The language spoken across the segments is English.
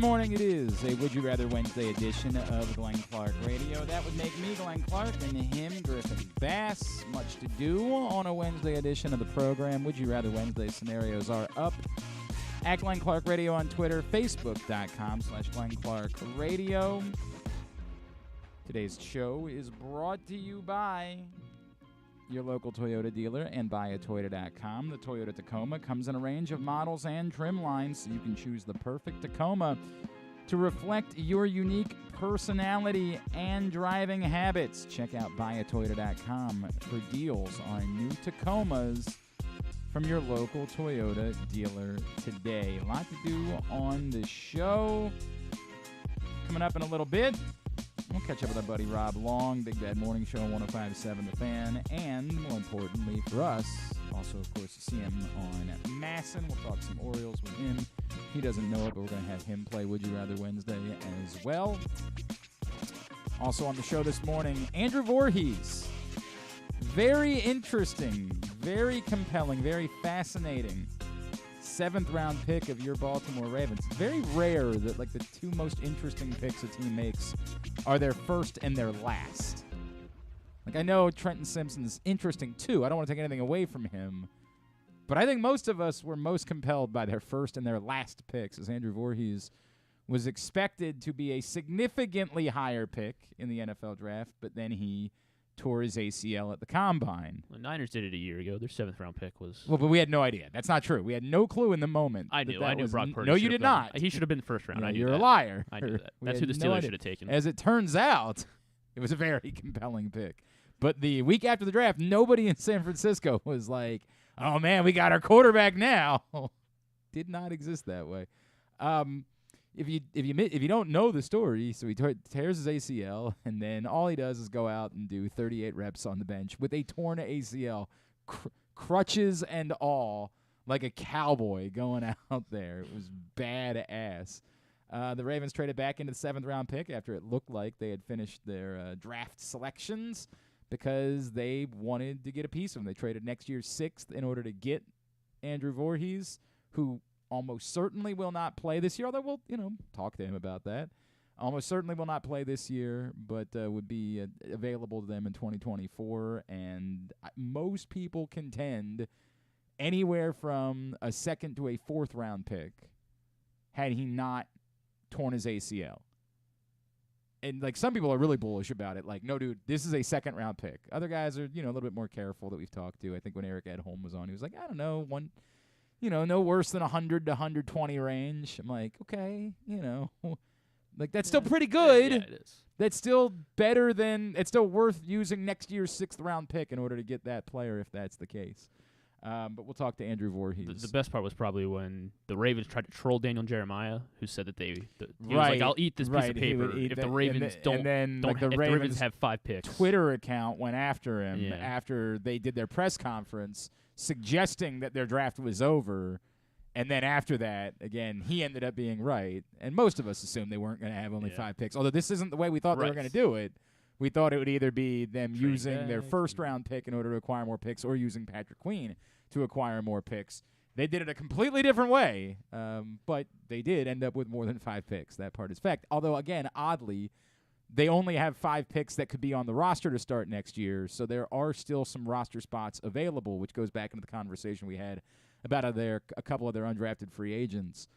morning. It is a Would You Rather Wednesday edition of Glenn Clark Radio. That would make me Glenn Clark and him Griffin Bass. Much to do on a Wednesday edition of the program. Would You Rather Wednesday scenarios are up at Glenn Clark Radio on Twitter, Facebook.com/Glenn Clark Radio. Today's show is brought to you by your local Toyota dealer and buyatoyota.com. The Toyota Tacoma comes in a range of models and trim lines, so you can choose the perfect Tacoma to reflect your unique personality and driving habits. Check out buyatoyota.com for deals on new Tacomas from your local Toyota dealer today. A lot to do on the show. Coming up in a little bit, we'll catch up with our buddy Rob Long, Big Bad Morning Show on 105.7 The Fan, and more importantly for us, also, of course, to see him on Masson. We'll talk some Orioles with him. He doesn't know it, but we're going to have him play Would You Rather Wednesday as well. Also on the show this morning, Andrew Vorhees. Very interesting, very compelling, very fascinating 7th-round pick of your Baltimore Ravens. It's very rare that, like, the two most interesting picks a team makes are their first and their last. Like, I know Trenton Simpson's interesting, too. I don't want to take anything away from him. But I think most of us were most compelled by their first and their last picks, as Andrew Vorhees was expected to be a significantly higher pick in the NFL draft, but then he tore his ACL at the Combine. The Niners did it a year ago. Their 7th-round pick was... Well, but we had no idea. That's not true. We had no clue in the moment. I knew Brock Purdy. No, you did not. He should have been the first round. No, I knew you're that. a liar. I knew that. That's who the Steelers should have taken. As it turns out, it was a very compelling pick. But the week after the draft, nobody in San Francisco was like, oh, man, we got our quarterback now. Did not exist that way. If you don't know the story, so he tears his ACL, and then all he does is go out and do 38 reps on the bench with a torn ACL, crutches and all, like a cowboy going out there. It was badass. The Ravens traded back into the 7th-round pick after it looked like they had finished their draft selections because they wanted to get a piece of him. They traded next year's 6th in order to get Andrew Vorhees, who almost certainly will not play this year, although we'll, talk to him about that. Almost certainly will not play this year, but would be available to them in 2024. And most people contend anywhere from a 2nd to a 4th-round pick had he not torn his ACL. And, like, some people are really bullish about it. Like, no, dude, this is a 2nd-round pick. Other guys are, a little bit more careful that we've talked to. I think when Eric Edholm was on, he was like, I don't know, no worse than 100 to 120 range. I'm like, okay, like that's still pretty good. Yeah, it is. That's still better than, it's still worth using next year's 6th-round pick in order to get that player if that's the case. But we'll talk to Andrew Voorhees. The best part was probably when the Ravens tried to troll Daniel Jeremiah, who said that he was right, like, I'll eat this piece of paper if the Ravens the Ravens have 5 picks. Twitter account went after him after they did their press conference, suggesting that their draft was over, and then after that, again, he ended up being right, and most of us assumed they weren't going to have only 5 picks, although this isn't the way we thought they were going to do it. We thought it would either be them using their 1st-round pick in order to acquire more picks or using Patrick Queen to acquire more picks. They did it a completely different way, but they did end up with more than 5 picks. That part is fact, although, again, oddly, they only have 5 picks that could be on the roster to start next year, so there are still some roster spots available, which goes back into the conversation we had about a couple of their undrafted free agents.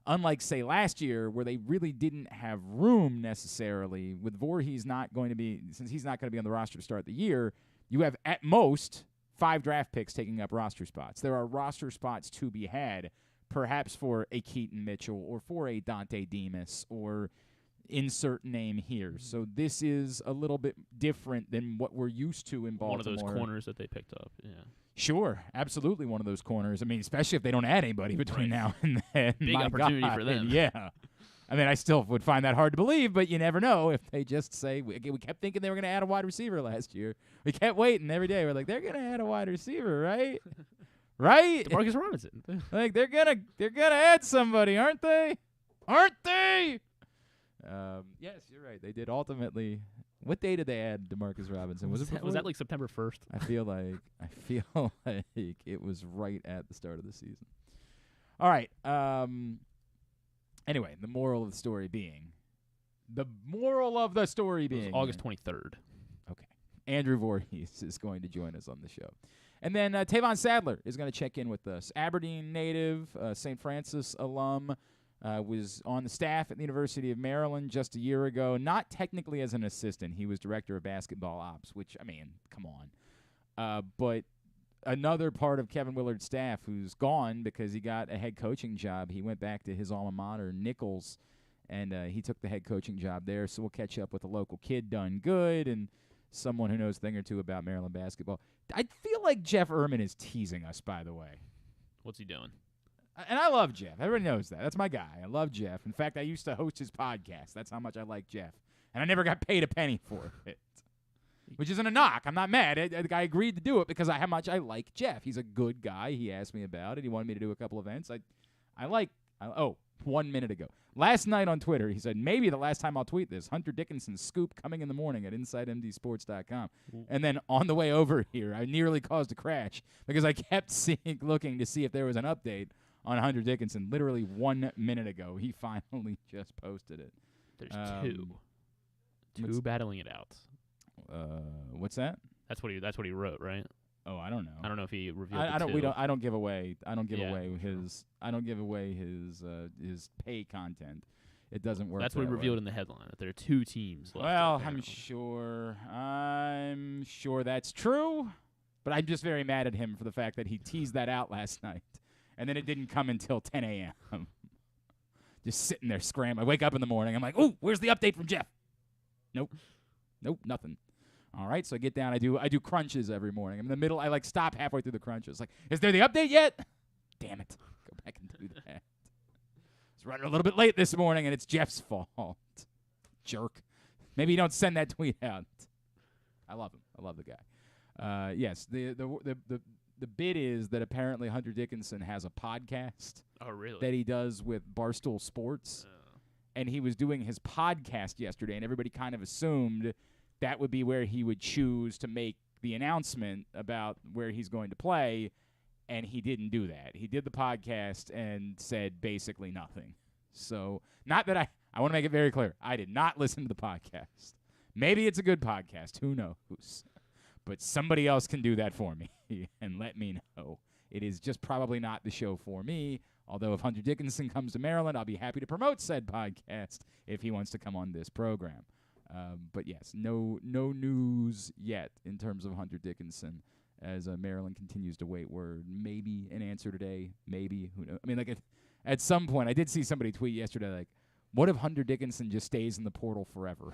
Unlike, say, last year, where they really didn't have room necessarily, with Voorhees not going to be, since he's not going to be on the roster to start the year, you have at most 5 draft picks taking up roster spots. There are roster spots to be had, perhaps for a Keaton Mitchell or for a Dante Demas or insert name here. So this is a little bit different than what we're used to in Baltimore. One of those corners that they picked up, Sure, absolutely one of those corners. I mean, especially if they don't add anybody between now and then. Big opportunity for them. Yeah. I mean, I still would find that hard to believe, but you never know if they just say, we kept thinking they were going to add a wide receiver last year. We kept waiting every day. We're like, they're going to add a wide receiver, right? Right? DeMarcus Robinson. Like, they're gonna add somebody, aren't they? Aren't they? Yes, you're right. They did ultimately. What day did they add DeMarcus Robinson? Was that like September 1st? I feel like it was right at the start of the season. All right. Anyway, the moral of the story being, August 23rd. Okay. Andrew Vorhees is going to join us on the show. And then Tevon Sadler is going to check in with us. Aberdeen native, St. Francis alum, was on the staff at the University of Maryland just a year ago. Not technically as an assistant. He was director of basketball ops, which, I mean, come on. But another part of Kevin Willard's staff who's gone because he got a head coaching job. He went back to his alma mater, Nicholls, and he took the head coaching job there. So we'll catch up with a local kid done good and someone who knows a thing or two about Maryland basketball. I feel like Jeff Erman is teasing us, by the way. What's he doing? And I love Jeff. Everybody knows that. That's my guy. I love Jeff. In fact, I used to host his podcast. That's how much I like Jeff. And I never got paid a penny for it, which isn't a knock. I'm not mad. I agreed to do it because how much I like Jeff. He's a good guy. He asked me about it. He wanted me to do a couple events. 1 minute ago. Last night on Twitter, he said, maybe the last time I'll tweet this, Hunter Dickinson's scoop coming in the morning at InsideMDSports.com. And then on the way over here, I nearly caused a crash because I kept looking to see if there was an update on Hunter Dickinson. Literally 1 minute ago, he finally just posted it. There's two battling it out. What's that? That's what he wrote, right? Oh, I don't know. I don't know if he revealed. I don't give away his pay content. It doesn't work. That's what he revealed in the headline. That there are two teams left. Well, I'm sure that's true, but I'm just very mad at him for the fact that he teased that out last night, and then it didn't come until 10 a.m. Just sitting there scrambling. I wake up in the morning. I'm like, "Ooh, where's the update from Jeff?" Nope, nothing. All right, so I get down. I do crunches every morning. I'm in the middle. I stop halfway through the crunches. Is there the update yet? Damn it! Go back and do that. It's running a little bit late this morning, and it's Jeff's fault. Jerk. Maybe you don't send that tweet out. I love him. I love the guy. Yes, the bit is that apparently Hunter Dickinson has a podcast. Oh, really? That he does with Barstool Sports, and he was doing his podcast yesterday, and everybody kind of assumed that would be where he would choose to make the announcement about where he's going to play, and he didn't do that. He did the podcast and said basically nothing. So, not that I want to make it very clear. I did not listen to the podcast. Maybe it's a good podcast. Who knows? But somebody else can do that for me and let me know. It is just probably not the show for me, although if Hunter Dickinson comes to Maryland, I'll be happy to promote said podcast if he wants to come on this program. But yes, no news yet in terms of Hunter Dickinson as Maryland continues to wait word. Maybe an answer today. Maybe. Who knows? I mean, at some point, I did see somebody tweet yesterday, what if Hunter Dickinson just stays in the portal forever?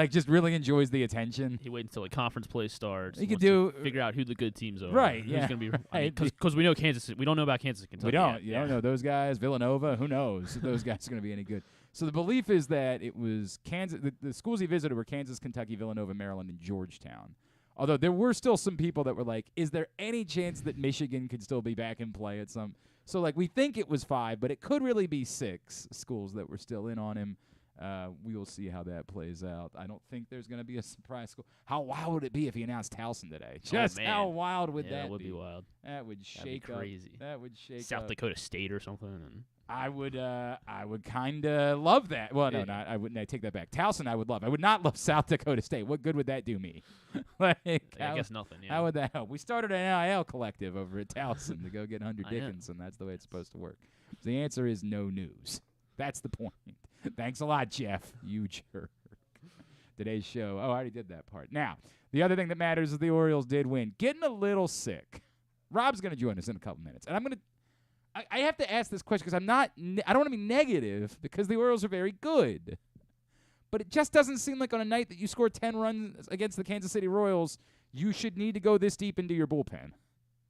Just really enjoys the attention. He waits until conference play starts. He could figure out who the good teams are. Right, Who's yeah. going to be because we know Kansas. We don't know about Kansas and Kentucky. We don't. Yet. You don't know those guys. Villanova. Who knows if those guys are going to be any good? So the belief is that it was Kansas. The schools he visited were Kansas, Kentucky, Villanova, Maryland, and Georgetown. Although there were still some people that were like, "Is there any chance that Michigan could still be back in play at some?" So we think it was 5, but it could really be 6 schools that were still in on him. We will see how that plays out. I don't think there's going to be a surprise school. How wild would it be if he announced Towson today? Just how wild would that be? That would be wild. That would shake That'd be crazy. That would shake South Dakota State or something. And I would kind of love that. Well, no, I wouldn't. I take that back. Towson, I would love. I would not love South Dakota State. What good would that do me? I guess nothing. Yeah. How would that help? We started an NIL collective over at Towson to go get Hunter Dickinson. That's the way it's supposed to work. The answer is no news. That's the point. Thanks a lot, Jeff. You jerk. Today's show. Oh, I already did that part. Now, the other thing that matters is the Orioles did win. Getting a little sick. Rob's going to join us in a couple minutes, and I have to ask this question because I don't want to be negative because the Orioles are very good. But it just doesn't seem like on a night that you score 10 runs against the Kansas City Royals, you should need to go this deep into your bullpen.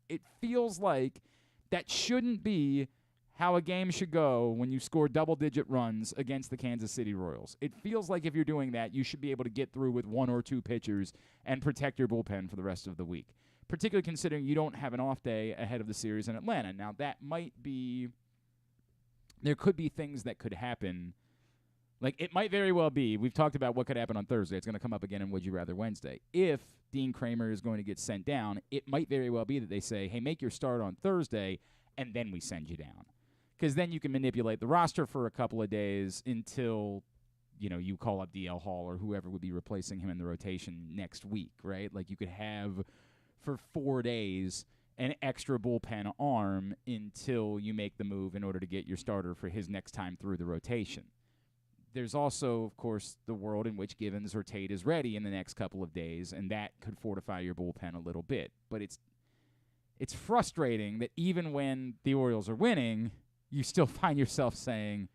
It feels like that shouldn't be how a game should go when you score double-digit runs against the Kansas City Royals. It feels like if you're doing that, you should be able to get through with 1 or 2 pitchers and protect your bullpen for the rest of the week, particularly considering you don't have an off day ahead of the series in Atlanta. Now, that might be – there could be things that could happen. It might very well be – we've talked about what could happen on Thursday. It's going to come up again in Would You Rather Wednesday. If Dean Kramer is going to get sent down, it might very well be that they say, hey, make your start on Thursday, and then we send you down. because then you can manipulate the roster for a couple of days until, you call up DL Hall or whoever would be replacing him in the rotation next week, right? Like you could have for 4 days an extra bullpen arm until you make the move in order to get your starter for his next time through the rotation. There's also, of course, the world in which Givens or Tate is ready in the next couple of days, and that could fortify your bullpen a little bit. But it's frustrating that even when the Orioles are winning, you still find yourself saying,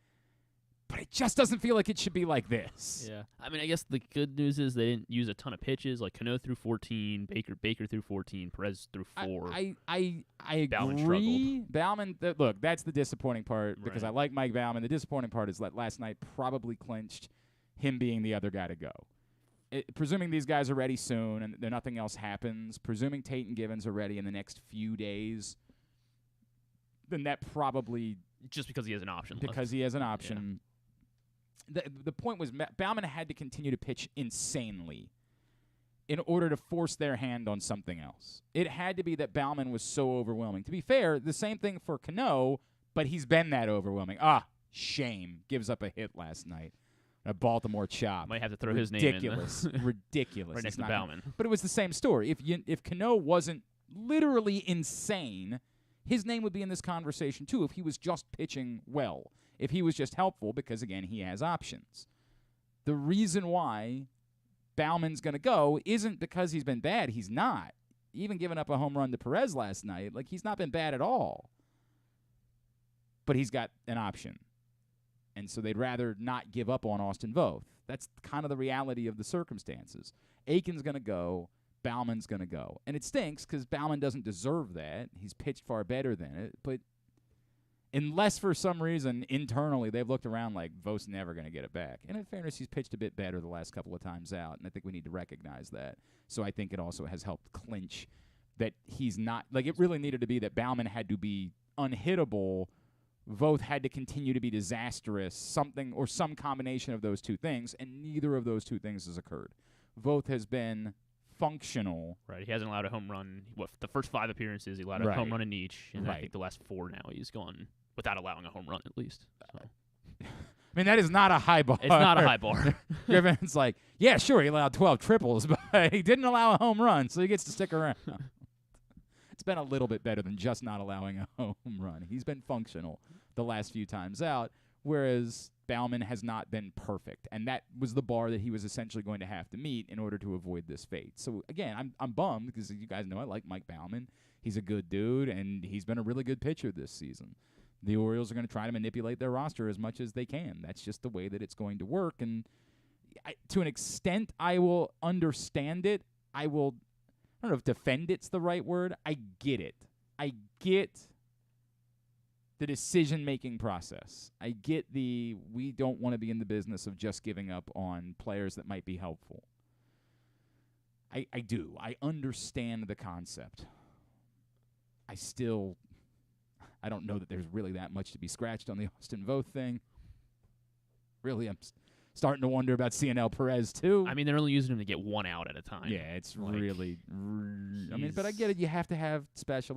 but it just doesn't feel like it should be like this. Yeah. I mean, I guess the good news is they didn't use a ton of pitches. Like Cano threw 14, Baker threw 14, Perez threw 4. I Baumann agree. Baumann, look, that's the disappointing part because Right. I like Mike Baumann. The disappointing part is that last night probably clinched him being the other guy to go. Presuming these guys are ready soon and nothing else happens, presuming Tate and Givens are ready in the next few days, then that probably Just because he has an option left. because he has an option. The point was Baumann had to continue to pitch insanely in order to force their hand on something else. It had to be that Baumann was so overwhelming. To be fair, the same thing for Cano, but he's been that overwhelming. Shame. Gives up a hit last night. A Baltimore chop. Might have to throw his name in. Ridiculous. Right next to Baumann. But it was the same story. If Cano wasn't literally insane, his name would be in this conversation too if he was just pitching well. If he was just helpful, because, again, he has options. The reason why Baumann's going to go isn't because he's been bad. He's not. Even giving up a home run to Perez last night, he's not been bad at all. But he's got an option. And so they'd rather not give up on Austin Voth. That's kind of the reality of the circumstances. Aiken's going to go. Baumann's going to go. And it stinks because Baumann doesn't deserve that. He's pitched far better than it. But unless for some reason internally they've looked around like Voth's never going to get it back. And in fairness, he's pitched a bit better the last couple of times out, and I think we need to recognize that. So I think it also has helped clinch that he's not – it really needed to be that Baumann had to be unhittable. Voth had to continue to be disastrous, something or some combination of those two things, and neither of those two things has occurred. Voth has been functional. Right. He hasn't allowed a home run. The first 5 appearances, he allowed a home run in each. And I think the last 4 now he's gone without allowing a home run at least. So. I mean, that is not a high bar. It's not a high bar. Griffin's like, yeah, sure, he allowed 12 triples, but he didn't allow a home run, so he gets to stick around. It's been a little bit better than just not allowing a home run. He's been functional the last few times out, whereas Baumann has not been perfect, and that was the bar that he was essentially going to have to meet in order to avoid this fate. So, again, I'm bummed because you guys know I like Mike Baumann. He's a good dude, and he's been a really good pitcher this season. The Orioles are going to try to manipulate their roster as much as they can. That's just the way that it's going to work, and to an extent, I will understand it. I don't know if defend it's the right word. I get it. I get the decision-making process. I get we don't want to be in the business of just giving up on players that might be helpful. I do. I understand the concept. I don't know that there's really that much to be scratched on the Austin Voth thing. Really, I'm starting to wonder about CNL Perez, too. I mean, they're only using him to get 1 out at a time. Yeah, it's really I mean, but I get it. You have to have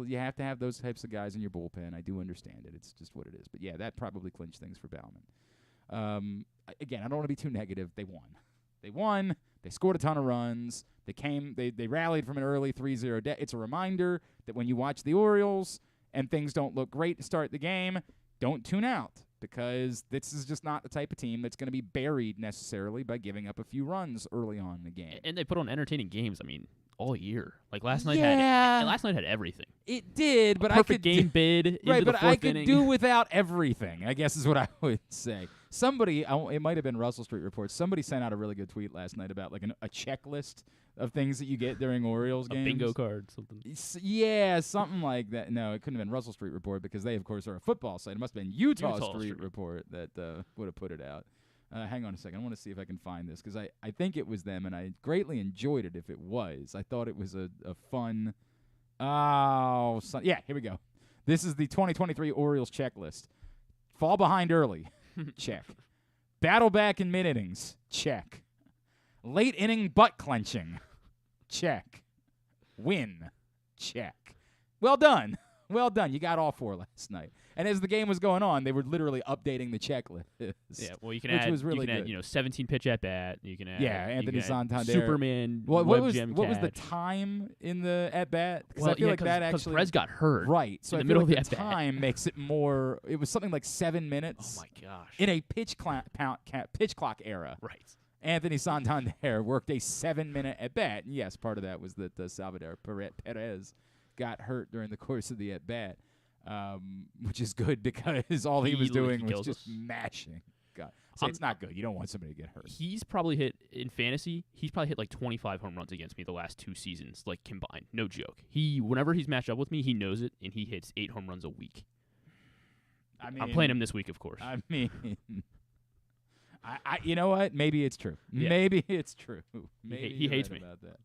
you have to have those types of guys in your bullpen. I do understand it. It's just what it is. But, yeah, that probably clinched things for Baumann. Again, I don't want to be too negative. They won. They scored a ton of runs. They rallied from an early 3-0 It's a reminder that when you watch the Orioles and things don't look great to start the game, don't tune out, because this is just not the type of team that's going to be buried necessarily by giving up a few runs early on in the game. And they put on entertaining games, I mean, all year. Like last night had everything. It did, but Perfect game bid into right, the but 4th I could inning. do without everything, I guess is what I would say. Somebody, it might have been Russell Street Reports, somebody sent out a really good tweet last night about a checklist of things that you get during Orioles games. A bingo card, something. Yeah, something like that. No, it couldn't have been Russell Street Report because they, of course, are a football site. It must have been Utah Street Report that would have put it out. Hang on a second. I want to see if I can find this because I think it was them, and I greatly enjoyed it if it was. I thought it was a fun – yeah, here we go. This is the 2023 Orioles checklist. Fall behind early. Check. Battle back in mid-innings. Check. Late inning butt clenching. Check. Win. Check. Well done. Well done. You got all 4 last night. And as the game was going on, they were literally updating the checklist. Yeah, well, you can which add, was really you can add, 17 pitch at bat. You can add, Anthony Santander, Superman. What was catch. the time in the at bat? Well, I feel like that actually Perez got hurt. Right. So in I the feel middle like of the time makes it more. It was something like 7 minutes. Oh my gosh. In a pitch clock era. Right. Anthony Santander worked a 7-minute at bat. And yes, part of that was that Salvador Perez got hurt during the course of the at bat. Which is good because all he was doing was just mashing. God. So it's not good. You don't want somebody to get hurt. He's probably hit, in fantasy, like 25 home runs against me the last 2 seasons, like combined. No joke. Whenever he's matched up with me, he knows it, and he hits 8 home runs a week. I mean, I'm playing him this week, of course. I mean, you know what? Maybe it's true. Yeah. Maybe it's true. Maybe he hates me about that.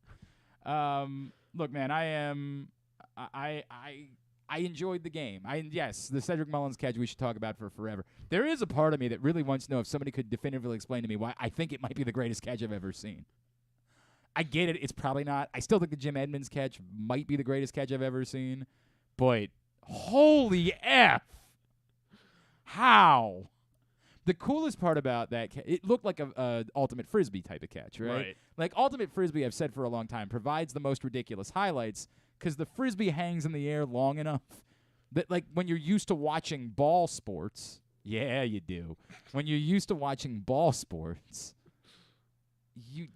Look, man, I enjoyed the game. Yes, the Cedric Mullins catch we should talk about for forever. There is a part of me that really wants to know if somebody could definitively explain to me why I think it might be the greatest catch I've ever seen. I get it. It's probably not. I still think the Jim Edmonds catch might be the greatest catch I've ever seen. But holy F. How? The coolest part about that, it looked like a ultimate Frisbee type of catch, right? Like ultimate Frisbee, I've said for a long time, provides the most ridiculous highlights because the Frisbee hangs in the air long enough that, like, when you're used to watching ball sports, yeah, you do. When you're used to watching ball sports,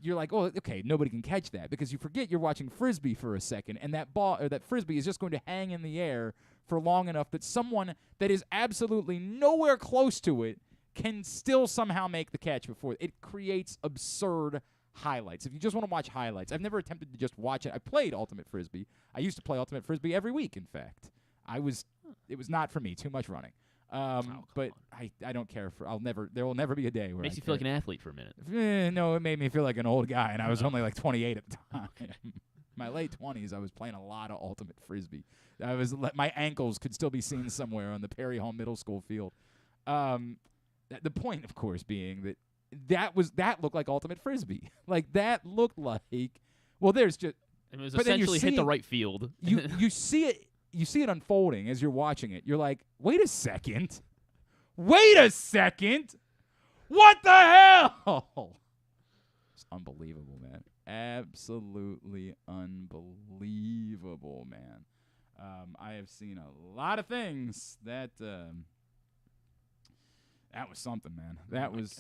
you're like, oh, okay, nobody can catch that because you forget you're watching Frisbee for a second, and that ball or that Frisbee is just going to hang in the air for long enough that someone that is absolutely nowhere close to it can still somehow make the catch before. It creates absurd highlights. If you just want to watch highlights, I've never attempted to just watch it. I played Ultimate Frisbee. I used to play Ultimate Frisbee every week, in fact. It was not for me. Too much running. But I don't care for. There will never be a day where makes you feel like an athlete for a minute. No, it made me feel like an old guy, and I was only like 28 at the time. My late 20s, I was playing a lot of Ultimate Frisbee. My ankles could still be seen somewhere on the Perry Hall Middle School field. The point, of course, being that looked like Ultimate Frisbee. Like that looked like. Well, there's just. It was essentially hit the right field. You see it. You see it unfolding as you're watching it. You're like, wait a second. What the hell? It's unbelievable, man. Absolutely unbelievable, man. I have seen a lot of things that was something, man. That was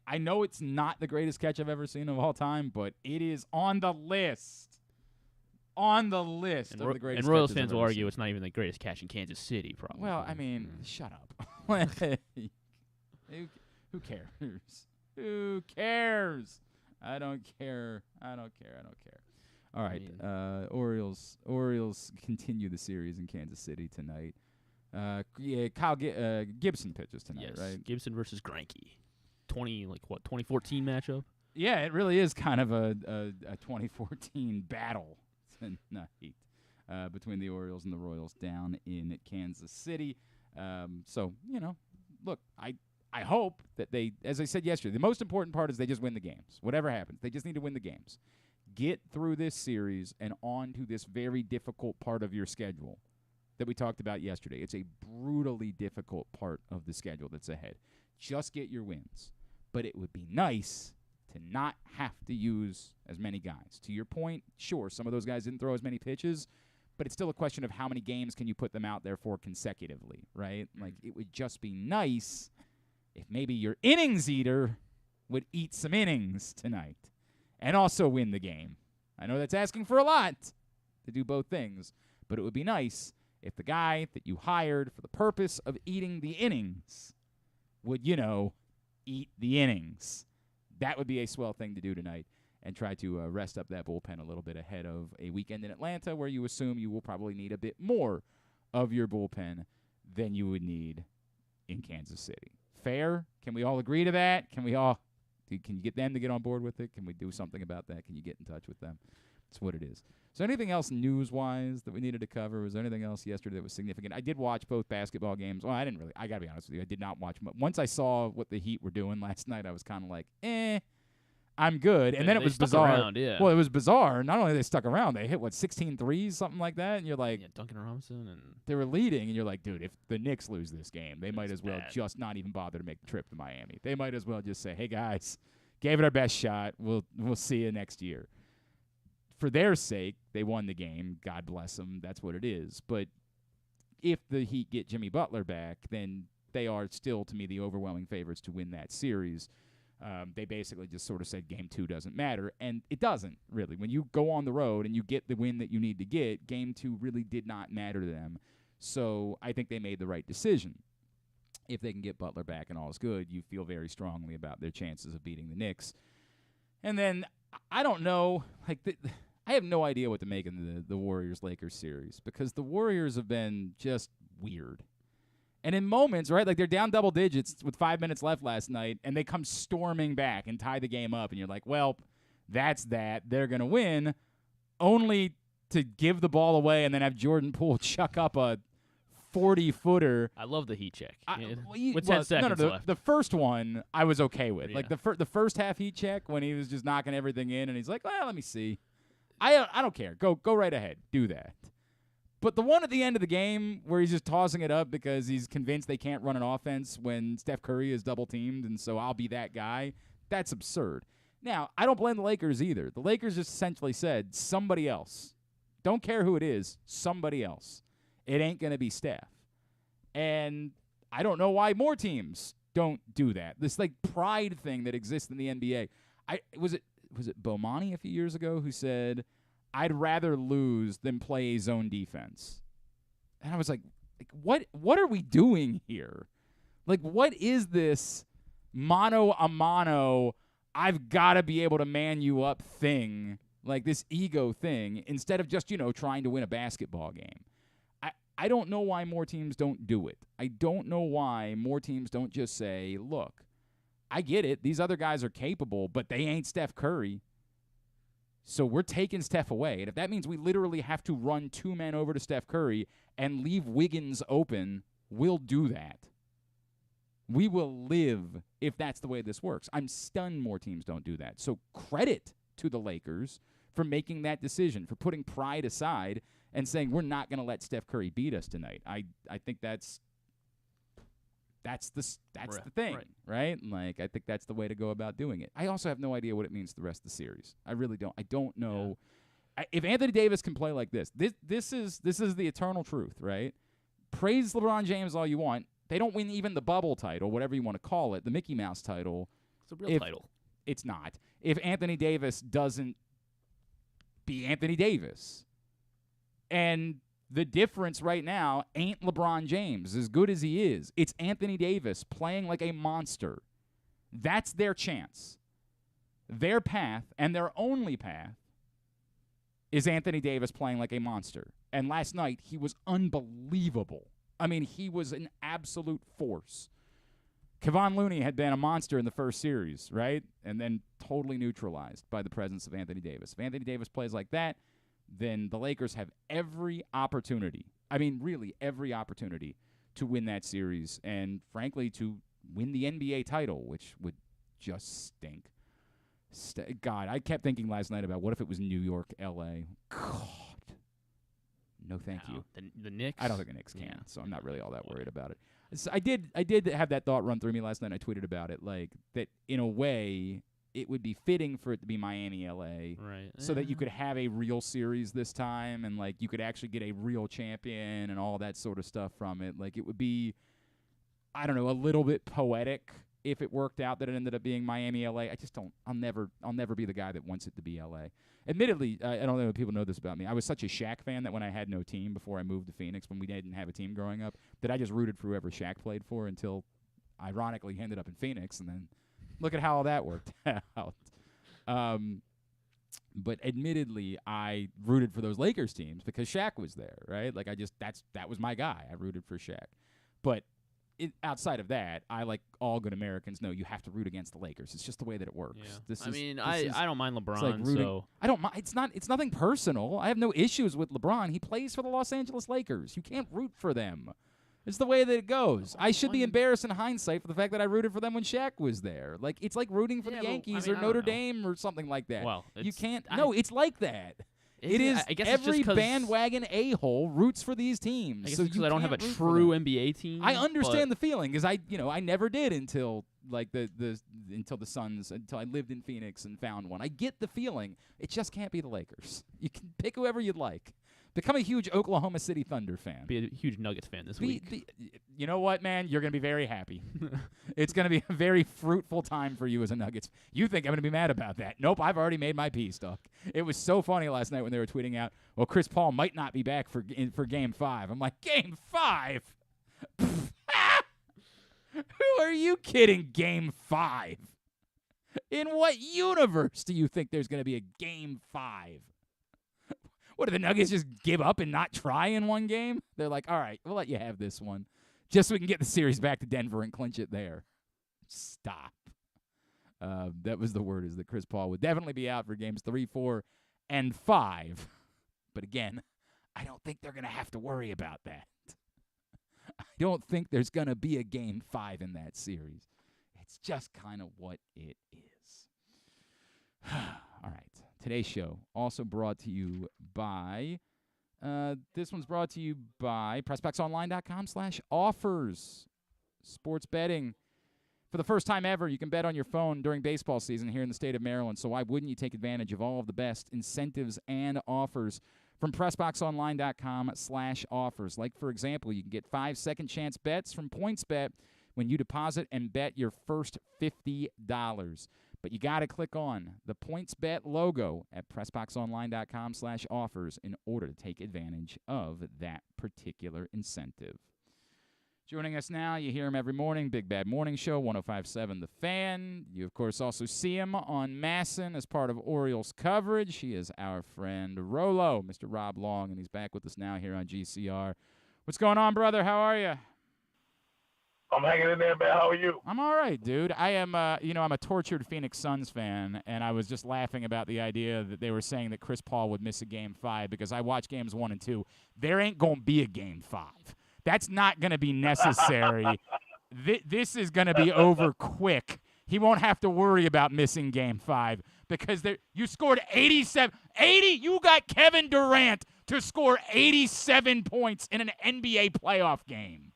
I know it's not the greatest catch I've ever seen of all time, but it is on the list. On the list of the greatest. And Royals fans will argue it's not even the greatest catch in Kansas City, probably. Well, I mean, shut up. Who cares? Who cares? I don't care. All right, Orioles continue the series in Kansas City tonight. Gibson pitches tonight, right? Gibson versus Greinke. 2014 matchup? Yeah, it really is kind of a 2014 battle tonight between the Orioles and the Royals down in Kansas City. So, look, I hope that they, as I said yesterday, the most important part is they just win the games. Whatever happens, they just need to win the games. Get through this series and on to this very difficult part of your schedule that we talked about yesterday. It's a brutally difficult part of the schedule that's ahead. Just get your wins. But it would be nice to not have to use as many guys. To your point, sure, some of those guys didn't throw as many pitches, but it's still a question of how many games can you put them out there for consecutively, right? Like, it would just be nice if maybe your innings eater would eat some innings tonight and also win the game. I know that's asking for a lot to do both things, but it would be nice if the guy that you hired for the purpose of eating the innings would, eat the innings. That would be a swell thing to do tonight and try to rest up that bullpen a little bit ahead of a weekend in Atlanta where you assume you will probably need a bit more of your bullpen than you would need in Kansas City. Fair? Can we all agree to that? Can you get them to get on board with it? Can we do something about that? Can you get in touch with them? That's what it is. So anything else news-wise that we needed to cover? Was there anything else yesterday that was significant? I did watch both basketball games. Well, I didn't really. I got to be honest with you. I did not watch. Once I saw what the Heat were doing last night, I was kind of like, I'm I'm good. And then it was bizarre. Around, yeah. Well, it was bizarre. Not only they stuck around, they hit, 16 threes, something like that? And you're like... Yeah, Duncan Robinson. And they were leading, and you're like, dude, if the Knicks lose this game, they might as well bad. just not even bother to make the trip to Miami. They might as well just say, hey, guys, gave it our best shot. We'll see you next year. For their sake, they won the game. God bless them. That's what it is. But if the Heat get Jimmy Butler back, then they are still, to me, the overwhelming favorites to win that series. They basically just sort of said Game 2 doesn't matter, and it doesn't, really. When you go on the road and you get the win that you need to get, Game 2 really did not matter to them. So I think they made the right decision. If they can get Butler back and all is good, you feel very strongly about their chances of beating the Knicks. And then, I don't know, I have no idea what to make in the Warriors-Lakers series, because the Warriors have been just weird. And in moments, right, like they're down double digits with 5 minutes left last night, and they come storming back and tie the game up, and you're like, well, that's that. They're going to win, only to give the ball away and then have Jordan Poole chuck up a 40-footer. I love the Heat check. With 10 seconds left. The first one I was okay with. Yeah. Like the first half Heat check when he was just knocking everything in, and he's like, well, let me see. I don't care. Go right ahead. Do that. But the one at the end of the game where he's just tossing it up because he's convinced they can't run an offense when Steph Curry is double-teamed, and so I'll be that guy, that's absurd. Now, I don't blame the Lakers either. The Lakers just essentially said, somebody else. Don't care who it is, somebody else. It ain't going to be Steph. And I don't know why more teams don't do that. This, pride thing that exists in the NBA. Was it Bomani a few years ago who said, I'd rather lose than play zone defense? And I was like what are we doing here? What is this mano a mano, I've got to be able to man you up thing, this ego thing, instead of just, trying to win a basketball game? I don't know why more teams don't do it. I don't know why more teams don't just say, look, I get it. These other guys are capable, but they ain't Steph Curry. So we're taking Steph away. And if that means we literally have to run two men over to Steph Curry and leave Wiggins open, we'll do that. We will live if that's the way this works. I'm stunned more teams don't do that. So credit to the Lakers for making that decision, for putting pride aside and saying we're not going to let Steph Curry beat us tonight. I think that's the thing, right? I think that's the way to go about doing it. I also have no idea what it means the rest of the series. I really don't. I don't know. Yeah. If Anthony Davis can play like this is the eternal truth, right? Praise LeBron James all you want. They don't win even the bubble title, whatever you want to call it, the Mickey Mouse title. It's a real title. It's not. If Anthony Davis doesn't be Anthony Davis. And the difference right now ain't LeBron James, as good as he is. It's Anthony Davis playing like a monster. That's their chance. Their path, and their only path, is Anthony Davis playing like a monster. And last night, he was unbelievable. I mean, he was an absolute force. Kevon Looney had been a monster in the first series, right? And then totally neutralized by the presence of Anthony Davis. If Anthony Davis plays like that, then the Lakers have every opportunity, really every opportunity to win that series and, frankly, to win the NBA title, which would just stink. God, I kept thinking last night about what if it was New York, L.A. God. No, thank you. The Knicks? I don't think the Knicks can, so I'm not really all that worried about it. So I did have that thought run through me last night. I tweeted about it, that in a way it would be fitting for it to be Miami, L.A., right? So that you could have a real series this time and, you could actually get a real champion and all that sort of stuff from it. It would be, I don't know, a little bit poetic if it worked out that it ended up being Miami, L.A. I just don't – I'll never be the guy that wants it to be L.A. Admittedly, I don't know if people know this about me. I was such a Shaq fan that when I had no team before I moved to Phoenix, when we didn't have a team growing up, that I just rooted for whoever Shaq played for until, ironically, he ended up in Phoenix, and then – look at how all that worked out. But admittedly, I rooted for those Lakers teams because Shaq was there, right? That was my guy. I rooted for Shaq. But outside of that, like all good Americans know, you have to root against the Lakers. It's just the way that it works. Yeah. I don't mind LeBron. So I don't mind. It's nothing personal. I have no issues with LeBron. He plays for the Los Angeles Lakers. You can't root for them. It's the way that it goes. I should be embarrassed in hindsight for the fact that I rooted for them when Shaq was there. Like, it's like rooting for the Yankees or Notre Dame or something like that. Well, you can't. No, it's like that. It is. I guess every it's just bandwagon a-hole roots for these teams. I guess so it's because I don't have a true NBA team. I understand the feeling because I never did until like until the Suns, until I lived in Phoenix and found one. I get the feeling. It just can't be the Lakers. You can pick whoever you'd like. Become a huge Oklahoma City Thunder fan. Be a huge Nuggets fan this week. You know what, man? You're going to be very happy. It's going to be a very fruitful time for you as a Nuggets. You think I'm going to be mad about that? Nope, I've already made my peace, Doc. It was so funny last night when they were tweeting out, well, Chris Paul might not be back for Game 5. I'm like, Game 5? Who are you kidding, Game 5? In what universe do you think there's going to be a Game 5? What, do the Nuggets just give up and not try in one game? They're like, all right, we'll let you have this one, just so we can get the series back to Denver and clinch it there. Stop. That was the word, is that Chris Paul would definitely be out for games 3, 4, and 5. But again, I don't think they're going to have to worry about that. I don't think there's going to be a Game 5 in that series. It's just kind of what it is. All right. Today's show also brought to you by, this one's brought to you by PressBoxOnline.com/offers. Sports betting. For the first time ever, you can bet on your phone during baseball season here in the state of Maryland, so why wouldn't you take advantage of all of the best incentives and offers from PressBoxOnline.com/offers? Like, for example, you can get 5 second-chance bets from PointsBet when you deposit and bet your first $50. But you got to click on the PointsBet logo at PressBoxOnline.com/offers in order to take advantage of that particular incentive. Joining us now, you hear him every morning, Big Bad Morning Show, 105.7 The Fan. You, of course, also see him on Masson as part of Orioles coverage. He is our friend Rolo, Mr. Rob Long, and he's back with us now here on GCR. What's going on, brother? How are you? I'm hanging in there, man. How are you? I'm all right, dude. I am, I'm a tortured Phoenix Suns fan, and I was just laughing about the idea that they were saying that Chris Paul would miss a Game 5 because I watched Games 1 and 2. There ain't going to be a Game 5. That's not going to be necessary. This is going to be over quick. He won't have to worry about missing Game 5 because you scored 87. You got Kevin Durant to score 87 points in an NBA playoff game.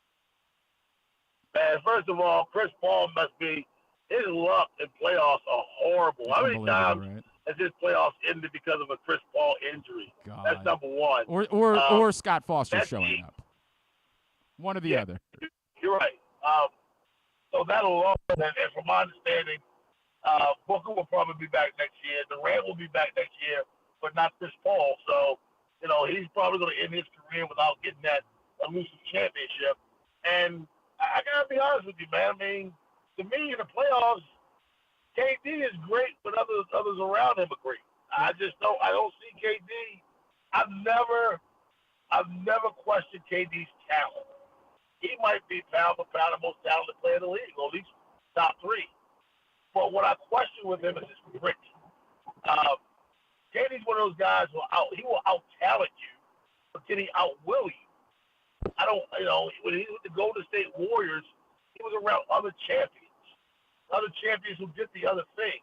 Man, first of all, Chris Paul must be – his luck in playoffs are horrible. How many times has his playoffs ended because of a Chris Paul injury? God. That's number one. Or Scott Foster showing up. One or the other. You're right. So that alone, and from my understanding, Booker will probably be back next year. Durant will be back next year, but not Chris Paul. So, he's probably going to end his career without getting that elusive championship. And I got to be honest with you, man. I mean, to me, in the playoffs, KD is great, but others around him are great. I don't see KD. I've never questioned KD's talent. He might be pound for pound the most talented player in the league, or at least top 3. But what I question with him is his grit. KD's one of those guys he will out-talent you, but can he out-will you? When he was with the Golden State Warriors, he was around other champions who did the other things.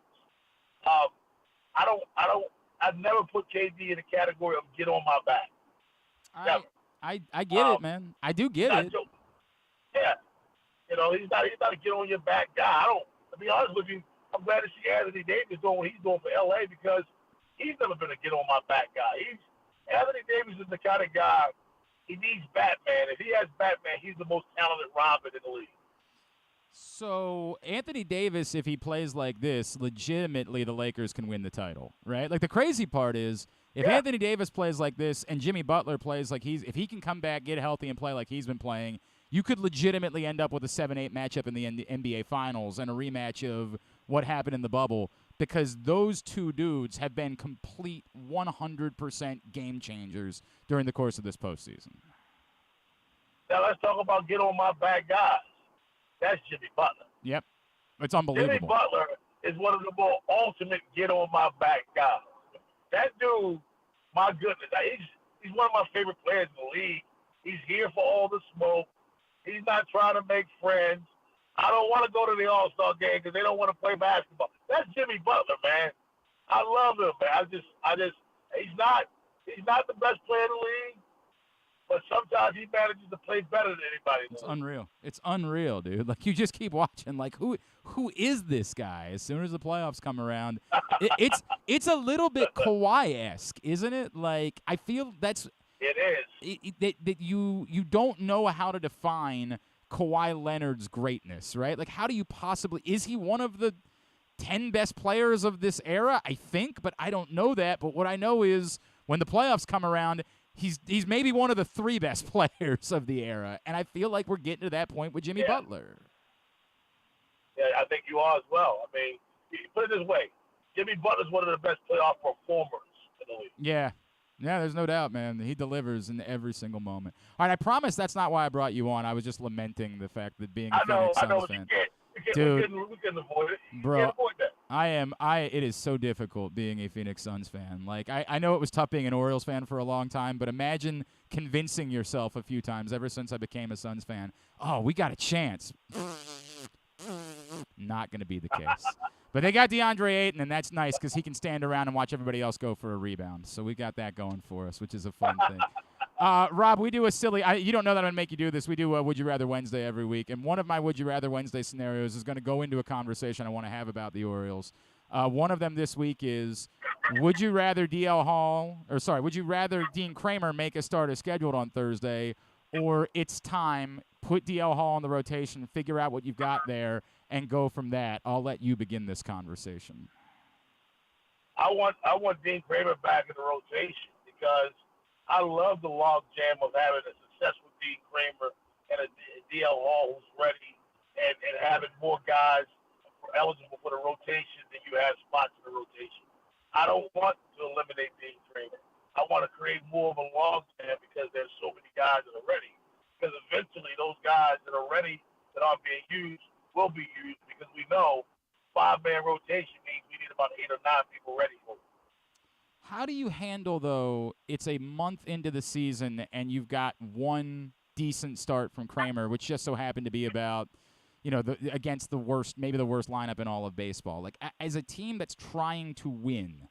I've never put KD in the category of get on my back. I get it, man. I do get it. Yeah. He's not a get on your back guy. To be honest with you, I'm glad to see Anthony Davis doing what he's doing for LA because he's never been a get on my back guy. Anthony Davis is the kind of guy. He needs Batman. If he has Batman, he's the most talented Robin in the league. So Anthony Davis, if he plays like this, legitimately the Lakers can win the title, right? Like the crazy part is if Anthony Davis plays like this and Jimmy Butler plays like if he can come back, get healthy, and play like he's been playing, you could legitimately end up with a 7-8 matchup in the NBA Finals and a rematch of what happened in the bubble because those two dudes have been complete 100% game changers during the course of this postseason. Now let's talk about get on my back guys. That's Jimmy Butler. Yep. It's unbelievable. Jimmy Butler is one of the more ultimate get on my back guys. That dude, my goodness, he's one of my favorite players in the league. He's here for all the smoke. He's not trying to make friends. I don't want to go to the All-Star game because they don't want to play basketball. That's Jimmy Butler, man. I love him, man. He's not the best player in the league, but sometimes he manages to play better than anybody. It's unreal. It's unreal, dude. Like, you just keep watching. Like, who is this guy? As soon as the playoffs come around, it's a little bit Kawhi-esque, isn't it? Like, I feel that's it is that you don't know how to define Kawhi Leonard's greatness, right? Like, how do you possibly? Is he one of the 10 best players of this era? I think, but I don't know that. But what I know is when the playoffs come around, he's maybe one of the 3 best players of the era, and I feel like we're getting to that point with Jimmy Butler. Yeah, I think you are as well. I mean, put it this way: Jimmy Butler's one of the best playoff performers in the league. Yeah, there's no doubt, man. He delivers in every single moment. All right, I promise that's not why I brought you on. I was just lamenting the fact that being a Phoenix Suns fan. Dude, we can avoid it. Bro, you can't avoid that. It is so difficult being a Phoenix Suns fan. Like, I know it was tough being an Orioles fan for a long time, but imagine convincing yourself a few times ever since I became a Suns fan, oh, we got a chance. Not going to be the case. But they got DeAndre Ayton, and that's nice because he can stand around and watch everybody else go for a rebound. So we got that going for us, which is a fun thing. Rob, we do a silly you don't know that I'm going to make you do this. We do a Would You Rather Wednesday every week. And one of my Would You Rather Wednesday scenarios is going to go into a conversation I want to have about the Orioles. One of them this week is, would you rather would you rather Dean Kramer make a starter scheduled on Thursday, or it's time, put DL Hall on the rotation, figure out what you've got there, and go from that? I'll let you begin this conversation. I want Dean Kramer back in the rotation because I love the log jam of having a successful Dean Kramer and a DL Hall who's ready, and having more guys eligible for the rotation than you have spots in the rotation. I don't want to eliminate Dean Kramer. I want to create more of a log jam because there's so many guys that are ready. Because eventually those guys that are ready that aren't being used will be used, because we know 5-man rotation means we need about 8 or 9 people ready for it. How do you handle, though, it's a month into the season and you've got one decent start from Kramer, which just so happened to be about, against maybe the worst lineup in all of baseball. Like, as a team that's trying to win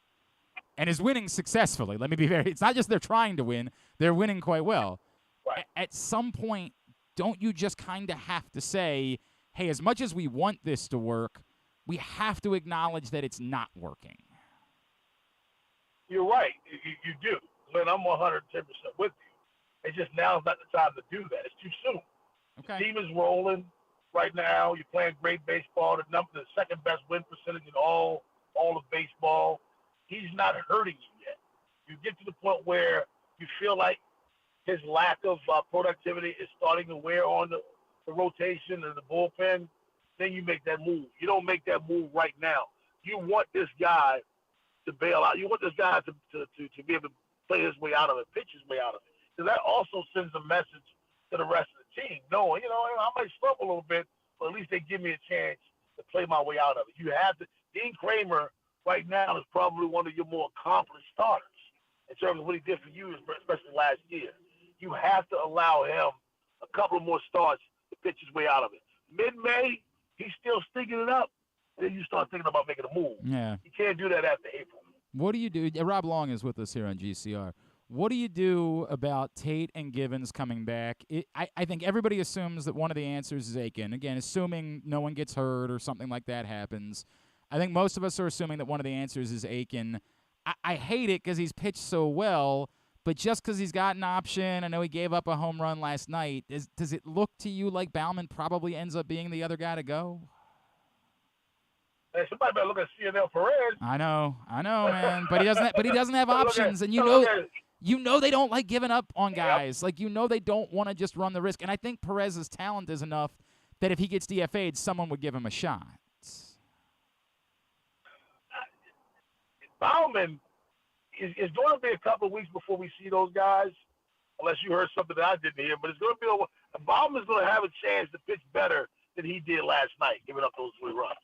and is winning successfully, it's not just they're trying to win, they're winning quite well. Right. At some point, don't you just kind of have to say, hey, as much as we want this to work, we have to acknowledge that it's not working? You're right. You do. Lynn, I'm 110% with you. It's just now's not the time to do that. It's too soon. Okay. The team is rolling right now. You're playing great baseball. The second best win percentage in all of baseball. He's not hurting you yet. You get to the point where you feel like his lack of productivity is starting to wear on the rotation and the bullpen, then you make that move. You don't make that move right now. You want this guy to bail out. You want this guy to be able to play his way out of it, pitch his way out of it. Because that also sends a message to the rest of the team, knowing, I might struggle a little bit, but at least they give me a chance to play my way out of it. You have to. Dean Kramer right now is probably one of your more accomplished starters in terms of what he did for you, especially last year. You have to allow him a couple of more starts to pitch his way out of it. Mid-May, he's still stinking it up. Then you start thinking about making a move. Yeah. You can't do that after April. What do you do? Rob Long is with us here on GCR. What do you do about Tate and Givens coming back? I think everybody assumes that one of the answers is Aiken. Again, assuming no one gets hurt or something like that happens. I think most of us are assuming that one of the answers is Aiken. I hate it because he's pitched so well, but just because he's got an option, I know he gave up a home run last night, does it look to you like Baumann probably ends up being the other guy to go? Hey, somebody better look at CNL Perez. I know, man. But he doesn't have options, and you know they don't like giving up on guys. Like, they don't want to just run the risk. And I think Perez's talent is enough that if he gets DFA'd, someone would give him a shot. Baumann is going to be a couple of weeks before we see those guys, unless you heard something that I didn't hear. But it's going to be Bauman's going to have a chance to pitch better than he did last night, giving up those 3 runs.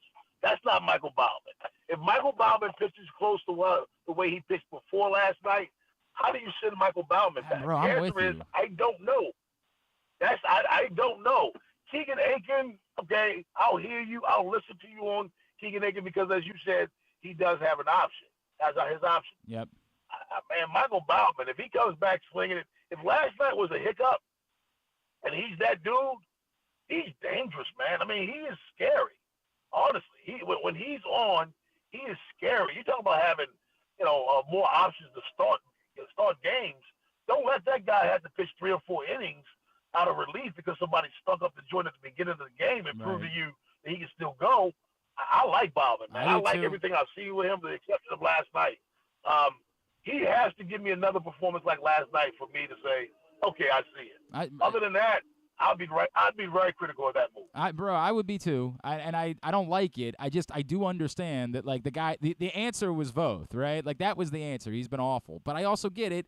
That's not Michael Baumann. If Michael Baumann pitches close to the way he pitched before last night, how do you send Michael Baumann back? Bro, the answer is, I don't know. I don't know. Keegan Aiken, okay, I'll hear you. I'll listen to you on Keegan Aiken because, as you said, he does have an option. As his option. Yep. Man, Michael Bauman, if he comes back swinging it, if last night was a hiccup and he's that dude, he's dangerous, man. I mean, he is scary. Honestly, when he's on, he is scary. You talk about having, more options to start games. Don't let that guy have to pitch 3 or 4 innings out of relief because somebody stunk up the joint at the beginning of the game and prove to you that he can still go. I like Bauman, man. I like everything I've seen with him, with the exception of last night. He has to give me another performance like last night for me to say, okay, I see it. Other than that, I'd be very critical of that move. I would be too. I don't like it. I do understand that, like, the answer was Voth, right? Like, that was the answer. He's been awful. But I also get it.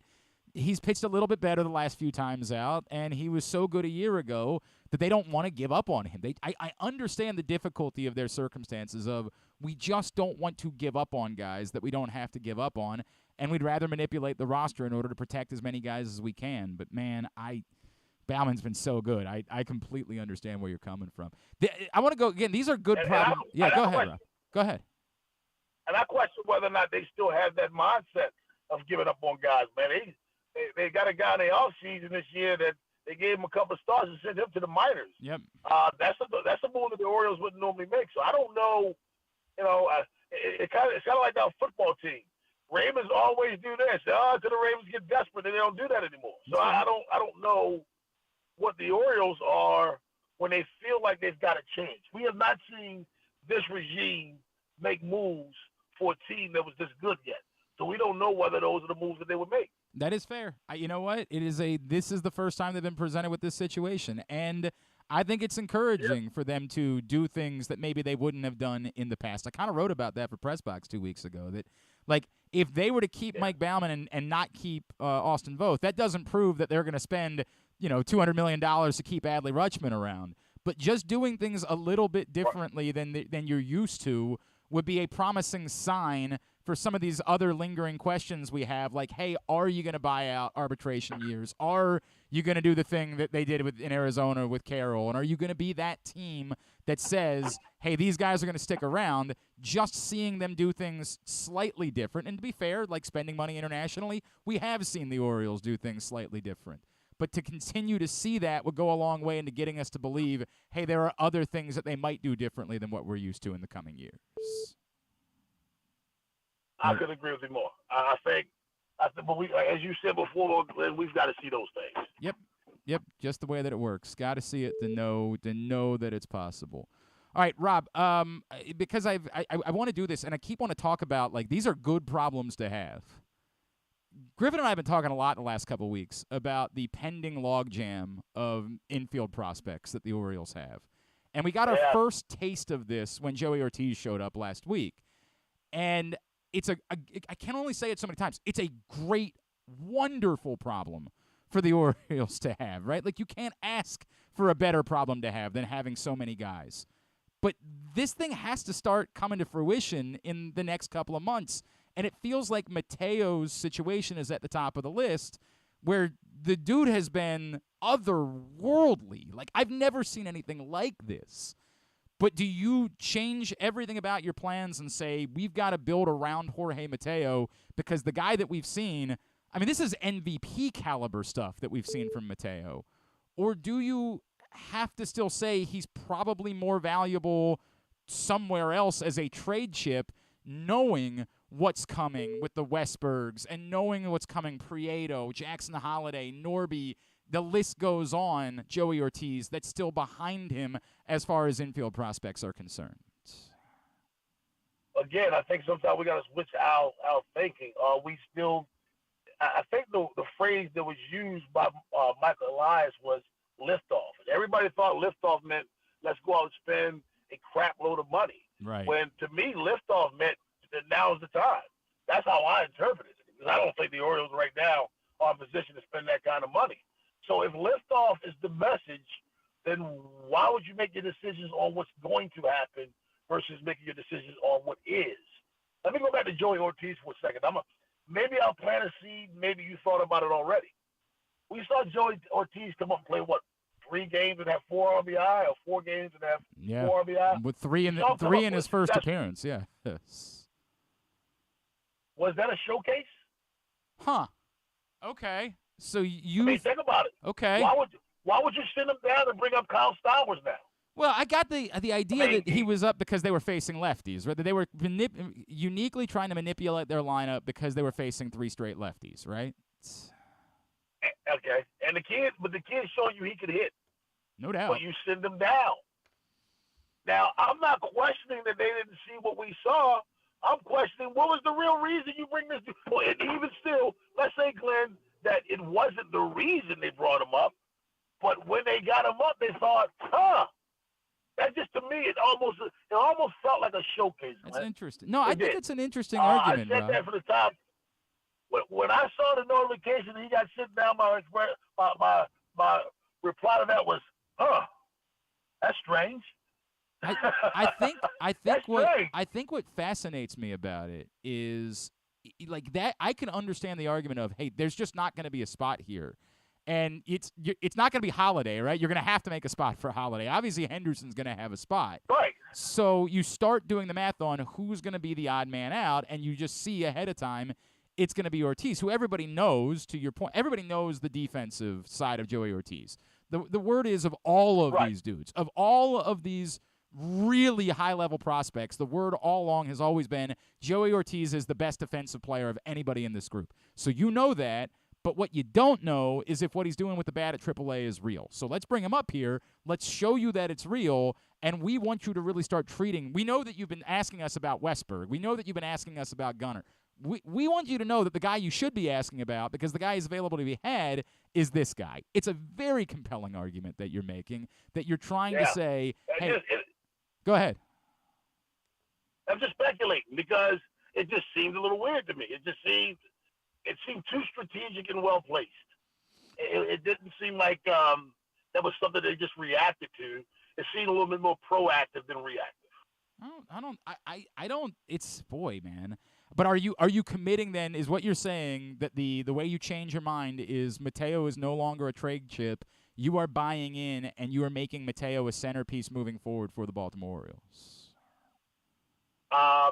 He's pitched a little bit better the last few times out, and he was so good a year ago that they don't want to give up on him. I understand the difficulty of their circumstances of we just don't want to give up on guys that we don't have to give up on, and we'd rather manipulate the roster in order to protect as many guys as we can. But, man, Bauman's been so good. I completely understand where you're coming from. I want to go again. These are good problems. Yeah, go ahead, Rob. Go ahead. And I question whether or not they still have that mindset of giving up on guys, man. They got a guy in the offseason this year that they gave him a couple of stars and sent him to the minors. Yep. That's a move that the Orioles wouldn't normally make. So I don't know. It's kind of like our football team. Ravens always do this. Until the Ravens get desperate, and they don't do that anymore. So I don't know what the Orioles are when they feel like they've got to change. We have not seen this regime make moves for a team that was this good yet. So we don't know whether those are the moves that they would make. That is fair. You know what? This is the first time they've been presented with this situation, and I think it's encouraging for them to do things that maybe they wouldn't have done in the past. I kind of wrote about that for Press Box 2 weeks ago, that, like, if they were to keep Mike Bauman and not keep Austin Voth, that doesn't prove that they're going to spend, $200 million to keep Adley Rutschman around. But just doing things a little bit differently than you're used to would be a promising sign for some of these other lingering questions we have, like, hey, are you going to buy out arbitration years? Are you going to do the thing that they did in Arizona with Carroll? And are you going to be that team that says, hey, these guys are going to stick around? Just seeing them do things slightly different. And to be fair, like spending money internationally, we have seen the Orioles do things slightly different. But to continue to see that would go a long way into getting us to believe, hey, there are other things that they might do differently than what we're used to in the coming years. I could agree with you more. I think, but as you said before, we've got to see those things. Yep. Just the way that it works. Got to see it to know that it's possible. All right, Rob. Because I want to do this, and I keep wanting to talk about, like, these are good problems to have. Griffin and I have been talking a lot in the last couple of weeks about the pending logjam of infield prospects that the Orioles have, and we got our first taste of this when Joey Ortiz showed up last week, and. I can only say it so many times. It's a great, wonderful problem for the Orioles to have, right? Like, you can't ask for a better problem to have than having so many guys. But this thing has to start coming to fruition in the next couple of months, and it feels like Mateo's situation is at the top of the list, where the dude has been otherworldly. Like, I've never seen anything like this. But do you change everything about your plans and say, we've got to build around Jorge Mateo because the guy that we've seen, I mean, this is MVP caliber stuff that we've seen from Mateo. Or do you have to still say he's probably more valuable somewhere else as a trade chip, knowing what's coming with the Westbergs and knowing what's coming Prieto, Jackson Holiday, Norby, the list goes on, Joey Ortiz, that's still behind him as far as infield prospects are concerned? Again, I think sometimes we got to switch our thinking. I think the phrase that was used by Michael Elias was liftoff. Everybody thought liftoff meant let's go out and spend a crap load of money. Right. When, to me, liftoff meant that now's the time. That's how I interpreted it, because I don't think the Orioles right now are in a position to spend that kind of money. So if liftoff is the message, then why would you make your decisions on what's going to happen versus making your decisions on what is? Let me go back to Joey Ortiz for a second. Maybe I'll plant a seed. Maybe you thought about it already. We saw Joey Ortiz come up and play, 3 games and have 4 RBI, or 4 games and have 4 RBI. With three in his first appearance. Yeah. Was that a showcase? Huh. Okay. So you think about it. Okay. Why would you send him down and bring up Kyle Stowers now? Well, I got the idea that he was up because they were facing lefties, right? That they were uniquely trying to manipulate their lineup because they were facing 3 straight lefties, right? Okay. And the kid showing you he could hit. No doubt. But you send him down. Now, I'm not questioning that they didn't see what we saw. I'm questioning what was the real reason you bring this. Well, and even still, let's say, Glenn, that it wasn't the reason they brought him up, but when they got him up, they thought, that just, to me, it almost felt like a showcase. That's Glenn. interesting. No, I think it's an interesting argument, I said that from the top. When I saw the notification that he got sent down, my reply to that was, that's strange. I think what fascinates me about it is like that. I can understand the argument of, hey, there's just not going to be a spot here, and it's not going to be Holiday, right? You're going to have to make a spot for Holiday. Obviously, Henderson's going to have a spot, right? So you start doing the math on who's going to be the odd man out, and you just see ahead of time it's going to be Ortiz, who everybody knows. To your point, everybody knows the defensive side of Joey Ortiz. The word is of all of these dudes, of all of these really high-level prospects, the word all along has always been Joey Ortiz is the best defensive player of anybody in this group. So you know that, but what you don't know is if what he's doing with the bat at AAA is real. So let's bring him up here. Let's show you that it's real, and we want you to really start treating. We know that you've been asking us about Westberg. We know that you've been asking us about Gunnar. We want you to know that the guy you should be asking about, because the guy is available to be had, is this guy. It's a very compelling argument that you're making, that you're trying to say, hey, go ahead. I'm just speculating because it just seemed a little weird to me. It seemed too strategic and well placed. It didn't seem like that was something they just reacted to. It seemed a little bit more proactive than reactive. I don't. It's boy, man. But are you committing then? Is what you're saying that the way you change your mind is Mateo is no longer a trade chip? You are buying in, and you are making Mateo a centerpiece moving forward for the Baltimore Orioles.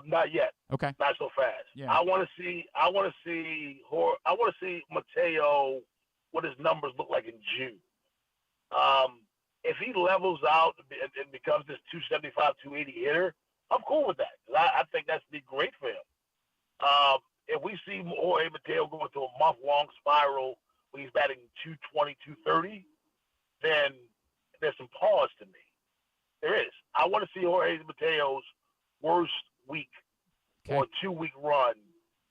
Not yet. Okay. Not so fast. Yeah. I want to see Mateo, what his numbers look like in June. If he levels out and becomes this 275, 280 hitter, I'm cool with that. I think that's be great for him. If we see Jorge Mateo go into a month-long spiral when he's batting 220, 230, then there's some pause to me. There is. I want to see Jorge Mateo's worst week or a 2-week run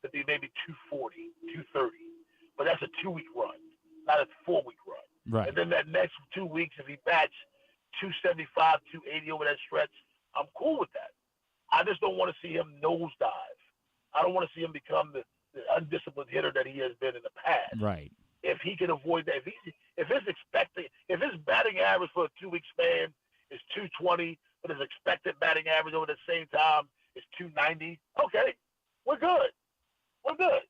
to be maybe 240, 230. But that's a 2-week run, not a 4-week run. Right. And then that next 2 weeks, if he bats 275, 280 over that stretch, I'm cool with that. I just don't want to see him nosedive. I don't want to see him become the undisciplined hitter that he has been in the past. Right. If he can avoid that, if his batting average for a 2-week span is 220, but his expected batting average over the same time is 290, okay, we're good. We're good.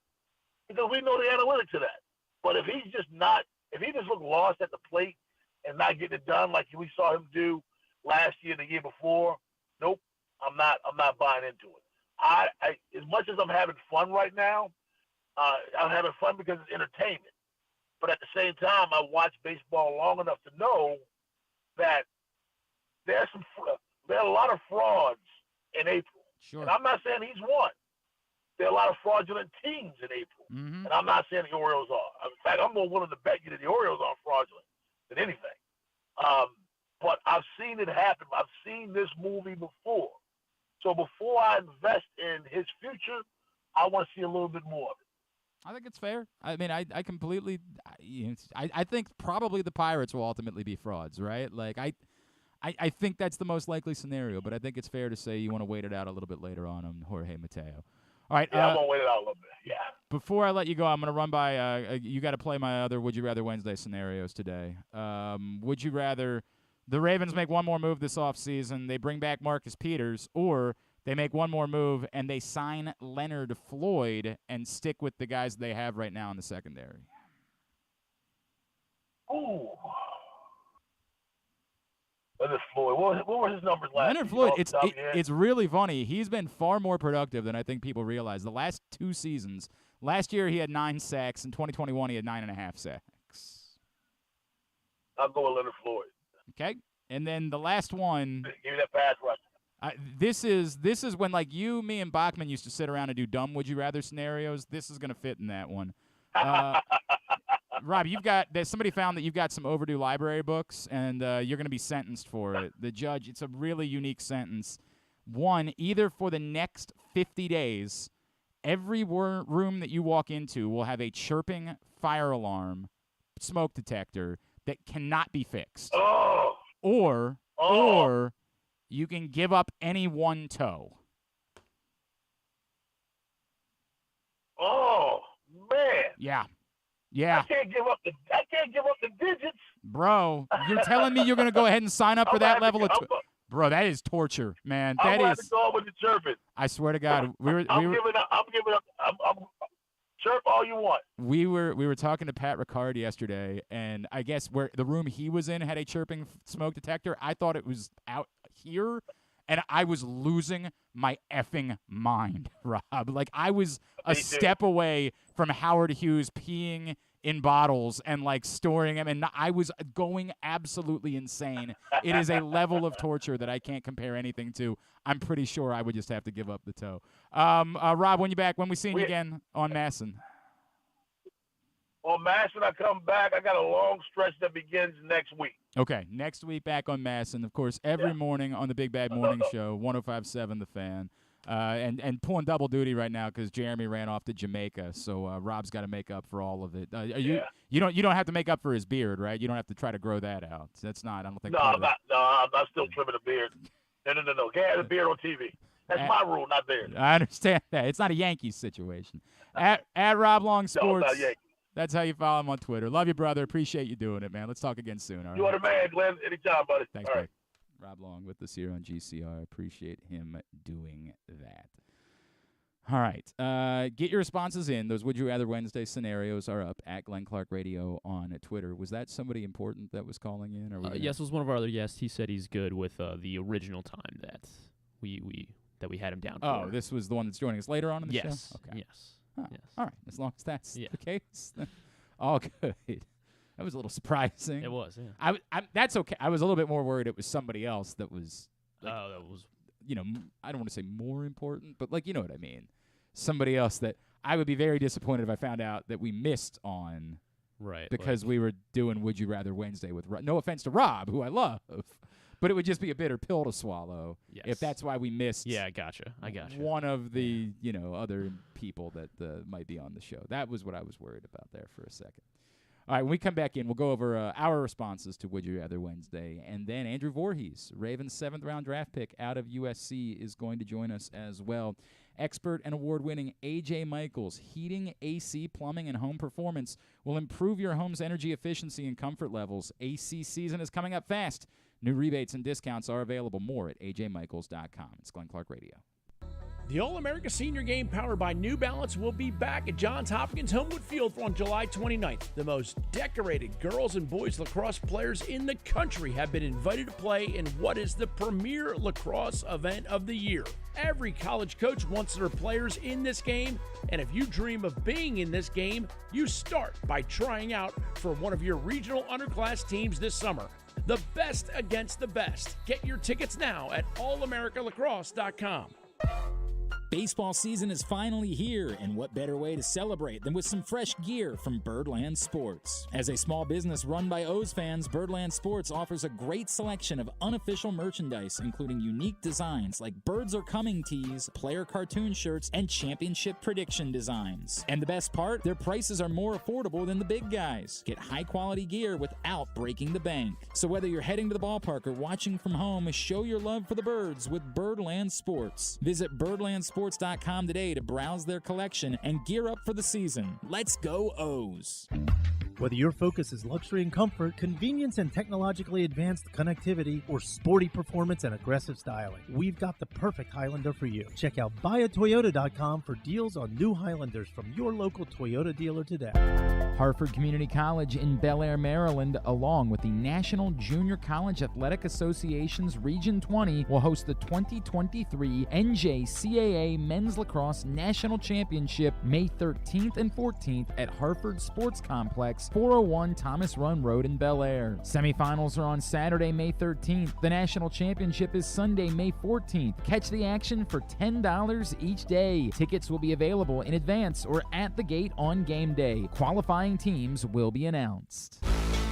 Because we know the analytics of that. But if he just look lost at the plate and not getting it done like we saw him do last year and the year before, nope, I'm not buying into it. I as much as I'm having fun right now, I'm having fun because it's entertainment. But at the same time, I watch baseball long enough to know that there are a lot of frauds in April. Sure. And I'm not saying he's one. There are a lot of fraudulent teams in April. Mm-hmm. And I'm not saying the Orioles are. In fact, I'm more willing to bet you that the Orioles are fraudulent than anything. But I've seen it happen. I've seen this movie before. So before I invest in his future, I want to see a little bit more of it. I think it's fair. I mean, I completely I think probably the Pirates will ultimately be frauds, right? Like I think that's the most likely scenario, but I think it's fair to say you want to wait it out a little bit later on Jorge Mateo. All right. Yeah, I'm going to wait it out a little bit. Yeah. Before I let you go, I'm going to run by you got to play my other Would You Rather Wednesday scenarios today. Would you rather the Ravens make one more move this offseason, they bring back Marcus Peters, or they make one more move and they sign Leonard Floyd and stick with the guys they have right now in the secondary? Ooh. Leonard Floyd. What were his numbers last Leonard Floyd, it's really funny. He's been far more productive than I think people realize. The last 2 seasons, last year he had 9 sacks. In 2021, he had 9.5 sacks. I'll go with Leonard Floyd. Okay. And then the last one. Give me that pass rush. This is when, like, you, me, and Bachman used to sit around and do dumb would you rather scenarios. This is going to fit in that one. Rob, somebody found that you've got some overdue library books, and you're going to be sentenced for it. The judge, it's a really unique sentence. One, either for the next 50 days, every room that you walk into will have a chirping fire alarm smoke detector that cannot be fixed. Oh. Or you can give up any one toe. Oh, man. Yeah. I can't give up the digits. Bro, you're telling me you're going to go ahead and sign up for that level of Bro, that is torture, man. I'm going to go with the chirping. I swear to God, I'm giving up. Chirp all you want. We were talking to Pat Ricard yesterday, and I guess where the room he was in had a chirping smoke detector. I thought it was out here, and I was losing my effing mind, Rob. Like, I was a step away from Howard Hughes peeing in bottles and, like, storing them, and I was going absolutely insane. It is a level of torture that I can't compare anything to. I'm pretty sure I would just have to give up the toe. Rob, when we seeing you again on Masson? On Masson, I come back. I got a long stretch that begins next week. Okay, next week back on Masson. Of course, every morning on the Big Bad Morning Show, 105.7 The Fan. And pulling double duty right now because Jeremy ran off to Jamaica, so Rob's got to make up for all of it. You don't have to make up for his beard, right? You don't have to try to grow that out. That's not. I don't think. No, I'm not. No, I'm still trimming the beard. No. Can't have a beard on TV. That's my rule, not theirs. I understand that. It's not a Yankees situation. At Rob Long Sports. No, not Yankees. That's how you follow him on Twitter. Love you, brother. Appreciate you doing it, man. Let's talk again soon. All right? You are the man, Glenn. Anytime, buddy. Thanks, all buddy. Right. Rob Long with us here on GCR. Appreciate him doing that. All right. Get your responses in. Those Would You Rather Wednesday scenarios are up at Glenn Clark Radio on Twitter. Was that somebody important that was calling in? Or yes, it was one of our other guests. He said he's good with the original time that we had him down for. Oh, this was the one that's joining us later on in the show? Okay. Yes. Oh, yes. All right. As long as that's the case, all good. That was a little surprising. It was, yeah. That's okay. I was a little bit more worried it was somebody else that was, like, that was, I don't want to say more important, but, like, you know what I mean. Somebody else that I would be very disappointed if I found out that we missed on. Right. Because we were doing Would You Rather Wednesday with no offense to Rob, who I love, but it would just be a bitter pill to swallow if that's why we missed. Yeah, I gotcha. One of the, other people that might be on the show. That was what I was worried about there for a second. All right, when we come back in, we'll go over our responses to Would You Rather Wednesday. And then Andrew Vorhees, Ravens 7th-round draft pick out of USC, is going to join us as well. Expert and award-winning A.J. Nicholls, heating, AC, plumbing, and home performance will improve your home's energy efficiency and comfort levels. AC season is coming up fast. New rebates and discounts are available. More at ajmichaels.com. It's Glenn Clark Radio. The All-America Senior Game powered by New Balance will be back at Johns Hopkins Homewood Field on July 29th. The most decorated girls and boys lacrosse players in the country have been invited to play in what is the premier lacrosse event of the year. Every college coach wants their players in this game, and if you dream of being in this game, you start by trying out for one of your regional underclass teams this summer. The best against the best. Get your tickets now at allamericalacrosse.com. Baseball season is finally here, and what better way to celebrate than with some fresh gear from Birdland Sports. As a small business run by O's fans, Birdland Sports offers a great selection of unofficial merchandise, including unique designs like Birds Are Coming tees, player cartoon shirts, and championship prediction designs. And the best part, their prices are more affordable than the big guys. Get high-quality gear without breaking the bank. So whether you're heading to the ballpark or watching from home, show your love for the birds with Birdland Sports. Visit birdlandsports.com today to browse their collection and gear up for the season. Let's go O's! Whether your focus is luxury and comfort, convenience and technologically advanced connectivity, or sporty performance and aggressive styling, we've got the perfect Highlander for you. Check out buyatoyota.com for deals on new Highlanders from your local Toyota dealer today. Hartford Community College in Bel Air, Maryland, along with the National Junior College Athletic Association's Region 20, will host the 2023 NJCAA Men's Lacrosse National Championship May 13th and 14th at Hartford Sports Complex, 401 Thomas Run Road in Bel Air. Semifinals are on Saturday, May 13th. The National Championship is Sunday, May 14th. Catch the action for $10 each day. Tickets will be available in advance or at the gate on game day. Qualifying teams will be announced.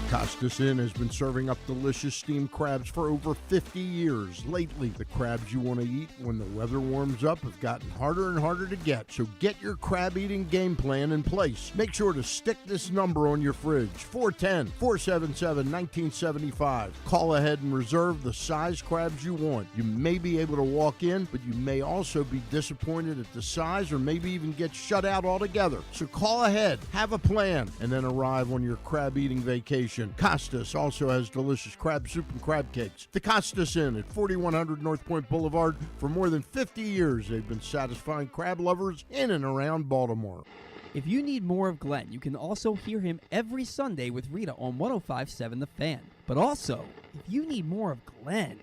Costas Inn has been serving up delicious steamed crabs for over 50 years. Lately, the crabs you want to eat when the weather warms up have gotten harder and harder to get, so get your crab eating game plan in place. Make sure to stick this number on your fridge, 410-477-1975. Call ahead and reserve the size crabs you want. You may be able to walk in, but you may also be disappointed at the size or maybe even get shut out altogether. So call ahead, have a plan, and then arrive on your crab eating vacation. Costas also has delicious crab soup and crab cakes. The Costas Inn at 4100 North Point Boulevard. For more than 50 years, they've been satisfying crab lovers in and around Baltimore. If you need more of Glenn, you can also hear him every Sunday with Rita on 105.7 The Fan. But also, if you need more of Glenn,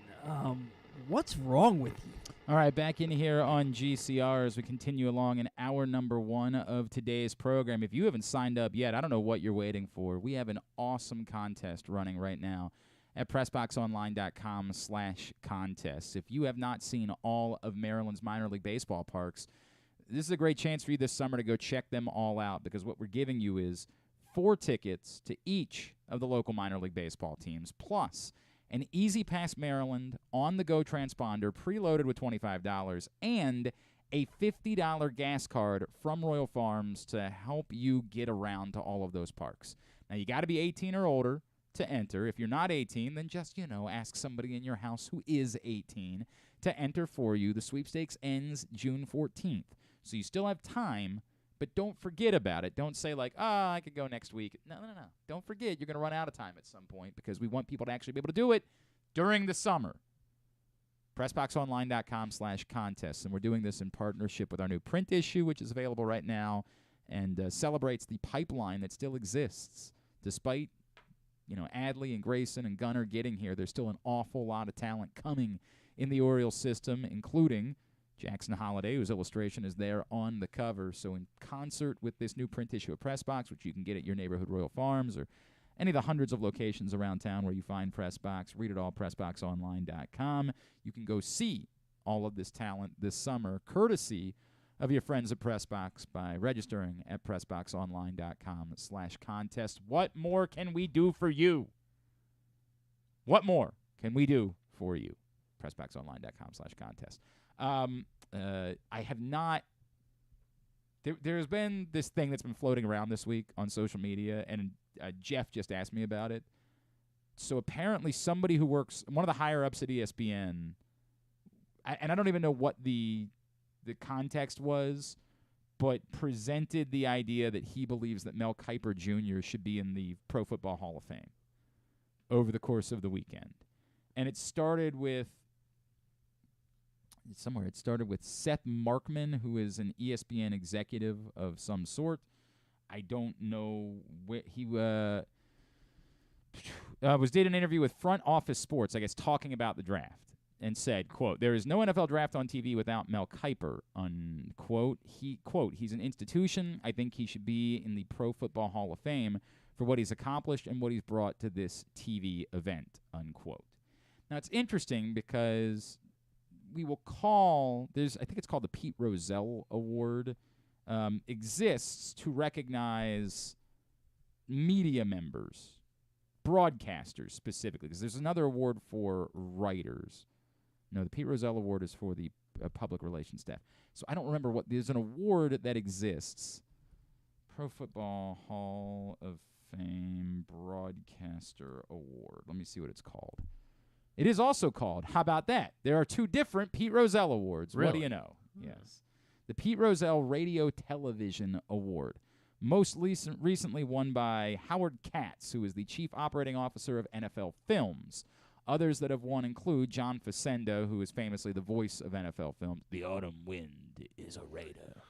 what's wrong with you? All right, back in here on GCR as we continue along in hour number 1 of today's program. If you haven't signed up yet, I don't know what you're waiting for. We have an awesome contest running right now at PressBoxOnline.com/contest. If you have not seen all of Maryland's minor league baseball parks, this is a great chance for you this summer to go check them all out, because what we're giving you is 4 tickets to each of the local minor league baseball teams, plus an Easy Pass Maryland on-the-go transponder preloaded with $25 and a $50 gas card from Royal Farms to help you get around to all of those parks. Now, you got to be 18 or older to enter. If you're not 18, then just, ask somebody in your house who is 18 to enter for you. The sweepstakes ends June 14th, so you still have time. But don't forget about it. Don't say I could go next week. No. Don't forget. You're going to run out of time at some point, because we want people to actually be able to do it during the summer. PressBoxOnline.com/contest. And we're doing this in partnership with our new print issue, which is available right now, and celebrates the pipeline that still exists. Despite, Adley and Grayson and Gunnar getting here, there's still an awful lot of talent coming in the Orioles system, including Jackson Holiday, whose illustration is there on the cover. So in concert with this new print issue of PressBox, which you can get at your neighborhood Royal Farms or any of the hundreds of locations around town where you find PressBox, read it all, PressBoxOnline.com. You can go see all of this talent this summer, courtesy of your friends at PressBox, by registering at PressBoxOnline.com/contest. What more can we do for you? What more can we do for you? PressBoxOnline.com/contest. I have not. There's been this thing that's been floating around this week on social media, and Jeff just asked me about it. So apparently somebody who works, one of the higher-ups at ESPN, and I don't even know what the context was, but presented the idea that he believes that Mel Kiper Jr. should be in the Pro Football Hall of Fame over the course of the weekend. And it started with Seth Markman, who is an ESPN executive of some sort. I don't know where he was did an interview with Front Office Sports, I guess, talking about the draft, and said, quote, "There is no NFL draft on TV without Mel Kiper," unquote. He's an institution. I think he should be in the Pro Football Hall of Fame for what he's accomplished and what he's brought to this TV event, unquote. Now, it's interesting because we will call, I think it's called the Pete Rozelle Award, exists to recognize media members, broadcasters specifically, because there's another award for writers. No, the Pete Rozelle Award is for the public relations staff. So I don't remember there's an award that exists. Pro Football Hall of Fame Broadcaster Award. Let me see what it's called. It is also called, how about that? There are 2 different Pete Rozelle Awards. Really? What do you know? Yes. The Pete Rozelle Radio Television Award, most recently won by Howard Katz, who is the Chief Operating Officer of NFL Films. Others that have won include John Facenda, who is famously the voice of NFL Films. The autumn wind is a raider.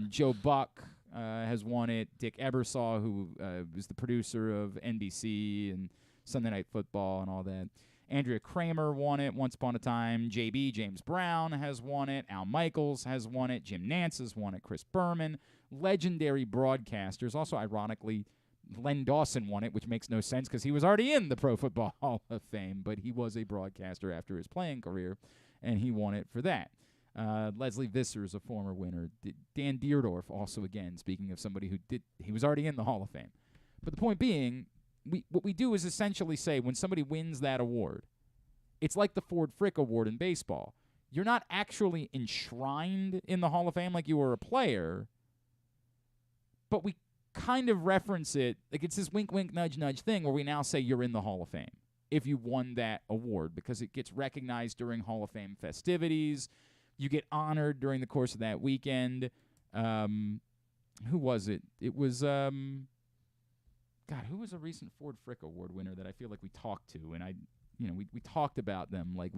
Joe Buck, has won it. Dick Ebersol, who was the producer of NBC and Sunday Night Football and all that. Andrea Kramer won it once upon a time. JB, James Brown, has won it. Al Michaels has won it. Jim Nantz has won it. Chris Berman. Legendary broadcasters. Also, ironically, Len Dawson won it, which makes no sense because he was already in the Pro Football Hall of Fame, but he was a broadcaster after his playing career, and he won it for that. Leslie Visser is a former winner. Dan Deerdorf, also, again, speaking of somebody he was already in the Hall of Fame. But the point being, what we do is essentially say when somebody wins that award, it's like the Ford Frick Award in baseball. You're not actually enshrined in the Hall of Fame like you were a player, but we kind of reference it, like it's this wink, wink, nudge, nudge thing where we now say you're in the Hall of Fame if you won that award because it gets recognized during Hall of Fame festivities. You get honored during the course of that weekend. Who was it? It was, who was a recent Ford Frick Award winner that I feel like we talked to, and we talked about them like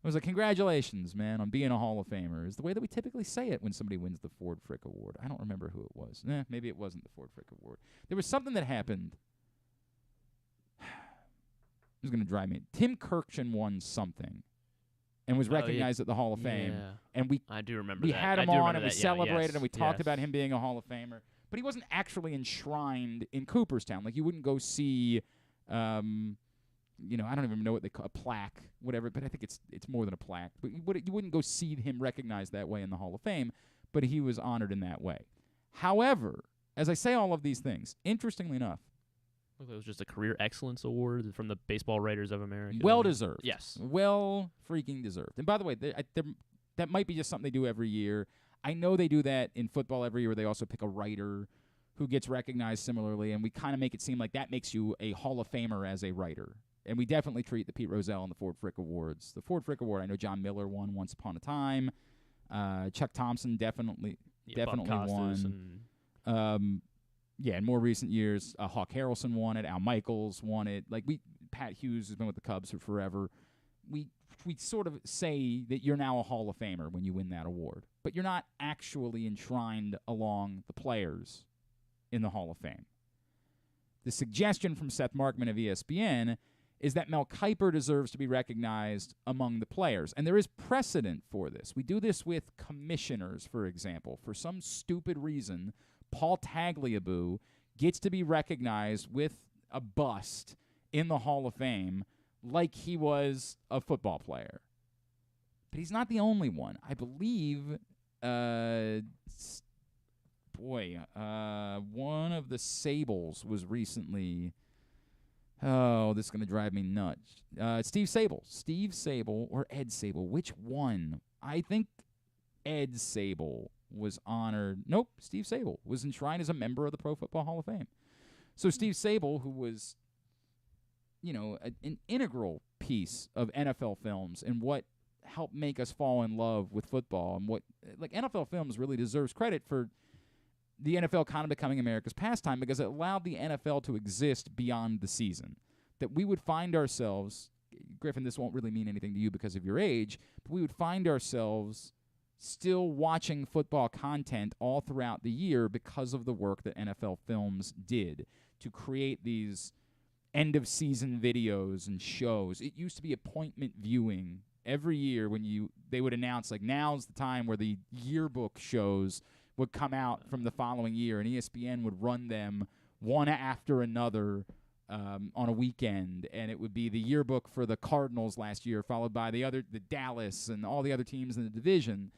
I was like, congratulations, man, on being a Hall of Famer. Is the way that we typically say it when somebody wins the Ford Frick Award. I don't remember who it was. Maybe it wasn't the Ford Frick Award. There was something that happened. It was going to drive me. Tim Kirkchen won something and was recognized at the Hall of Fame. And I do remember we that. had him on and we celebrated yes, and we talked about him being a Hall of Famer. But he wasn't actually enshrined in Cooperstown. Like, you wouldn't go see, I don't even know what they call a plaque, whatever, but I think it's more than a plaque. But you wouldn't go see him recognized that way in the Hall of Fame, but he was honored in that way. However, as I say all of these things, interestingly enough, it was just a Career Excellence Award from the Baseball Writers of America. Well-deserved. Yes. Well freaking deserved. And by the way, that might be just something they do every year. I know they do that in football every year where they also pick a writer who gets recognized similarly, and we kind of make it seem like that makes you a Hall of Famer as a writer. And we definitely treat the Pete Rozelle and the Ford Frick Awards. The Ford Frick Award, I know John Miller won once upon a time. Chuck Thompson definitely won. In more recent years, Hawk Harrelson won it. Al Michaels won it. Pat Hughes has been with the Cubs for forever. We sort of say that you're now a Hall of Famer when you win that award, but you're not actually enshrined along the players in the Hall of Fame. The suggestion from Seth Markman of ESPN is that Mel Kiper deserves to be recognized among the players. And there is precedent for this. We do this with commissioners, for example. For some stupid reason, Paul Tagliabue gets to be recognized with a bust in the Hall of Fame like he was a football player. But he's not the only one. I believe, one of the Sables was recently... Oh, this is going to drive me nuts. Steve Sable. Steve Sable or Ed Sable. Which one? I think Ed Sable was honored. Nope, Steve Sable was enshrined as a member of the Pro Football Hall of Fame. So Steve Sable, who was, an integral piece of NFL films and what helped make us fall in love with football and NFL films really deserves credit for the NFL kind of becoming America's pastime because it allowed the NFL to exist beyond the season. That we would find ourselves, Griffin, this won't really mean anything to you because of your age, but we would find ourselves still watching football content all throughout the year because of the work that NFL Films did to create these end-of-season videos and shows. It used to be appointment viewing every year when they would announce, now's the time where the yearbook shows would come out from the following year, and ESPN would run them one after another on a weekend, and it would be the yearbook for the Cardinals last year, followed by the Dallas and all the other teams in the division,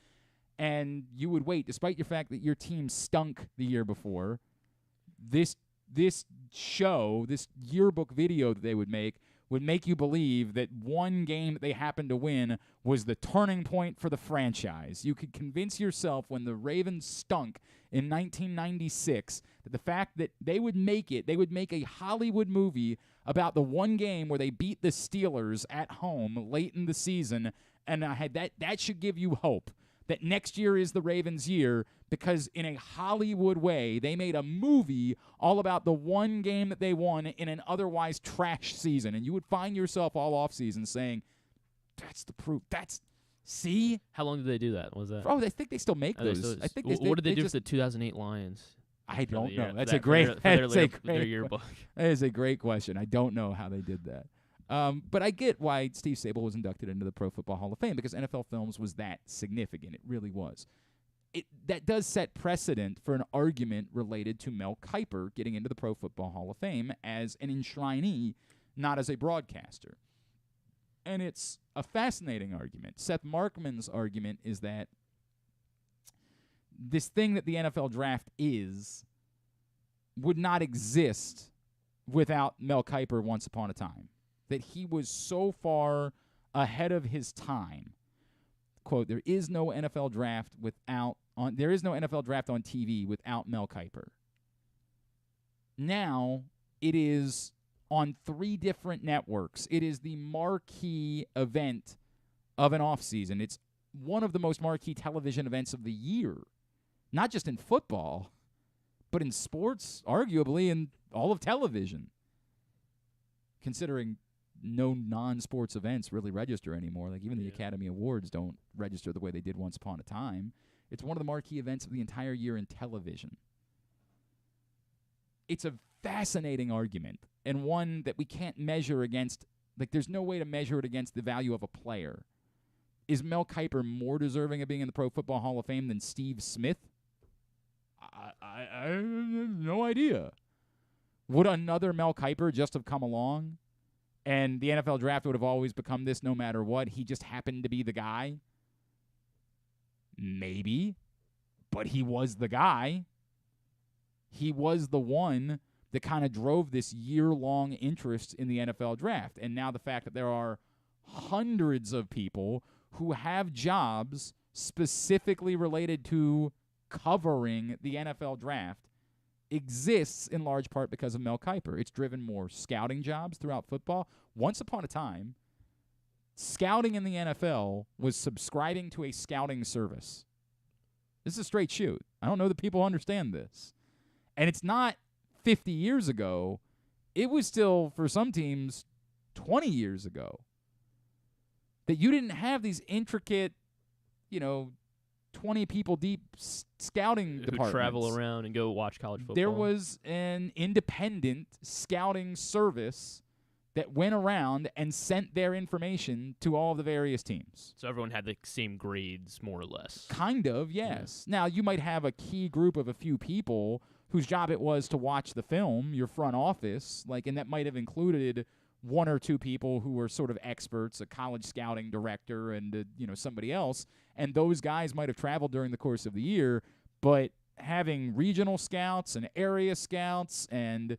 and you would wait, despite your fact that your team stunk the year before, this show, this yearbook video that they would make you believe that one game that they happened to win was the turning point for the franchise. You could convince yourself when the Ravens stunk in 1996 that the fact that they would make a Hollywood movie about the one game where they beat the Steelers at home late in the season, and that should give you hope that next year is the Ravens' year because in a Hollywood way, they made a movie all about the one game that they won in an otherwise trash season. And you would find yourself all offseason saying, that's the proof. That's See? How long did they do that? What was that? Oh, I think they still make those. I think what did they do just, for the 2008 Lions? I don't know. That's for a great. their That yearbook. is a great question. I don't know how they did that. But I get why Steve Sabol was inducted into the Pro Football Hall of Fame, because NFL Films was that significant. It really was. That does set precedent for an argument related to Mel Kiper getting into the Pro Football Hall of Fame as an enshrinee, not as a broadcaster. And it's a fascinating argument. Seth Markman's argument is that this thing that the NFL draft would not exist without Mel Kiper once upon a time. That he was so far ahead of his time. Quote, there is no NFL draft on TV without Mel Kiper. Now it is on 3 different networks. It is the marquee event of an offseason. It's one of the most marquee television events of the year. Not just in football, but in sports, arguably in all of television. Considering no non-sports events really register anymore. Like, even the Academy Awards don't register the way they did once upon a time. It's one of the marquee events of the entire year in television. It's a fascinating argument, and one that we can't measure against. Like, there's no way to measure it against the value of a player. Is Mel Kiper more deserving of being in the Pro Football Hall of Fame than Steve Smith? I have no idea. Would another Mel Kiper just have come along, and the NFL draft would have always become this no matter what? He just happened to be the guy? Maybe. But he was the guy. He was the one that kind of drove this year-long interest in the NFL draft. And now the fact that there are hundreds of people who have jobs specifically related to covering the NFL draft exists in large part because of Mel Kiper. It's driven more scouting jobs throughout football. Once upon a time, scouting in the NFL was subscribing to a scouting service. This is a straight shoot. I don't know that people understand this. And it's not 50 years ago. It was still, for some teams, 20 years ago. That you didn't have these intricate, 20 people deep scouting departments. Who travel around and go watch college football. There was an independent scouting service that went around and sent their information to all of the various teams. So everyone had the same grades, more or less. Kind of, yes. Yeah. Now, you might have a key group of a few people whose job it was to watch the film, your front office, and that might have included 1 or 2 people who were sort of experts, a college scouting director and somebody else, and those guys might have traveled during the course of the year, but having regional scouts and area scouts and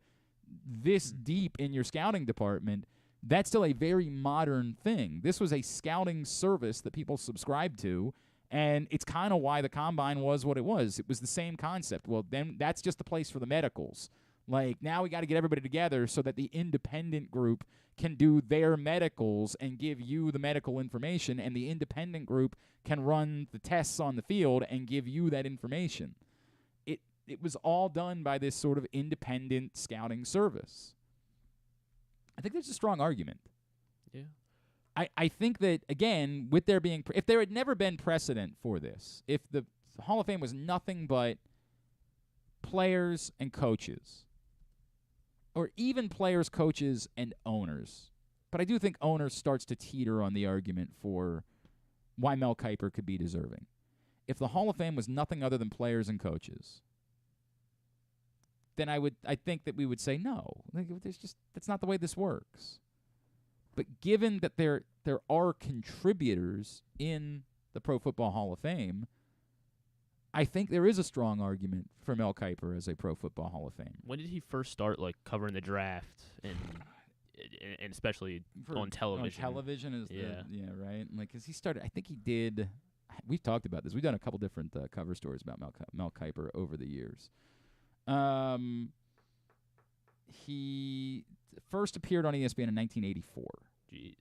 this deep in your scouting department, that's still a very modern thing. This was a scouting service that people subscribed to, and it's kind of why the Combine was what it was. It was the same concept. Well, then that's just the place for the medicals. Now we got to get everybody together so that the independent group can do their medicals and give you the medical information, and the independent group can run the tests on the field and give you that information. It was all done by this sort of independent scouting service. I think there's a strong argument. Yeah. I think that, again, with there being if there had never been precedent for this, if the Hall of Fame was nothing but players and coaches, or even players, coaches, and owners. But I do think owners starts to teeter on the argument for why Mel Kiper could be deserving. If the Hall of Fame was nothing other than players and coaches, then I think that we would say no. That's not the way this works. But given that there are contributors in the Pro Football Hall of Fame, I think there is a strong argument for Mel Kiper as a Pro Football Hall of Fame. When did he first start covering the draft and especially on television? On television is right. Because he started. I think he did. We've talked about this. We've done a couple different cover stories about Mel Kiper over the years. He first appeared on ESPN in 1984. Jeez.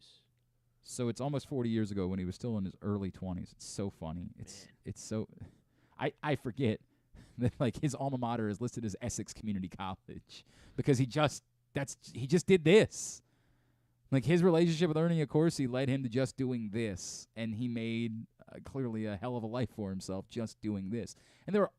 So it's almost 40 years ago when he was still in his early 20s. It's so funny. It's so. I forget that his alma mater is listed as Essex Community College because he just did this. Like, his relationship with Ernie Accorsi led him to just doing this, and he made clearly a hell of a life for himself just doing this. And there are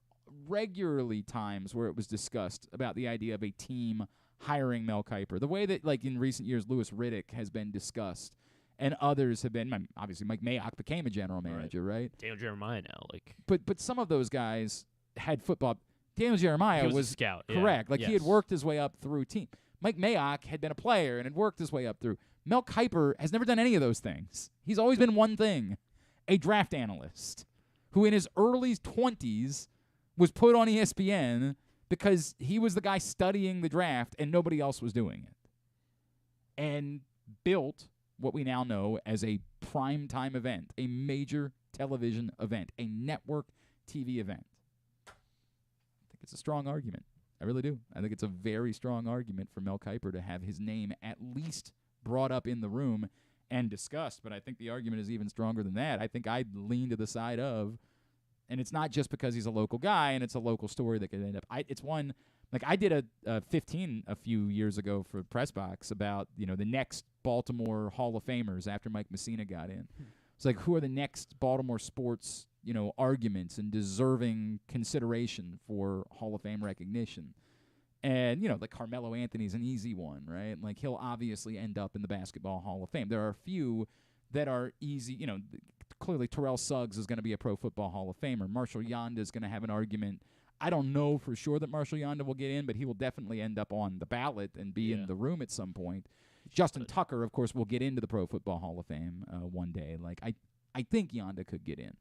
regularly times where it was discussed about the idea of a team hiring Mel Kiper. The way that, like, in recent years, Louis Riddick has been discussed, and others have been. Obviously, Mike Mayock became a general manager, right? Daniel Jeremiah now, like. But some of those guys had football. Daniel Jeremiah was a scout. Correct. Yeah. Like, he had worked his way up through team. Mike Mayock had been a player and had worked his way up through. Mel Kiper has never done any of those things. He's always been one thing, a draft analyst, who in his early 20s was put on ESPN because he was the guy studying the draft and nobody else was doing it. And built what we now know as a primetime event, a major television event, a network TV event. I think it's a strong argument. I really do. I think it's a very strong argument for Mel Kiper to have his name at least brought up in the room and discussed, but I think the argument is even stronger than that. I think I'd lean to the side of, and it's not just because he's a local guy and it's a local story that could end up. It's one, like, I did a 15 a few years ago for Press Box about, the next Baltimore Hall of Famers after Mike Messina got in. It's like, who are the next Baltimore sports, arguments and deserving consideration for Hall of Fame recognition? And, like, Carmelo Anthony's an easy one, right? Like, he'll obviously end up in the Basketball Hall of Fame. There are a few that are easy, clearly Terrell Suggs is going to be a Pro Football Hall of Famer. Marshall Yonda is going to have an argument. I don't know for sure that Marshall Yonda will get in, but he will definitely end up on the ballot and be in the room at some point. Justin Tucker, of course, will get into the Pro Football Hall of Fame one day. Like, I think Yonda could get in.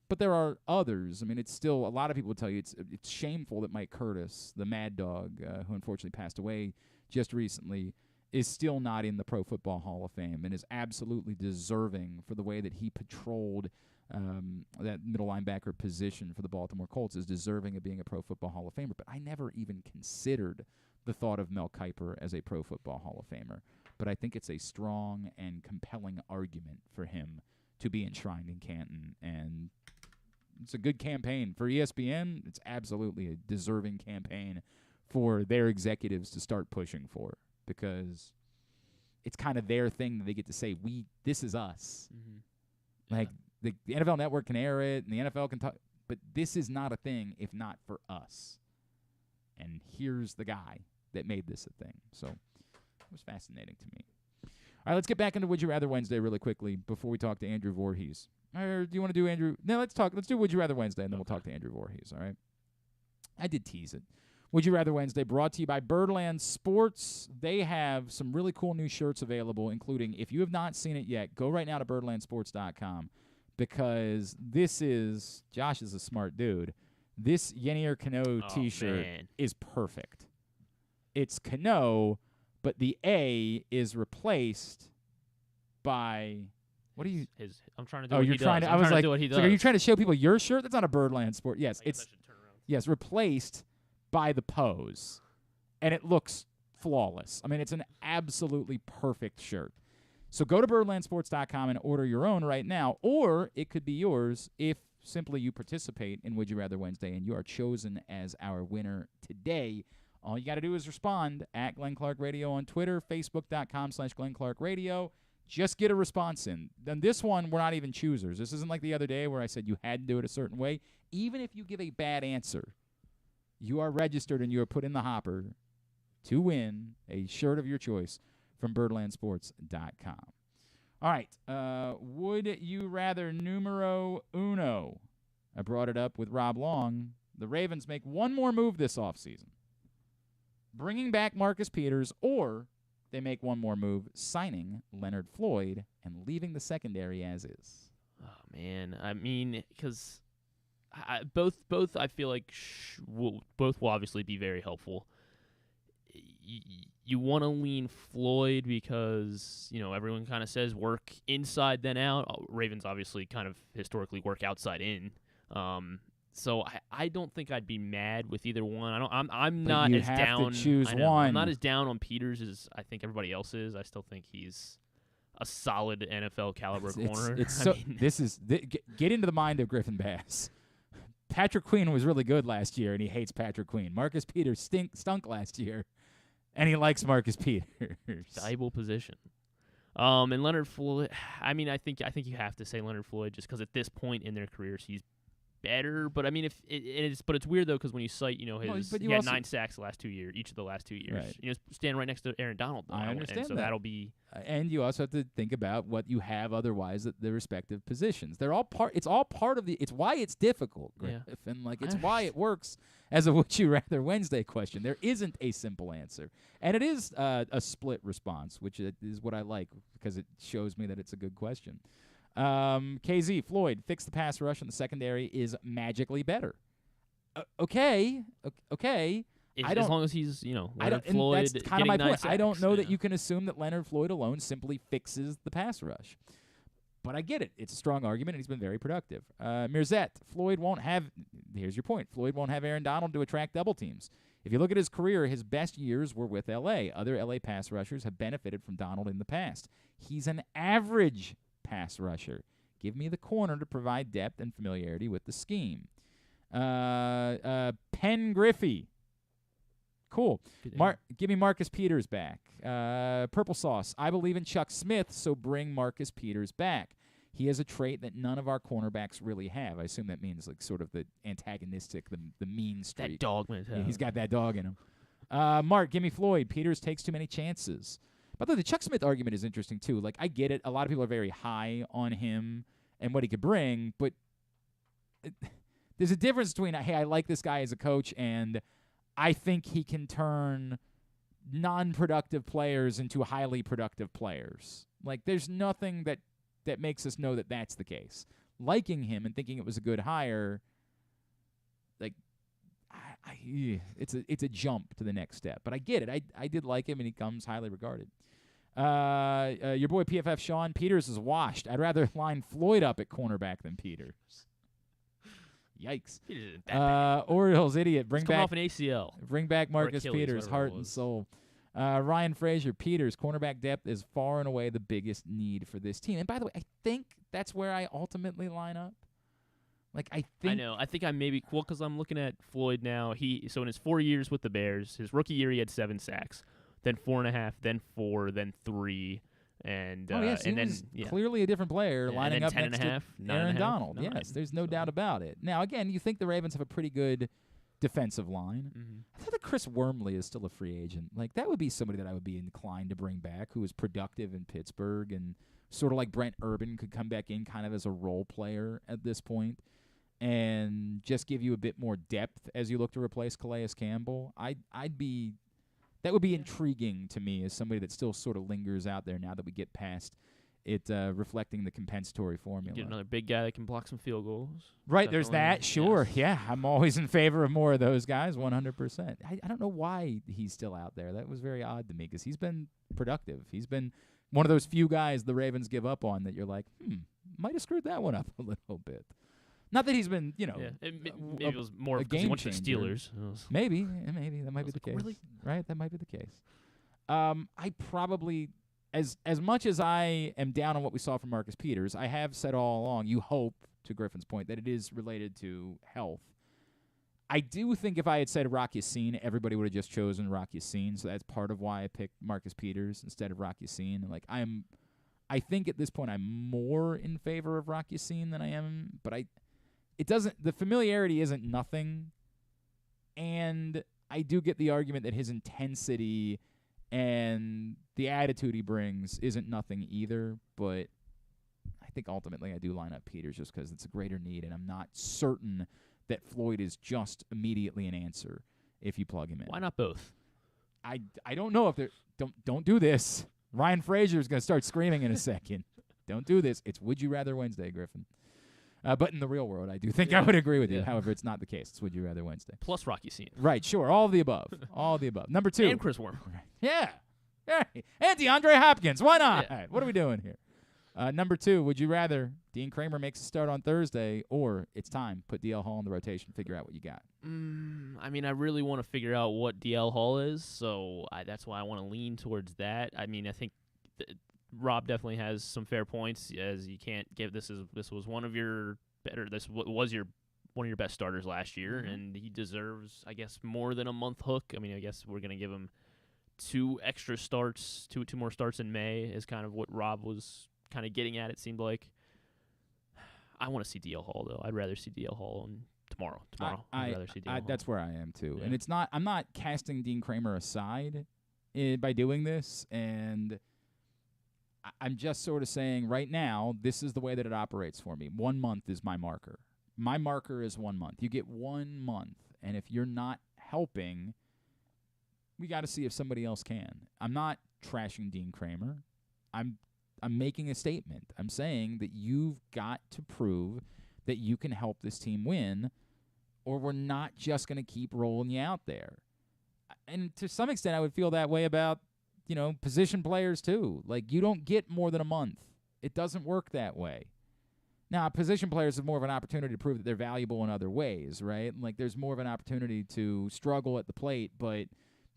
But there are others. I mean, it's still, a lot of people will tell you it's shameful that Mike Curtis, the Mad Dog, who unfortunately passed away just recently, is still not in the Pro Football Hall of Fame and is absolutely deserving for the way that he patrolled that middle linebacker position for the Baltimore Colts, is deserving of being a Pro Football Hall of Famer. But I never even considered the thought of Mel Kiper as a Pro Football Hall of Famer. But I think it's a strong and compelling argument for him to be enshrined in Canton, and it's a good campaign for ESPN. It's absolutely a deserving campaign for their executives to start pushing for, because it's kind of their thing that they get to say, this is us. Mm-hmm. Like, the NFL Network can air it, and the NFL can talk, but this is not a thing if not for us. And here's the guy that made this a thing. So it was fascinating to me. All right, let's get back into Would You Rather Wednesday really quickly before we talk to Andrew Vorhees. Or do you want to do Andrew? No, let's do Would You Rather Wednesday, and then we'll talk to Andrew Vorhees, all right? I did tease it. Would You Rather Wednesday brought to you by Birdland Sports. They have some really cool new shirts available, including, if you have not seen it yet, go right now to birdlandsports.com, because this is, Josh is a smart dude, this Yenier Cano T-shirt is perfect. It's Cano, but the A is replaced by, what do you? I'm trying to do what he does. I was like, are you trying to show people your shirt? That's not a Birdland Sport. Yes, it's replaced by the pose, and it looks flawless. I mean, it's an absolutely perfect shirt. So go to birdlandsports.com and order your own right now, or it could be yours if simply you participate in Would You Rather Wednesday and you are chosen as our winner today. All you got to do is respond at Glenn Clark Radio on Twitter, facebook.com/Glenn Clark Radio. Just get a response in. Then this one, we're not even choosers. This isn't like the other day where I said you had to do it a certain way. Even if you give a bad answer, you are registered and you are put in the hopper to win a shirt of your choice from birdlandsports.com. All right. Would you rather numero uno? I brought it up with Rob Long. The Ravens make one more move this offseason, bringing back Marcus Peters, or they make one more move, signing Leonard Floyd and leaving the secondary as is. Oh, man. I mean, because both I feel like both will obviously be very helpful. You want to lean Floyd because, everyone kind of says work inside then out. Ravens obviously kind of historically work outside in. So I don't think I'd be mad with either one. I'm not as down. To choose one. I'm not as down on Peters as I think everybody else is. I still think he's a solid NFL caliber corner. Get into the mind of Griffin Bass. Patrick Queen was really good last year, and he hates Patrick Queen. Marcus Peters stunk last year, And he likes Marcus Peters. Valuable position. And Leonard Floyd, I mean, I think you have to say Leonard Floyd just because at this point in their careers he's better. But I mean, if it's weird though because when you cite he had 9 sacks each of the last 2 years. Right. Stand right next to Aaron Donald. I understand and so that. that'll be. And you also have to think about what you have otherwise at the respective positions. They're all part. It's all part of the. It's why it's difficult, Griff, and it's why it works as a Would You Rather Wednesday question. There isn't a simple answer, and it is a split response, which is what I like because it shows me that it's a good question. KZ Floyd fix the pass rush in the secondary is magically better. Okay. As long as he's Leonard Floyd. That's kind of my point. I don't know that you you can assume that Leonard Floyd alone simply fixes the pass rush. But I get it. It's a strong argument, and he's been very productive. Mirzette, Floyd won't have – here's your point. Floyd won't have Aaron Donald to attract double teams. If you look at his career, his best years were with L.A. Other L.A. pass rushers have benefited from Donald in the past. He's an average pass rusher. Give me the corner to provide depth and familiarity with the scheme. Penn Griffey. Cool. Give me Marcus Peters back. Purple Sauce. I believe in Chuck Smith, so bring Marcus Peters back. He has a trait that none of our cornerbacks really have. I assume that means sort of the antagonistic, the mean streak. That dog mentality. Yeah, he's got that dog in him. Mark, give me Floyd. Peters takes too many chances. By the way, the Chuck Smith argument is interesting, too. I get it. A lot of people are very high on him and what he could bring, but there's a difference between, hey, I like this guy as a coach, and I think he can turn non-productive players into highly productive players. There's nothing that makes us know that that's the case. Liking him and thinking it was a good hire, it's a jump to the next step. But I get it. I did like him, and he comes highly regarded. Your boy PFF Sean, Peters is washed. I'd rather line Floyd up at cornerback than Peters. Yikes. Orioles idiot. Bring back off an ACL. Bring back Marcus Achilles, Peters, heart and soul. Ryan Frazier, Peters, cornerback depth is far and away the biggest need for this team. And by the way, I think that's where I ultimately line up. I know. I think I maybe because I'm looking at Floyd now. So in his 4 years with the Bears, his rookie year he had 7 sacks, then 4.5, then 4, then 3. And then clearly a different player lining up next to Aaron Donald. 9. Yes, there's no doubt about it. Now, again, you think the Ravens have a pretty good defensive line. Mm-hmm. I thought that Chris Wormley is still a free agent. That would be somebody that I would be inclined to bring back who was productive in Pittsburgh and sort of like Brent Urban could come back in kind of as a role player at this point and just give you a bit more depth as you look to replace Calais Campbell. That would be intriguing to me as somebody that still sort of lingers out there now that we get past it reflecting the compensatory formula. Get another big guy that can block some field goals. Right, there's that. Sure, yeah. I'm always in favor of more of those guys, 100%. I don't know why he's still out there. That was very odd to me because he's been productive. He's been one of those few guys the Ravens give up on that you're like, might have screwed that one up a little bit. Not that he's been, maybe it was more a because he game went to the changer. Steelers. Maybe that might be the case. Really? Right, that might be the case. I probably, as much as I am down on what we saw from Marcus Peters, I have said all along, you hope, to Griffin's point, that it is related to health. I do think if I had said Rock Yassin, everybody would have just chosen Rock Yassin, so that's part of why I picked Marcus Peters instead of Rock Yassin. I think at this point I'm more in favor of Rock Yassin than I am, but the familiarity isn't nothing, and I do get the argument that his intensity and the attitude he brings isn't nothing either, but I think ultimately I do line up Peters just because it's a greater need, and I'm not certain that Floyd is just immediately an answer if you plug him in. Why not both? I don't know if they're – don't do this. Ryan Frazier is going to start screaming in a second. Don't do this. It's Would You Rather Wednesday, Griffin. But in the real world, I do think I would agree with you. However, it's not the case. It's Would You Rather Wednesday. Plus Rocky Scene. Right, sure. All of the above. All of the above. Number 2. And Chris Worm. Yeah. And DeAndre Hopkins. Why not? Yeah. What are we doing here? Number 2, would you rather Dean Kramer makes a start on Thursday or it's time, put DL Hall in the rotation, figure out what you got? I mean, I really want to figure out what DL Hall is, so that's why I want to lean towards that. I mean, I think Rob definitely has some fair points, as you can't give this was one of your better. This was one of your best starters last year, and he deserves, I guess, more than a month hook. I mean, I guess we're gonna give him 2 extra starts, two more starts in May is kind of what Rob was kind of getting at, it seemed like. I want to see DL Hall, though. I'd rather see DL Hall tomorrow. I'd rather see DL Hall. That's where I am, too. Yeah. And I'm not casting Dean Kramer aside by doing this, and I'm just sort of saying right now, this is the way that it operates for me. 1 month is my marker. My marker is 1 month. You get 1 month, and if you're not helping, we got to see if somebody else can. I'm not trashing Dean Kramer. I'm making a statement. I'm saying that you've got to prove that you can help this team win, or we're not just going to keep rolling you out there. And to some extent, I would feel that way about, position players too. Like, you don't get more than a month. It doesn't work that way. Now, position players have more of an opportunity to prove that they're valuable in other ways, right? Like, there's more of an opportunity to struggle at the plate, but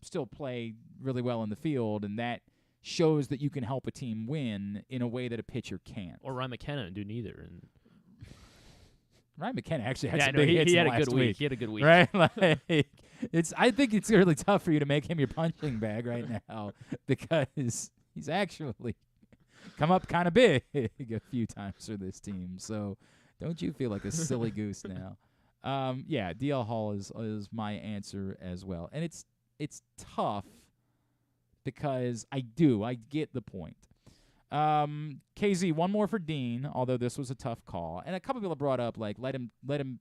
still play really well in the field, and that shows that you can help a team win in a way that a pitcher can't. Or Ryan McKenna and do neither. And Ryan McKenna actually had some big hits he had in the a good last week. He had a good week. Right? Like, I think it's really tough for you to make him your punching bag right now because he's actually come up kind of big a few times for this team. So don't you feel like a silly goose now? Yeah, DL Hall is my answer as well. And it's tough because I get the point. KZ, one more for Dean, although this was a tough call. And a couple people have brought up, like, let him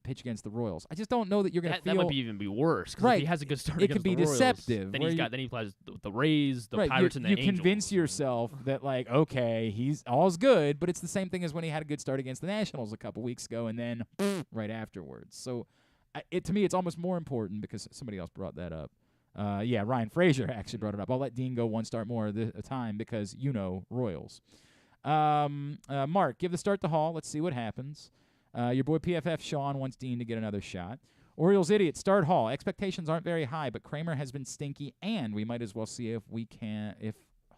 pitch against the Royals. I just don't know that you're going to feel... That might even be worse. Because right. if he has a good start it against could be the Royals, deceptive. Then he plays the Rays, the right. Pirates, and the you Angels. convince yourself that, like, okay, he's all's good, but it's the same thing as when he had a good start against the Nationals a couple weeks ago and then right afterwards. So to me, it's almost more important because somebody else brought that up. Ryan Frazier actually brought it up. I'll let Dean go one start more at a time because Royals. Mark, give the start to Hall. Let's see what happens. Your boy PFF Sean wants Dean to get another shot. Orioles idiot, start Hall. Expectations aren't very high, but Kramer has been stinky, and we might as well see if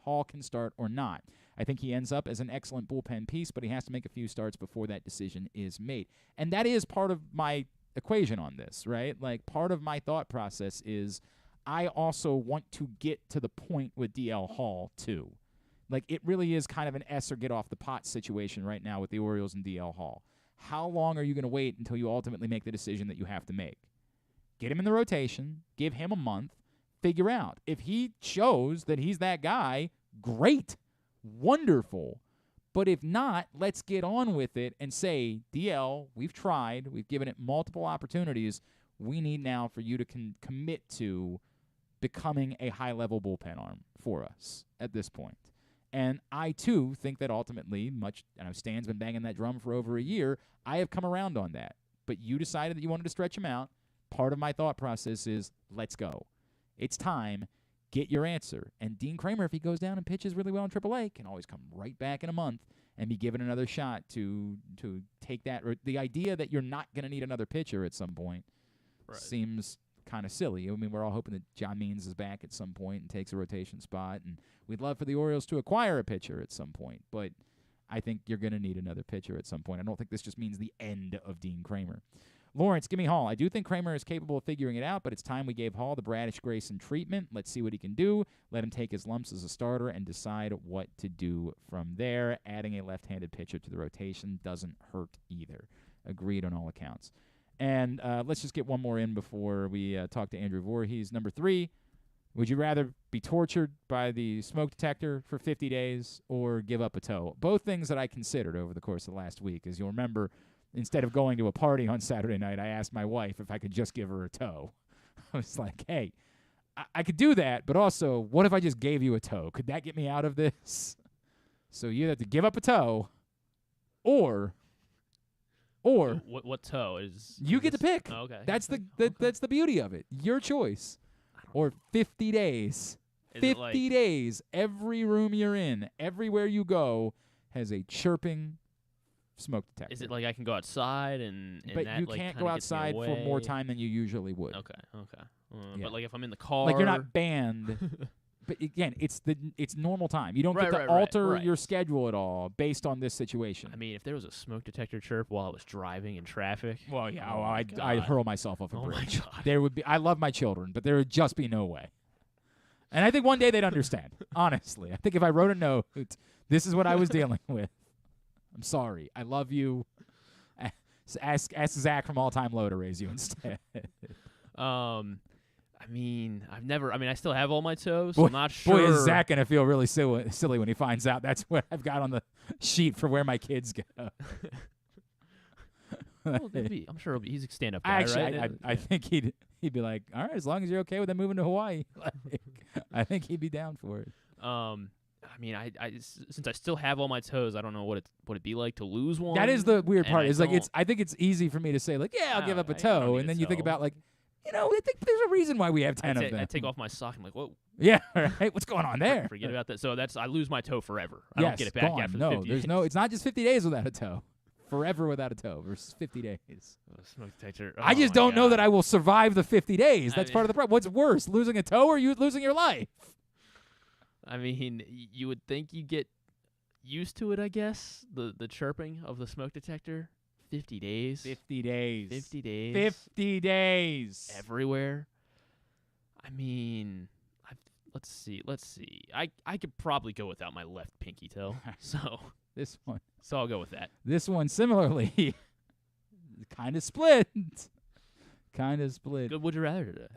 Hall can start or not. I think he ends up as an excellent bullpen piece, but he has to make a few starts before that decision is made. And that is part of my equation on this, right? Like, part of my thought process is I also want to get to the point with DL Hall, too. Like, it really is kind of an S or get off the pot situation right now with the Orioles and DL Hall. How long are you going to wait until you ultimately make the decision that you have to make? Get him in the rotation, give him a month, figure out. If he shows that he's that guy, great, wonderful. But if not, let's get on with it and say, DL, we've tried, we've given it multiple opportunities. We need now for you to commit to becoming a high-level bullpen arm for us at this point. And I, too, think that ultimately, Stan's been banging that drum for over a year, I have come around on that. But you decided that you wanted to stretch him out. Part of my thought process is, let's go. It's time. Get your answer. And Dean Kramer, if he goes down and pitches really well in AAA, can always come right back in a month and be given another shot to take that. Or the idea that you're not going to need another pitcher at some point seems kind of silly. I mean, we're all hoping that John Means is back at some point and takes a rotation spot, and we'd love for the Orioles to acquire a pitcher at some point, but I think you're going to need another pitcher at some point. I don't think this just means the end of Dean Kramer. Lawrence, give me Hall. I do think Kramer is capable of figuring it out, but it's time we gave Hall the Bradish Grayson treatment. Let's see what he can do. Let him take his lumps as a starter and decide what to do from there. Adding a left-handed pitcher to the rotation doesn't hurt either. Agreed on all accounts. And let's just get one more in before we talk to Andrew Vorhees. Number 3, would you rather be tortured by the smoke detector for 50 days or give up a toe? Both things that I considered over the course of the last week. As you'll remember, instead of going to a party on Saturday night, I asked my wife if I could just give her a toe. I was like, hey, I could do that, but also, what if I just gave you a toe? Could that get me out of this? So you have to give up a toe or what toe is? You get to pick. Oh, okay. That's the beauty of it. Your choice. Or 50 days. 50 days. Every room you're in, everywhere you go, has a chirping smoke detector. Is it like I can go outside and but that, you like, can't kinda go gets me outside for away? more time than you usually would. Okay. Yeah. But like if I'm in the car, like you're not banned. But again, it's normal time. You don't get to alter your schedule at all based on this situation. I mean, if there was a smoke detector chirp while I was driving in traffic, well, yeah, I'd hurl myself off a bridge. Oh my God. There would be. I love my children, but there would just be no way. And I think one day they'd understand, honestly. I think if I wrote a note, this is what I was dealing with. I'm sorry. I love you. Ask Zach from All Time Low to raise you instead. I still have all my toes, so I'm not sure. Boy, is Zach going to feel really silly when he finds out that's what I've got on the sheet for where my kids go. Well, I'm sure he's a stand-up guy, right? I think he'd be like, all right, as long as you're okay with them moving to Hawaii. I think he'd be down for it. Since I still have all my toes, I don't know what it'd be like to lose one. That is the weird part. I think it's easy for me to say, like, yeah, I'll give up a toe, and then you think about, like, I think there's a reason why we have 10 of them. I take off my sock. I'm like, whoa. Yeah, right. What's going on there? Forget about that. So I lose my toe forever. I don't get it back after 50 days. It's not just 50 days without a toe. Forever without a toe versus 50 days. Smoke detector. I just don't know that I will survive the 50 days. That's part of the problem. What's worse, losing a toe or you losing your life? I mean, you would think you get used to it, I guess, the chirping of the smoke detector. 50 days. 50 days. 50 days. 50 days. Everywhere. I mean, let's see. I could probably go without my left pinky toe. So I'll go with that. This one similarly kind of split. Good would you rather today?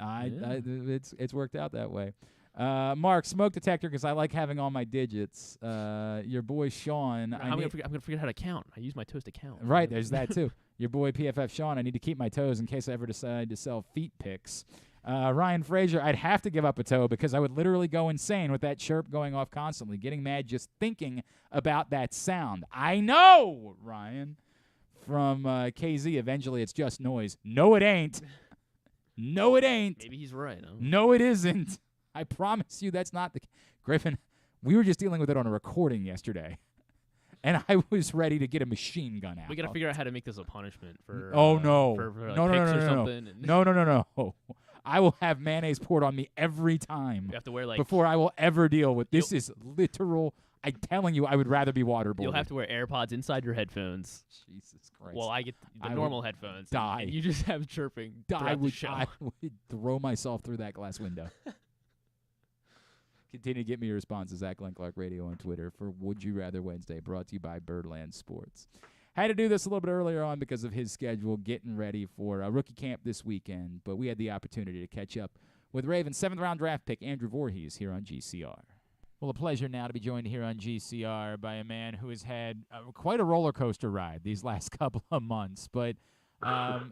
It's worked out that way. Mark, smoke detector because I like having all my digits. Your boy Sean. I'm gonna forget how to count. I use my toes to count. Right, there's that too. Your boy PFF Sean. I need to keep my toes in case I ever decide to sell feet pics. Ryan Frazier, I'd have to give up a toe because I would literally go insane with that chirp going off constantly, getting mad just thinking about that sound. I know, Ryan. From KZ, eventually it's just noise. No, it ain't. No, it ain't. Maybe he's right. No, it isn't. I promise you that's not the Griffin, we were just dealing with it on a recording yesterday, and I was ready to get a machine gun out. We got to figure out how to make this a punishment for no. For No. something. No. I will have mayonnaise poured on me every time. You have to wear before I will ever deal with this. Is literal. I'm telling you, I would rather be waterboarded. You'll have to wear AirPods inside your headphones. Jesus Christ. Well, I get the normal headphones. Die. And you just have chirping. I would show. Throw myself through that glass window. Continue to get me your responses at Glenn Clark Radio on Twitter for Would You Rather Wednesday, brought to you by Birdland Sports. Had to do this a little bit earlier on because of his schedule, getting ready for a rookie camp this weekend, but we had the opportunity to catch up with Ravens 7th-round draft pick Andrew Vorhees here on GCR. Well, a pleasure now to be joined here on GCR by a man who has had quite a roller coaster ride these last couple of months, but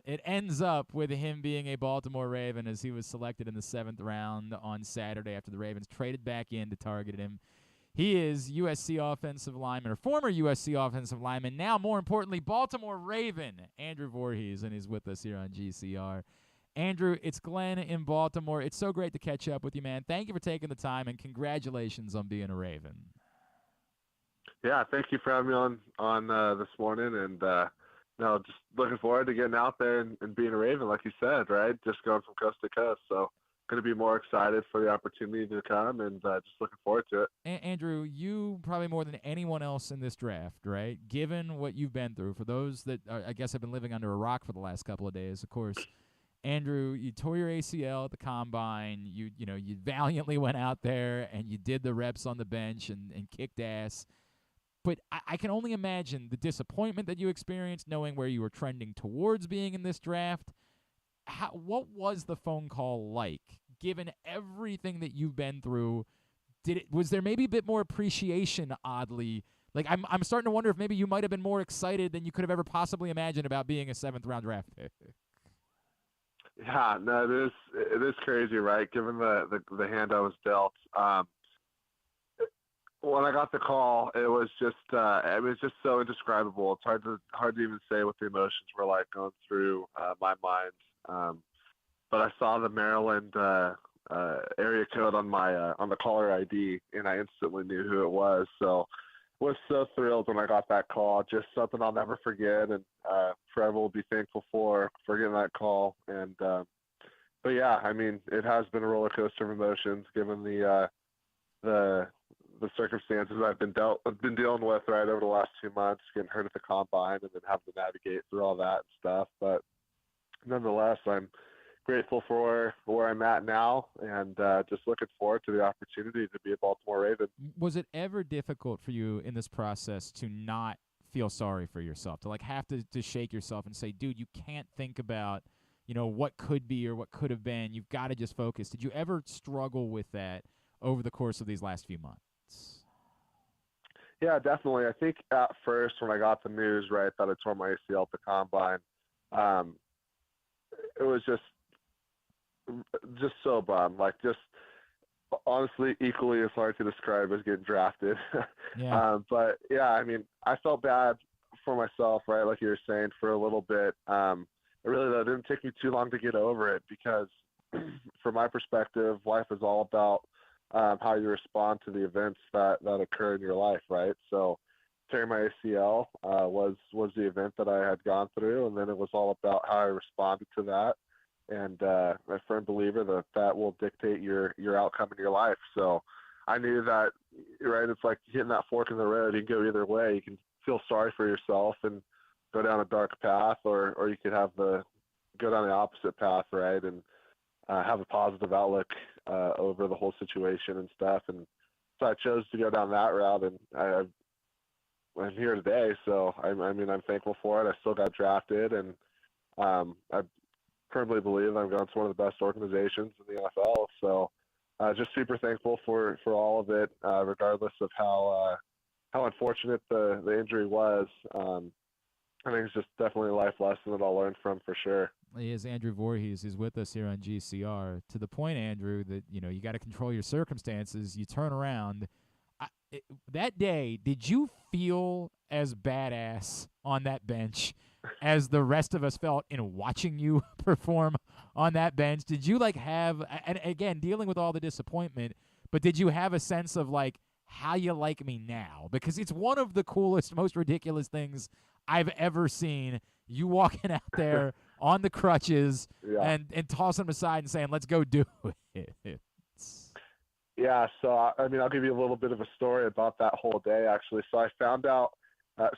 it ends up with him being a Baltimore Raven as he was selected in the 7th round on Saturday after the Ravens traded back in to target him. He is USC offensive lineman, or former USC offensive lineman, now more importantly, Baltimore Raven, Andrew Vorhees, and he's with us here on GCR. Andrew, it's Glenn in Baltimore. It's so great to catch up with you, man. Thank you for taking the time, and congratulations on being a Raven. Yeah, thank you for having me on this morning, and just looking forward to getting out there and being a Raven, like you said, right? Just going from coast to coast, so going to be more excited for the opportunity to come, and just looking forward to it. Andrew, you probably more than anyone else in this draft, right? Given what you've been through, for those that I guess have been living under a rock for the last couple of days, of course, Andrew, you tore your ACL at the combine. You valiantly went out there and you did the reps on the bench and kicked ass. But I can only imagine the disappointment that you experienced knowing where you were trending towards being in this draft. What was the phone call like, given everything that you've been through? Was there maybe a bit more appreciation, oddly? Like, I'm starting to wonder if maybe you might have been more excited than you could have ever possibly imagined about being a 7th-round draft pick. Yeah, no, it is crazy, right? Given the hand I was dealt. When I got the call, it was just so indescribable. It's hard to even say what the emotions were like going through my mind. But I saw the Maryland area code on the caller ID, and I instantly knew who it was. So was so thrilled when I got that call. Just something I'll never forget, and forever will be thankful for getting that call. And but yeah, I mean, it has been a roller coaster of emotions given the circumstances I've been dealing with right over the last 2 months, getting hurt at the combine and then having to navigate through all that and stuff. But nonetheless, I'm grateful for where I'm at now, and just looking forward to the opportunity to be a Baltimore Raven. Was it ever difficult for you in this process to not feel sorry for yourself, to like have to shake yourself and say, dude, you can't think about, what could be or what could have been. You've got to just focus. Did you ever struggle with that over the course of these last few months? Yeah, definitely. I think at first when I got the news, right, that I tore my ACL at the combine, it was just so bummed. Like, just honestly equally as hard to describe as getting drafted. Yeah. But yeah, I mean, I felt bad for myself, right? Like you were saying, for a little bit. It really though didn't take me too long to get over it, because from my perspective, life is all about how you respond to the events that occur in your life, right? So tearing my ACL was the event that I had gone through, and then it was all about how I responded to that. And I'm a firm believer that will dictate your outcome in your life. So I knew that, right, it's like hitting that fork in the road. You can go either way. You can feel sorry for yourself and go down a dark path, or you could go down the opposite path, right, and have a positive outlook over the whole situation and stuff. And so I chose to go down that route, and I'm here today. So I'm thankful for it. I still got drafted, and I firmly believe I'm going to one of the best organizations in the NFL. So just super thankful for all of it, regardless of how unfortunate the injury was. I think it's just definitely a life lesson that I'll learn from for sure. He is Andrew Vorhees. He's with us here on GCR. To the point, Andrew, that you got to control your circumstances. You turn around. That day, did you feel as badass on that bench as the rest of us felt in watching you perform on that bench? Did you have, and again, dealing with all the disappointment, but did you have a sense of how you like me now? Because it's one of the coolest, most ridiculous things I've ever seen. You walking out there on the crutches and tossing them aside and saying, let's go do it. Yeah, so I'll give you a little bit of a story about that whole day, actually. So I found out,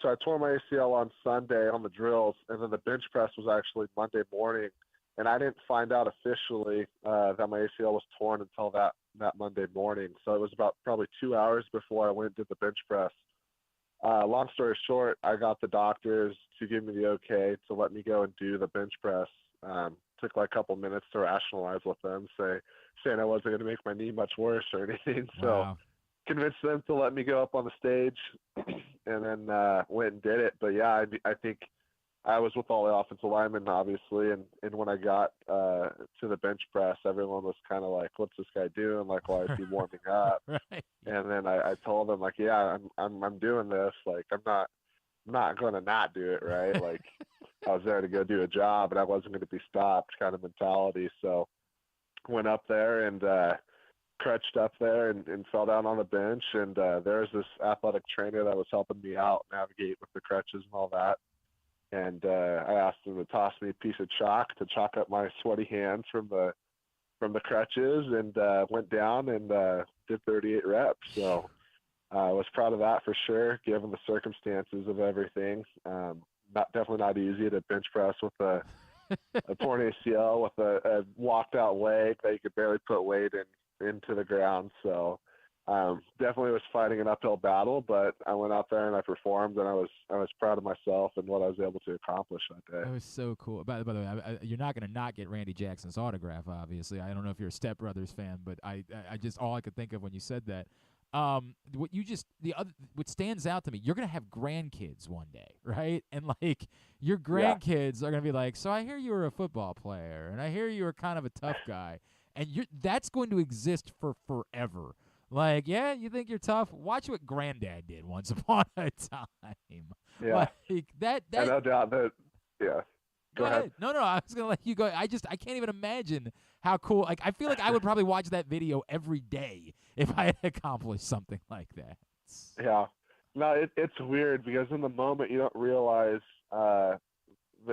so I tore my ACL on Sunday on the drills, and then the bench press was actually Monday morning, and I didn't find out officially that my ACL was torn until that Monday morning. So it was about probably 2 hours before I went and did the bench press. Long story short, I got the doctors to give me the okay to let me go and do the bench press. Took a couple minutes to rationalize with them, saying I wasn't going to make my knee much worse or anything. Wow. So convinced them to let me go up on the stage, and then went and did it. But yeah, I think I was with all the offensive linemen, obviously, and when I got to the bench press, everyone was kind of like, "What's this guy doing? Why is he warming up?" Right. And then I told them, "Yeah, I'm doing this. I'm not going to not do it, right? I was there to go do a job, and I wasn't going to be stopped," kind of mentality. So went up there and crutched up there and fell down on the bench. And there was this athletic trainer that was helping me out navigate with the crutches and all that. And I asked him to toss me a piece of chalk to chalk up my sweaty hands from the crutches, and went down and did 38 reps. So I was proud of that for sure, given the circumstances of everything. Definitely not easy to bench press with a torn ACL with a walked out leg that you could barely put weight into the ground. So definitely was fighting an uphill battle, but I went out there and I performed, and I was proud of myself and what I was able to accomplish that day. That was so cool. By the way, you're not going to not get Randy Jackson's autograph, obviously. I don't know if you're a Step Brothers fan, but I just, all I could think of when you said that. What stands out to me, you're gonna have grandkids one day, right? And your grandkids are gonna be like, so I hear you were a football player, and I hear you were kind of a tough guy, and that's going to exist for forever. Yeah, you think you're tough? Watch what Granddad did once upon a time. Yeah, that. No doubt that. Yeah. Go ahead. No, I was gonna let you go. I can't even imagine how cool. I feel like I would probably watch that video every day if I had accomplished something like that. Yeah. No, it's weird because in the moment you don't realize the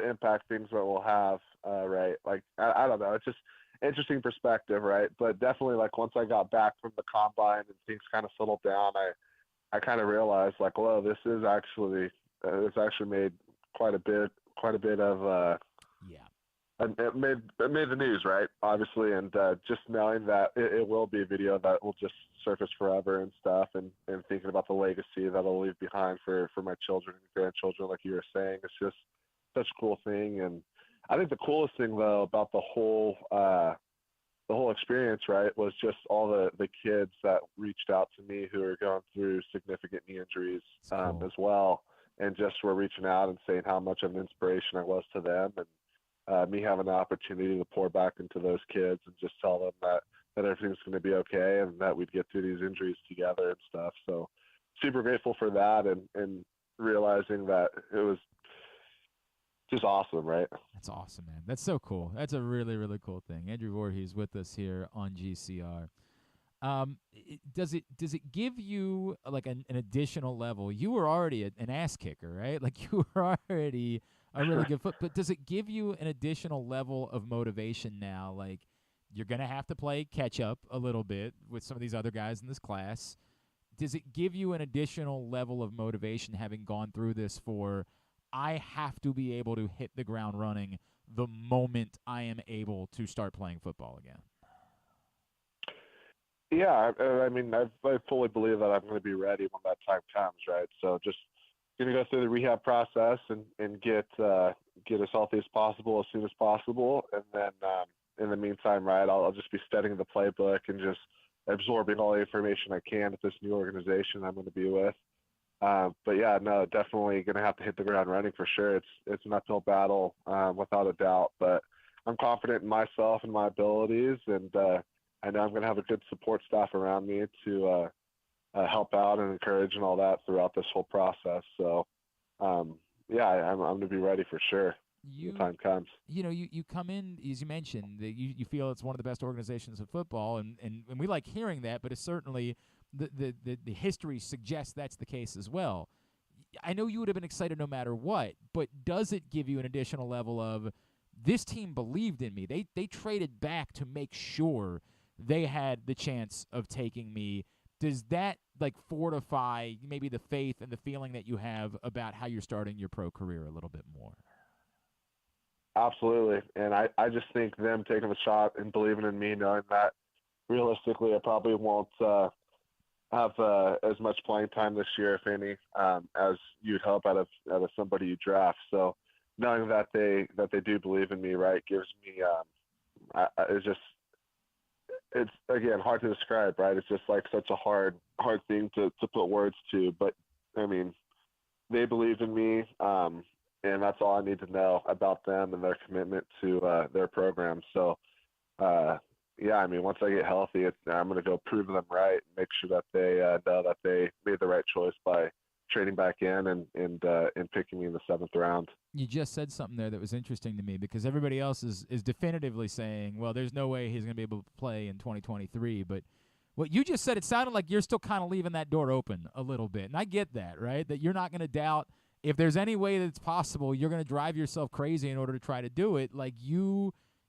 impact things will have, right? I don't know. It's just interesting perspective, right? But definitely, once I got back from the combine and things kind of settled down, I kind of realized, whoa, this is actually it's actually made quite a bit of a it made the news, right? Obviously, and just knowing that it will be a video that will just surface forever and stuff, and thinking about the legacy that I'll leave behind for my children and grandchildren, like you were saying, it's just such a cool thing. And I think the coolest thing though about the whole experience, right, was just all the kids that reached out to me who are going through significant knee injuries as well, and just were reaching out and saying how much of an inspiration I was to them, and me having the opportunity to pour back into those kids and just tell them that everything's going to be okay and that we'd get through these injuries together and stuff. So super grateful for that, and realizing that it was just awesome, right? That's awesome, man. That's so cool. That's a really, really cool thing. Andrew Vorhees with us here on GCR. Does it give you like an additional level? You were already an ass kicker, right? Like you were already a really good foot, but does it give you an additional level of motivation now? Like you're going to have to play catch up a little bit with some of these other guys in this class. Does it give you an additional level of motivation having gone through this I have to be able to hit the ground running the moment I am able to start playing football again? Yeah, I mean, I fully believe that I'm going to be ready when that time comes, right? So just going to go through the rehab process and get as healthy as possible as soon as possible, and then in the meantime, right, I'll just be studying the playbook and just absorbing all the information I can at this new organization I'm going to be with. But yeah, no, definitely going to have to hit the ground running for sure. It's an uphill battle without a doubt, but I'm confident in myself and my abilities, and I know I'm going to have a good support staff around me to help out and encourage and all that throughout this whole process. So yeah, I'm going to be ready for sure when the time comes. You know, you come in, as you mentioned, that you feel it's one of the best organizations of football, and we like hearing that, but it's certainly the history suggests that's the case as well. I know you would have been excited no matter what, but does it give you an additional level of this team believed in me? They traded back to make sure they had the chance of taking me. Does that like fortify maybe the faith and the feeling that you have about how you're starting your pro career a little bit more? Absolutely. And I just think them taking the shot and believing in me, knowing that realistically I probably won't have as much playing time this year, if any, as you'd hope out of somebody you draft. So knowing that they do believe in me, right, gives me it's again hard to describe, right? It's just like such a hard thing to put words to. But I mean, they believe in me, and that's all I need to know about them and their commitment to their program. So yeah, I mean, once I get healthy, I'm going to go prove them right and make sure that they know that they made the right choice by trading back in and picking me in the 7th round. You just said something there that was interesting to me because everybody else is definitively saying, well, there's no way he's going to be able to play in 2023. But what you just said, it sounded like you're still kind of leaving that door open a little bit. And I get that, right? That you're not going to doubt if there's any way that it's possible, you're going to drive yourself crazy in order to try to do it. Like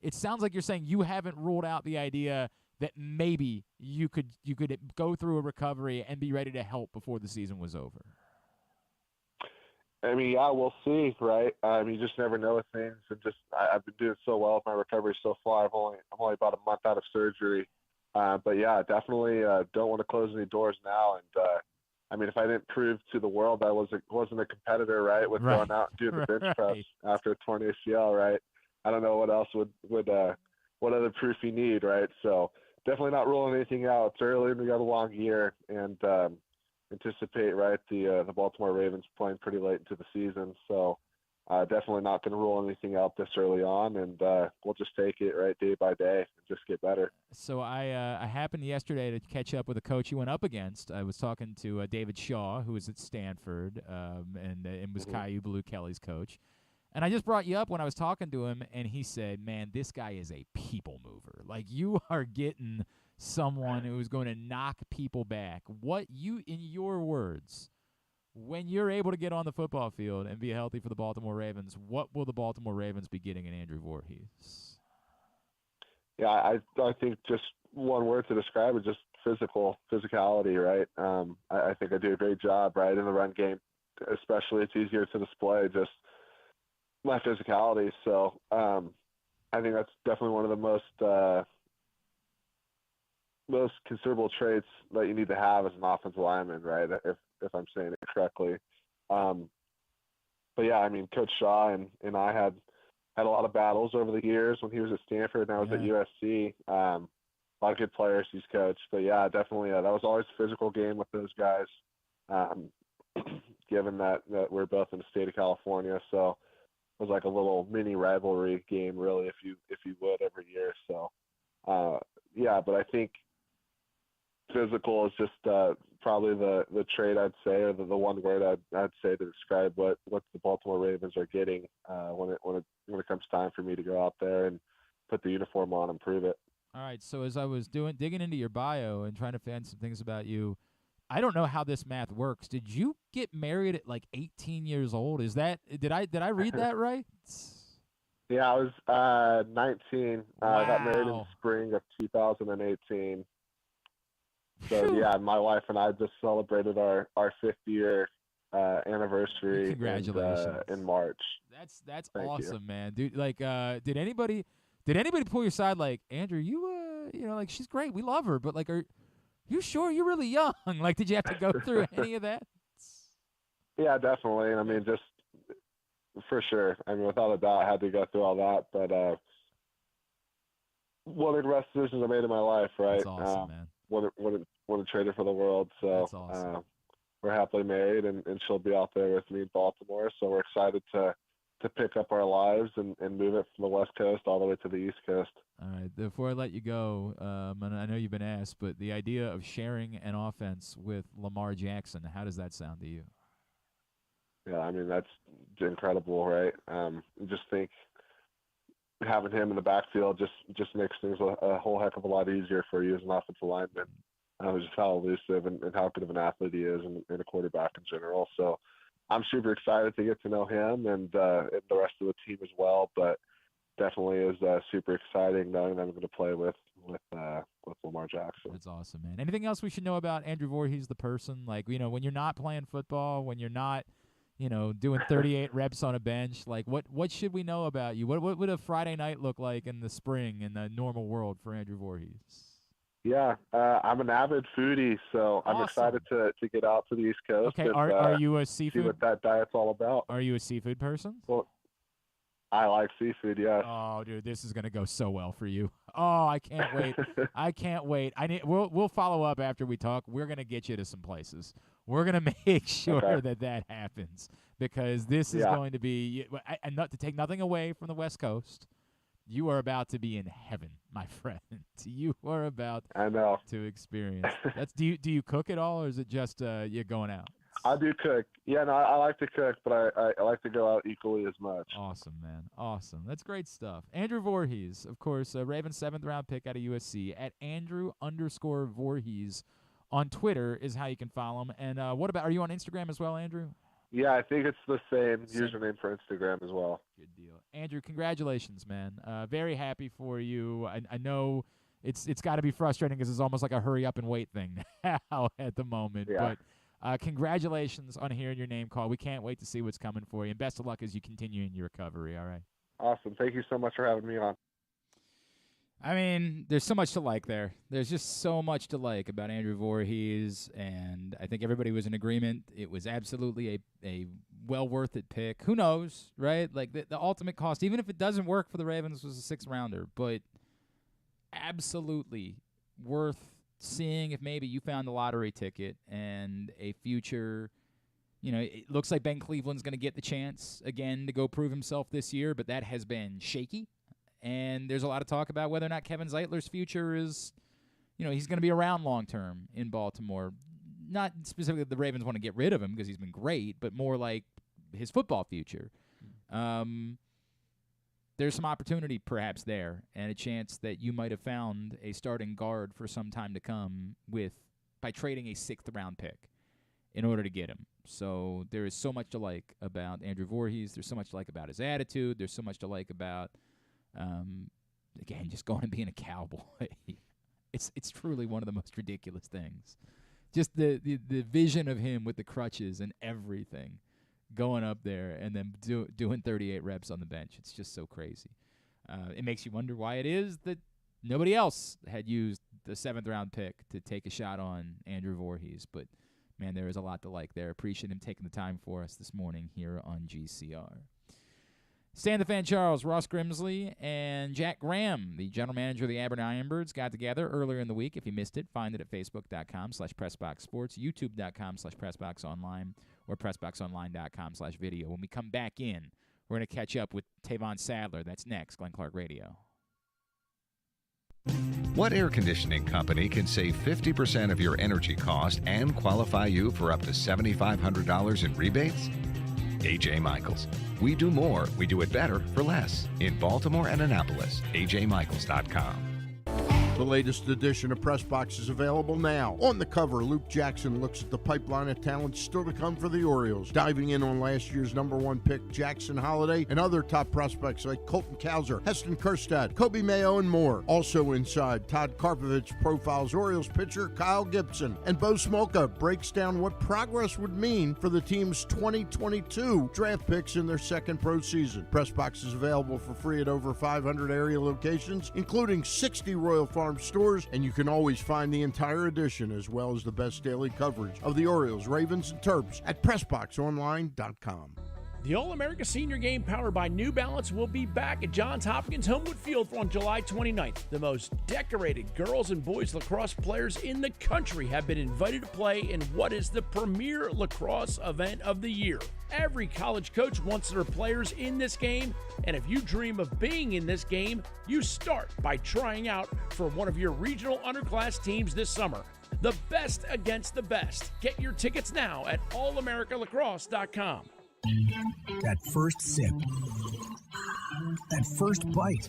it sounds like you're saying you haven't ruled out the idea that maybe you could go through a recovery and be ready to help before the season was over. I mean, yeah, we'll see, right? You just never know with things, and just I've been doing so well with my recovery so far. I'm only about a month out of surgery, but yeah, definitely don't want to close any doors now. And I mean, if I didn't prove to the world I wasn't a competitor, right, with going out and doing the bench press after a torn ACL, right? I don't know what else would what other proof you need, right? So definitely not ruling anything out. It's early and we got a long year, and anticipate, right, the Baltimore Ravens playing pretty late into the season. So definitely not going to rule anything out this early on, and we'll just take it right day by day and just get better. So I happened yesterday to catch up with a coach you went up against. I was talking to David Shaw, who was at Stanford, and was Caillou Blue Kelly's coach. And I just brought you up when I was talking to him, and he said, man, this guy is a people mover. Like, you are getting someone who is going to knock people back. What you, in your words, when you're able to get on the football field and be healthy for the Baltimore Ravens, what will the Baltimore Ravens be getting in Andrew Vorhees? Yeah, I think just one word to describe it, just physicality, right? I think I do a great job, right, in the run game, especially. It's easier to display just my physicality. So I think that's definitely one of the most considerable traits that you need to have as an offensive lineman, right? If I'm saying it correctly. But yeah, I mean, Coach Shaw and I had a lot of battles over the years when he was at Stanford and I was at USC. A lot of good players he's coached, but yeah, definitely that was always a physical game with those guys. Given that we're both in the state of California, so it was like a little mini rivalry game, really, if you would, every year. So yeah, but I think physical is just probably the trait I'd say, or the one word I'd say to describe what the Baltimore Ravens are getting when it comes time for me to go out there and put the uniform on and prove it. All right, so as I was digging into your bio and trying to find some things about you, I don't know how this math works. Did you get married at like 18 years old? Did I read that right? Yeah, I was 19. Wow. I got married in the spring of 2018. So yeah, my wife and I just celebrated our 5th year anniversary. Congratulations. In March. That's Thank awesome, man. Dude, like did anybody pull your side like, Andrew, you know, like she's great, we love her, but like are you sure you're really young? Like, did you have to go through any of that? Yeah, definitely. I mean, just for sure. I mean, without a doubt, I had to go through all that. But one of the best decisions I made in my life, right? That's awesome, man. Wouldn't trade her for the world. So that's awesome. We're happily married, and she'll be out there with me in Baltimore. So we're excited to pick up our lives and move it from the West Coast all the way to the East Coast. All right. Before I let you go, and I know you've been asked, but the idea of sharing an offense with Lamar Jackson, how does that sound to you? Yeah, I mean, that's incredible, right? Just think having him in the backfield just makes things a whole heck of a lot easier for you as an offensive lineman. Just how elusive and how good of an athlete he is and a quarterback in general. So I'm super excited to get to know him and the rest of the team as well, but definitely is super exciting knowing that I'm going to play with Lamar Jackson. That's awesome, man. Anything else we should know about Andrew Vorhees, the person? Like, you know, when you're not playing football, when you're not, you know, doing 38 reps on a bench, like what should we know about you? What would a Friday night look like in the spring in the normal world for Andrew Vorhees? Yeah, I'm an avid foodie, so awesome. I'm excited to get out to the East Coast. Okay, and, are you a seafood? See what that diet's all about. Are you a seafood person? Well, I like seafood, yes. Oh, dude, this is gonna go so well for you. Oh, I can't wait. I can't wait. We'll follow up after we talk. We're gonna get you to some places. We're gonna make sure that happens because this is going to be. And not to take nothing away from the West Coast, you are about to be in heaven, my friend. You are about to experience. Do you cook at all, or is it just you're going out? I do cook. Yeah, no, I like to cook, but I like to go out equally as much. Awesome, man. Awesome. That's great stuff. Andrew Vorhees, of course, Ravens 7th-round pick out of USC. At Andrew_Vorhees on Twitter is how you can follow him. And what about, are you on Instagram as well, Andrew? Yeah, I think it's the same username for Instagram as well. Good deal. Andrew, congratulations, man. Very happy for you. I know it's got to be frustrating because it's almost like a hurry up and wait thing now at the moment. Yeah. But congratulations on hearing your name called. We can't wait to see what's coming for you. And best of luck as you continue in your recovery, all right? Awesome. Thank you so much for having me on. I mean, there's so much to like there. There's just so much to like about Andrew Vorhees, and I think everybody was in agreement. It was absolutely a well worth it pick. Who knows, right? Like the ultimate cost, even if it doesn't work for the Ravens, was a 6th-rounder, but absolutely worth seeing if maybe you found a lottery ticket and a future, you know, it looks like Ben Cleveland's going to get the chance again to go prove himself this year, but that has been shaky. And there's a lot of talk about whether or not Kevin Zeitler's future is, you know, he's going to be around long-term in Baltimore. Not specifically that the Ravens want to get rid of him because he's been great, but more like his football future. There's some opportunity perhaps there and a chance that you might have found a starting guard for some time to come by trading a 6th-round pick in order to get him. So there is so much to like about Andrew Vorhees. There's so much to like about his attitude. There's so much to like about, again, just going and being a cowboy. It's truly one of the most ridiculous things. Just the vision of him with the crutches and everything, going up there and then doing 38 reps on the bench. It's just so crazy. it makes you wonder why it is that nobody else had used the 7th-round pick to take a shot on Andrew Vorhees. But, man, there is a lot to like there. Appreciate him taking the time for us this morning here on GCR. Stan the Fan Charles, Ross Grimsley, and Jack Graham, the general manager of the Auburn Ironbirds, got together earlier in the week. If you missed it, find it at facebook.com/PressBoxSports, youtube.com/PressBoxOnline, or PressBoxOnline.com/video. When we come back in, we're going to catch up with Tevon Sadler. That's next, Glenn Clark Radio. What air conditioning company can save 50% of your energy cost and qualify you for up to $7,500 in rebates? A.J. Michaels. We do more, we do it better for less. In Baltimore and Annapolis, ajmichaels.com. The latest edition of Press Box is available now. On the cover, Luke Jackson looks at the pipeline of talent still to come for the Orioles, diving in on last year's #1 pick Jackson Holiday and other top prospects like Colton Cowser, Heston Kjerstad, Kobe Mayo, and more. Also inside, Todd Karpovich profiles Orioles pitcher Kyle Gibson, and Bo Smolka breaks down what progress would mean for the team's 2022 draft picks in their second pro season. Press Box is available for free at over 500 area locations, including 60 Royal Farm stores, and you can always find the entire edition as well as the best daily coverage of the Orioles, Ravens, and Terps at PressBoxOnline.com. The All-America Senior Game powered by New Balance will be back at Johns Hopkins Homewood Field on July 29th. The most decorated girls and boys lacrosse players in the country have been invited to play in what is the premier lacrosse event of the year. Every college coach wants their players in this game, and if you dream of being in this game, you start by trying out for one of your regional underclass teams this summer. The best against the best. Get your tickets now at allamericalacrosse.com. That first sip. That first bite.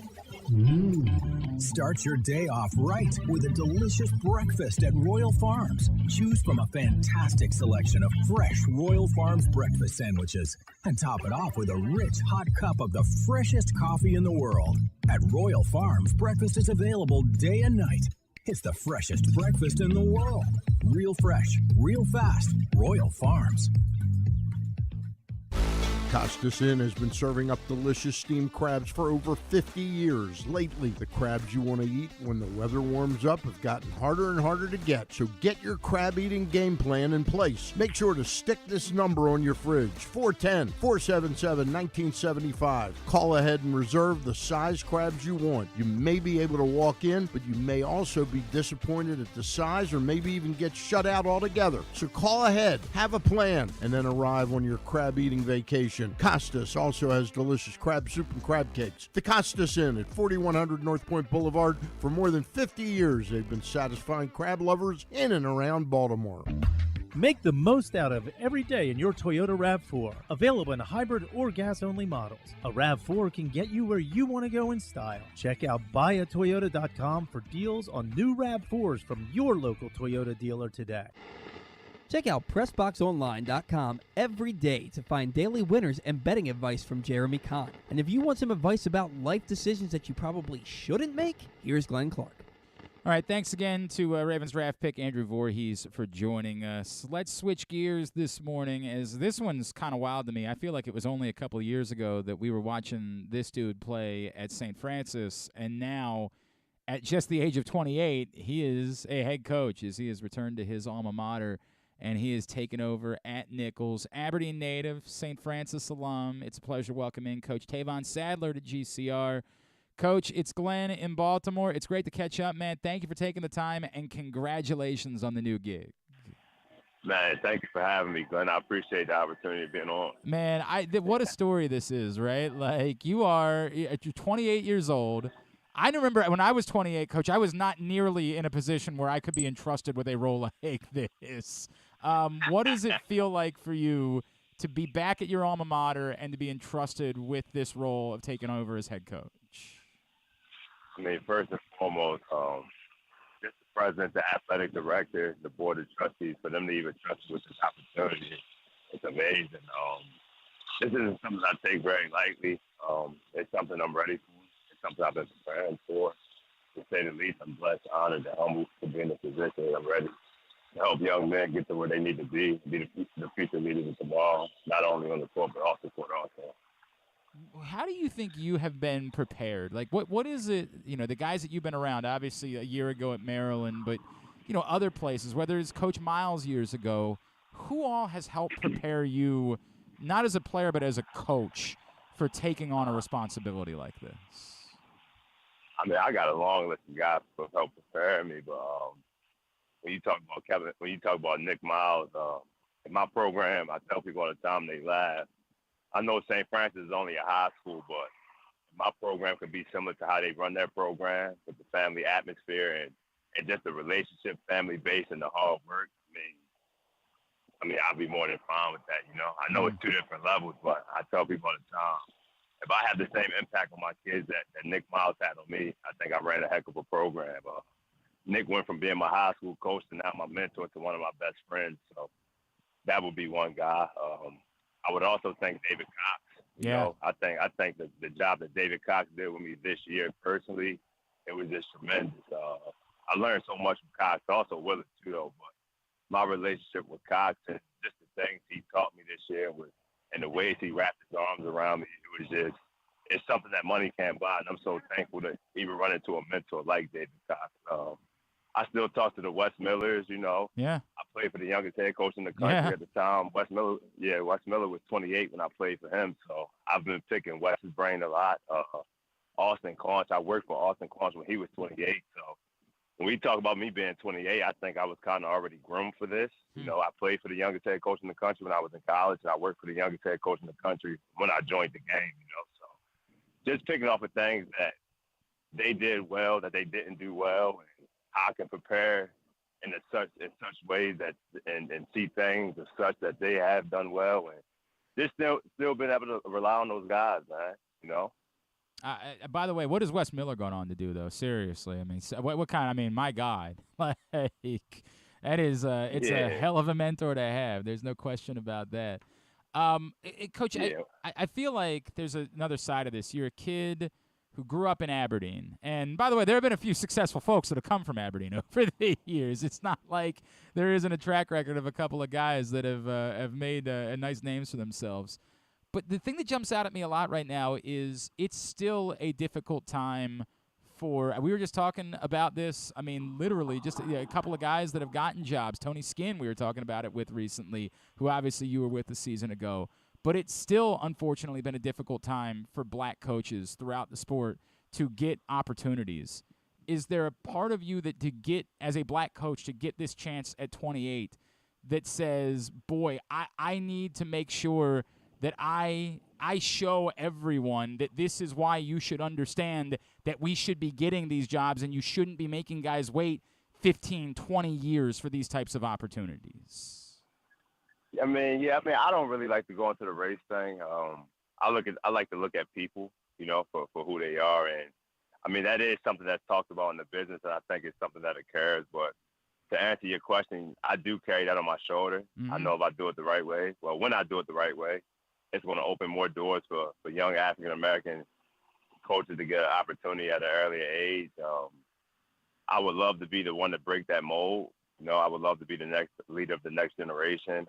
Start your day off right with a delicious breakfast at Royal Farms. Choose from a fantastic selection of fresh Royal Farms breakfast sandwiches and top it off with a rich hot cup of the freshest coffee in the world. At Royal Farms, breakfast is available day and night. It's the freshest breakfast in the world. Real fresh, real fast. Royal Farms. Costas Inn has been serving up delicious steamed crabs for over 50 years. Lately, the crabs you want to eat when the weather warms up have gotten harder and harder to get. So get your crab eating game plan in place. Make sure to stick this number on your fridge, 410-477-1975. Call ahead and reserve the size crabs you want. You may be able to walk in, but you may also be disappointed at the size or maybe even get shut out altogether. So call ahead, have a plan, and then arrive on your crab eating vacation. Costas also has delicious crab soup and crab cakes. The Costas Inn at 4100 North Point Boulevard. For more than 50 years, they've been satisfying crab lovers in and around Baltimore. Make the most out of every day in your Toyota RAV4. Available in hybrid or gas-only models. A RAV4 can get you where you want to go in style. Check out buyatoyota.com for deals on new RAV4s from your local Toyota dealer today. Check out PressBoxOnline.com every day to find daily winners and betting advice from Jeremy Kahn. And if you want some advice about life decisions that you probably shouldn't make, here's Glenn Clark. All right, thanks again to Ravens draft pick Andrew Vorhees for joining us. Let's switch gears this morning, as this one's kind of wild to me. I feel like it was only a couple of years ago that we were watching this dude play at St. Francis, and now at just the age of 28, he is a head coach as he has returned to his alma mater. And he has taken over at Nicholls. Aberdeen native, St. Francis alum. It's a pleasure welcoming Coach Tevon Sadler to GCR. Coach, it's Glenn in Baltimore. It's great to catch up, man. Thank you for taking the time, and congratulations on the new gig. Man, thank you for having me, Glenn. I appreciate the opportunity of being on. Man, what a story this is, right? Like, you're 28 years old. I remember when I was 28, Coach, I was not nearly in a position where I could be entrusted with a role like this. What does it feel like for you to be back at your alma mater and to be entrusted with this role of taking over as head coach? I mean, first and foremost, just the president, the athletic director, the board of trustees, for them to even trust me with this opportunity, it's amazing. This isn't something I take very lightly. It's something I'm ready for. It's something I've been preparing for. To say the least, I'm blessed, honored, and humbled to be in a position that I'm ready to help young men get to where they need to be the future leaders of tomorrow, not only on the court, but off the court also. How do you think you have been prepared? Like, what is it, the guys that you've been around, obviously a year ago at Maryland, but, other places, whether it's Coach Miles years ago, who all has helped prepare you, not as a player but as a coach, for taking on a responsibility like this? I mean, I got a long list of guys who have helped prepare me, but when you talk about Kevin, when you talk about Nick Miles, in my program, I tell people all the time, they laugh. I know St. Francis is only a high school, but my program could be similar to how they run their program with the family atmosphere and just the relationship, family base, and the hard work. I mean, I'll be more than fine with that, I know it's two different levels, but I tell people all the time, if I have the same impact on my kids that Nick Miles had on me, I think I ran a heck of a program. Nick went from being my high school coach to now my mentor to one of my best friends. So that would be one guy. I would also thank David Cox. You know, I think the job that David Cox did with me this year personally, it was just tremendous. I learned so much from Cox, also Willard too, though. But my relationship with Cox and just the things he taught me this year and the ways he wrapped his arms around me, it was just, it's something that money can't buy. And I'm so thankful to even run into a mentor like David Cox. I still talk to the Wes Millers, Yeah. I played for the youngest head coach in the country at the time. Wes Miller was 28 when I played for him. So I've been picking Wes's brain a lot. Austin Conch, I worked for Austin Conch when he was 28. So when we talk about me being 28, I think I was kind of already groomed for this. I played for the youngest head coach in the country when I was in college, and I worked for the youngest head coach in the country when I joined the game, So just picking off of things that they did well, that they didn't do well, and how I can prepare in such ways that and see things as such that they have done well, and just still been able to rely on those guys, man. By the way, what has Wes Miller gone on to do, though? Seriously, I mean, what kind? I mean, my God, like that is it's a hell of a mentor to have. There's no question about that. Coach, I feel like there's another side of this. You're a kid who grew up in Aberdeen. And by the way, there have been a few successful folks that have come from Aberdeen over the years. It's not like there isn't a track record of a couple of guys that have made nice names for themselves. But the thing that jumps out at me a lot right now is it's still a difficult time for – we were just talking about this. I mean, literally just a couple of guys that have gotten jobs. Tony Skinn, we were talking about it with recently, who obviously you were with a season ago. But it's still, unfortunately, been a difficult time for black coaches throughout the sport to get opportunities. Is there a part of you that as a black coach, to get this chance at 28 that says, boy, I need to make sure that I show everyone that this is why you should understand that we should be getting these jobs and you shouldn't be making guys wait 15, 20 years for these types of opportunities? I mean, I don't really like to go into the race thing. I like to look at people, for who they are. And I mean, that is something that's talked about in the business, and I think it's something that occurs. But to answer your question, I do carry that on my shoulder. Mm-hmm. I know if I do it the right way, when I do it the right way, it's going to open more doors for young African-American coaches to get an opportunity at an earlier age. I would love to be the one to break that mold. I would love to be the next leader of the next generation.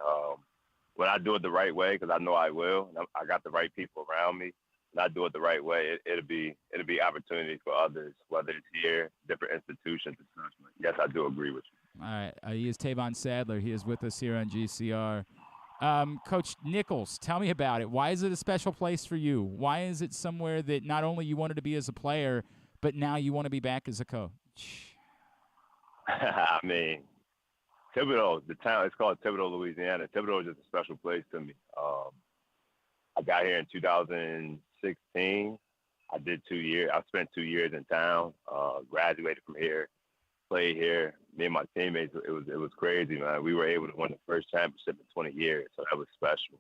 When I do it the right way, because I know I will, and I got the right people around me, and I do it the right way, it'll be opportunity for others, whether it's here, different institutions, and such. But yes, I do agree with you. All right. He is Tevon Sadler. He is with us here on GCR. Coach Nicholls, tell me about it. Why is it a special place for you? Why is it somewhere that not only you wanted to be as a player, but now you want to be back as a coach? I mean, Thibodaux, the town, it's called Thibodaux, Louisiana. Thibodaux is just a special place to me. I got here in 2016. I did 2 years. I spent 2 years in town, graduated from here, played here. Me and my teammates, it was crazy, man. We were able to win the first championship in 20 years, so that was special.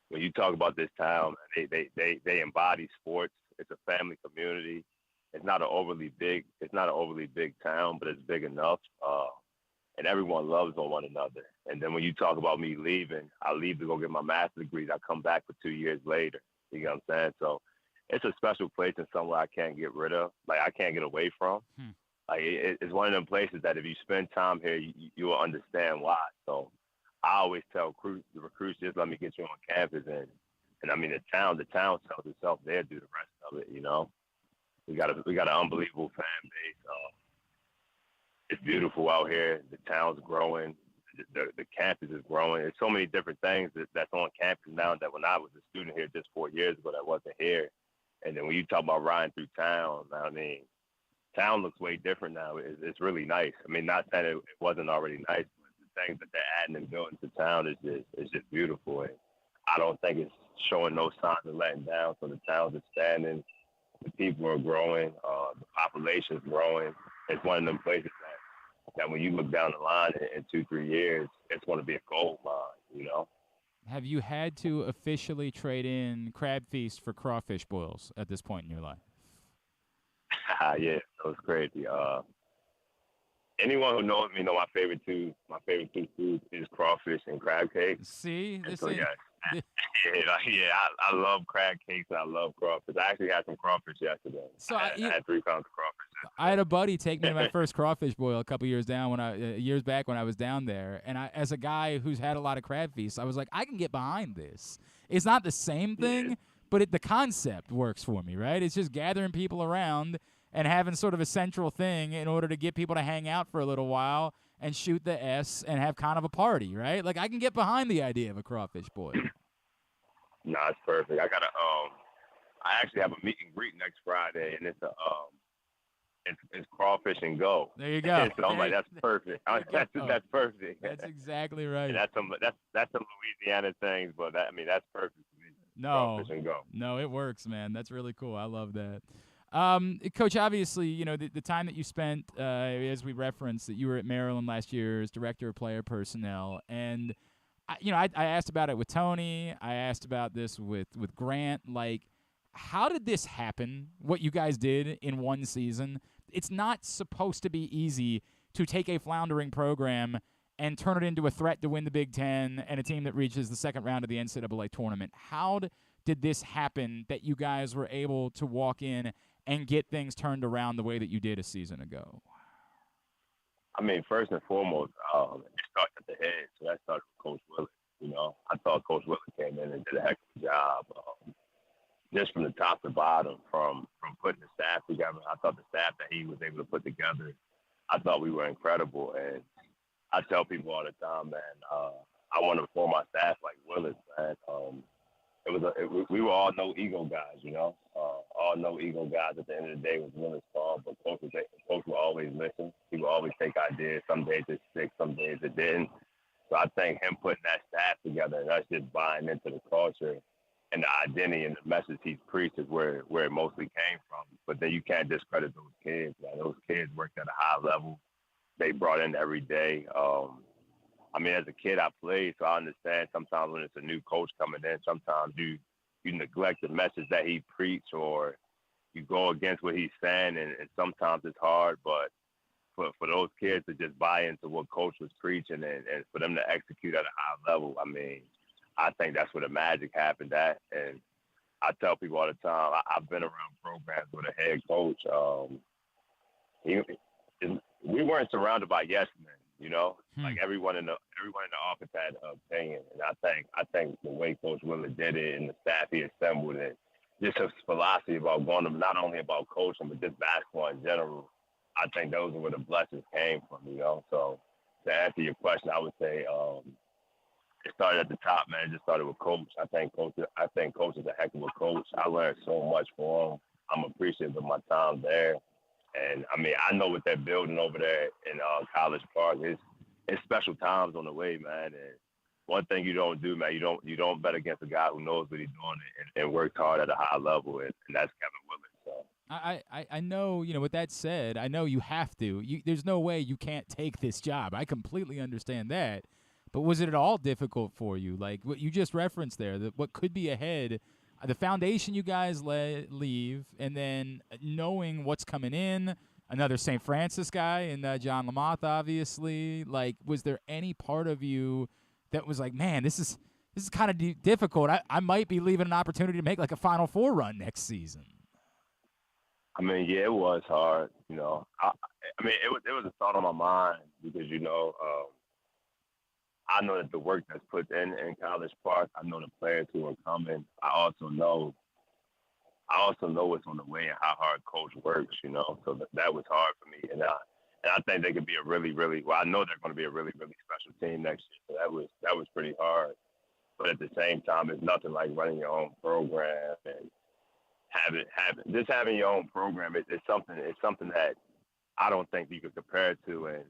When you talk about this town, they embody sports. It's a family community. It's not an overly big town, but it's big enough. And everyone loves on one another. And then when you talk about me leaving, I leave to go get my master's degree. I come back for 2 years later. You know what I'm saying? So it's a special place and somewhere I can't get rid of. Like, I can't get away from. Like, it's one of them places that if you spend time here, you will understand why. So I always tell the recruits, just let me get you on campus. And And I mean, the town sells itself. They'll do the rest of it. You know, we got an unbelievable fan base. It's beautiful out here. The town's growing. The campus is growing. There's so many different things that's on campus now that when I was a student here just 4 years ago that wasn't here. And then when you talk about riding through town, I mean, town looks way different now. It's really nice. I mean, not that it wasn't already nice, but the things that they're adding and building to town is just beautiful. And I don't think it's showing no signs of letting down. So the town's expanding. The people are growing. The population's growing. It's one of them places that when you look down the line in 2-3 years, it's going to be a gold mine, you know? Have you had to officially trade in crab feast for crawfish boils at this point in your life? Yeah, that was crazy. Anyone who knows me know my favorite two foods is crawfish and crab cakes. See, this so, is I love crab cakes and I love crawfish. I actually had some crawfish yesterday. So I had 3 pounds of crawfish yesterday. I had a buddy take me to my first crawfish boil a couple years back when I was down there, and as a guy who's had a lot of crab feasts, I was like, I can get behind this. It's not the same thing, but the concept works for me, right? It's just gathering people around and having sort of a central thing in order to get people to hang out for a little while and shoot the S and have kind of a party, right? Like, I can get behind the idea of a crawfish boil. No, it's perfect. I actually have a meet and greet next Friday, and it's crawfish and go. There you go. So I'm like, that's perfect. That's perfect. That's exactly right. And that's some Louisiana things, but that's perfect for me. No, crawfish and go. No, it works, man. That's really cool. I love that. Coach, obviously, you know, the time that you spent, as we referenced, that you were at Maryland last year as director of player personnel, and I asked about it with Tony. I asked about this with Grant. Like, how did this happen, what you guys did in one season? It's not supposed to be easy to take a floundering program and turn it into a threat to win the Big Ten and a team that reaches the second round of the NCAA tournament. How did this happen that you guys were able to walk in and get things turned around the way that you did a season ago? I mean, first and foremost, it starts at the head. So that started with Coach Willard. You know, I thought Coach Willard came in and did a heck of a job, just from the top to bottom, from putting the staff together. I thought the staff that he was able to put together, I thought we were incredible. And I tell people all the time, man, I want to form my staff like Willard, man. We were all no ego guys, you know. All no ego guys at the end of the day was Willard's call, but Coach would always listen. He would always take ideas. Some days it stick, some days it didn't. So I think him putting that staff together and us just buying into the culture and the identity and the message he's preached is where it mostly came from. But then you can't discredit those kids, man. Those kids worked at a high level. They brought in every day. I mean, as a kid, I played, so I understand sometimes when it's a new coach coming in, sometimes you neglect the message that he preached or you go against what he's saying, and sometimes it's hard. But for those kids to just buy into what coach was preaching and for them to execute at a high level, I mean, I think that's where the magic happened at. And I tell people all the time, I've been around programs with a head coach. We weren't surrounded by yes men. You know, like everyone in the office had an opinion, and I think the way Coach Willard did it and the staff he assembled and just his philosophy about going to not only about coaching but just basketball in general, I think those are where the blessings came from. You know, so to answer your question, I would say it started at the top, man. It just started with Coach. I think Coach is a heck of a coach. I learned so much from him. I'm appreciative of my time there. And, I mean, I know what they're building over there in College Park. It's special times on the way, man. And one thing you don't do, man, you don't bet against a guy who knows what he's doing and works hard at a high level, and that's Kevin Willard. So. I know, you know, with that said, I know you have to. There's no way you can't take this job. I completely understand that. But was it at all difficult for you? Like what you just referenced there, what could be ahead, the foundation you guys leave, and then knowing what's coming in, another St. Francis guy and John Lamothe, obviously. Like, was there any part of you that was like, man, this is kind of difficult. I might be leaving an opportunity to make like a Final Four run next season. I mean, yeah, it was hard. You know, I mean, it was a thought on my mind because, you know, I know that the work that's put in College Park. I know the players who are coming. I also know what's on the way and how hard coach works. So that was hard for me, and I think they could be a really, really well. I know they're going to be a really, really special team next year. So that was pretty hard. But at the same time, it's nothing like running your own program and having your own program. It's something that I don't think you could compare it to. And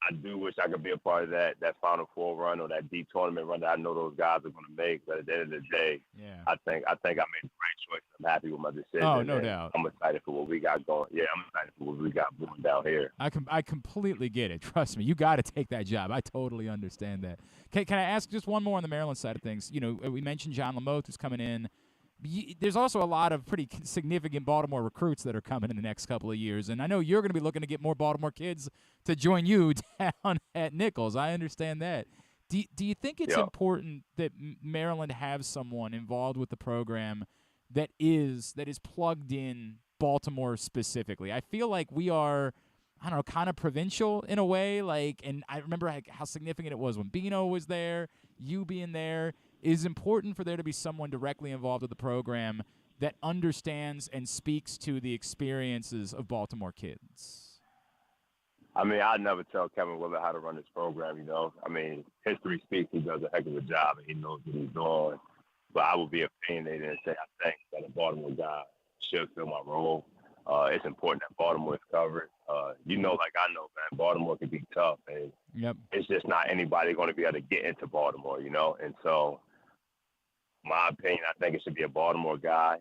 I do wish I could be a part of that Final Four run or that deep tournament run that I know those guys are going to make. But at the end of the day, I think I made the right choice. I'm happy with my decision. Oh, no doubt. I'm excited for what we got going. Yeah, I'm excited for what we got going down here. I completely get it. Trust me, you got to take that job. I totally understand that. Can I ask just one more on the Maryland side of things? We mentioned John Lamoth who's coming in. There's also a lot of pretty significant Baltimore recruits that are coming in the next couple of years, and I know you're going to be looking to get more Baltimore kids to join you down at Nicholls. I understand that. Do you think it's important that Maryland have someone involved with the program that is plugged in Baltimore specifically? I feel like we are, I don't know, kind of provincial in a way. And I remember how significant it was when Bino was there, you being there. It is important for there to be someone directly involved with the program that understands and speaks to the experiences of Baltimore kids. I mean, I'd never tell Kevin Willard how to run this program, I mean, history speaks. He does a heck of a job, and he knows what he's doing. But I would be opinionated and say I think that a Baltimore guy should fill my role. It's important that Baltimore is covered. Like I know, man, Baltimore can be tough, and it's just not anybody going to be able to get into Baltimore, And so, my opinion, I think it should be a Baltimore guy.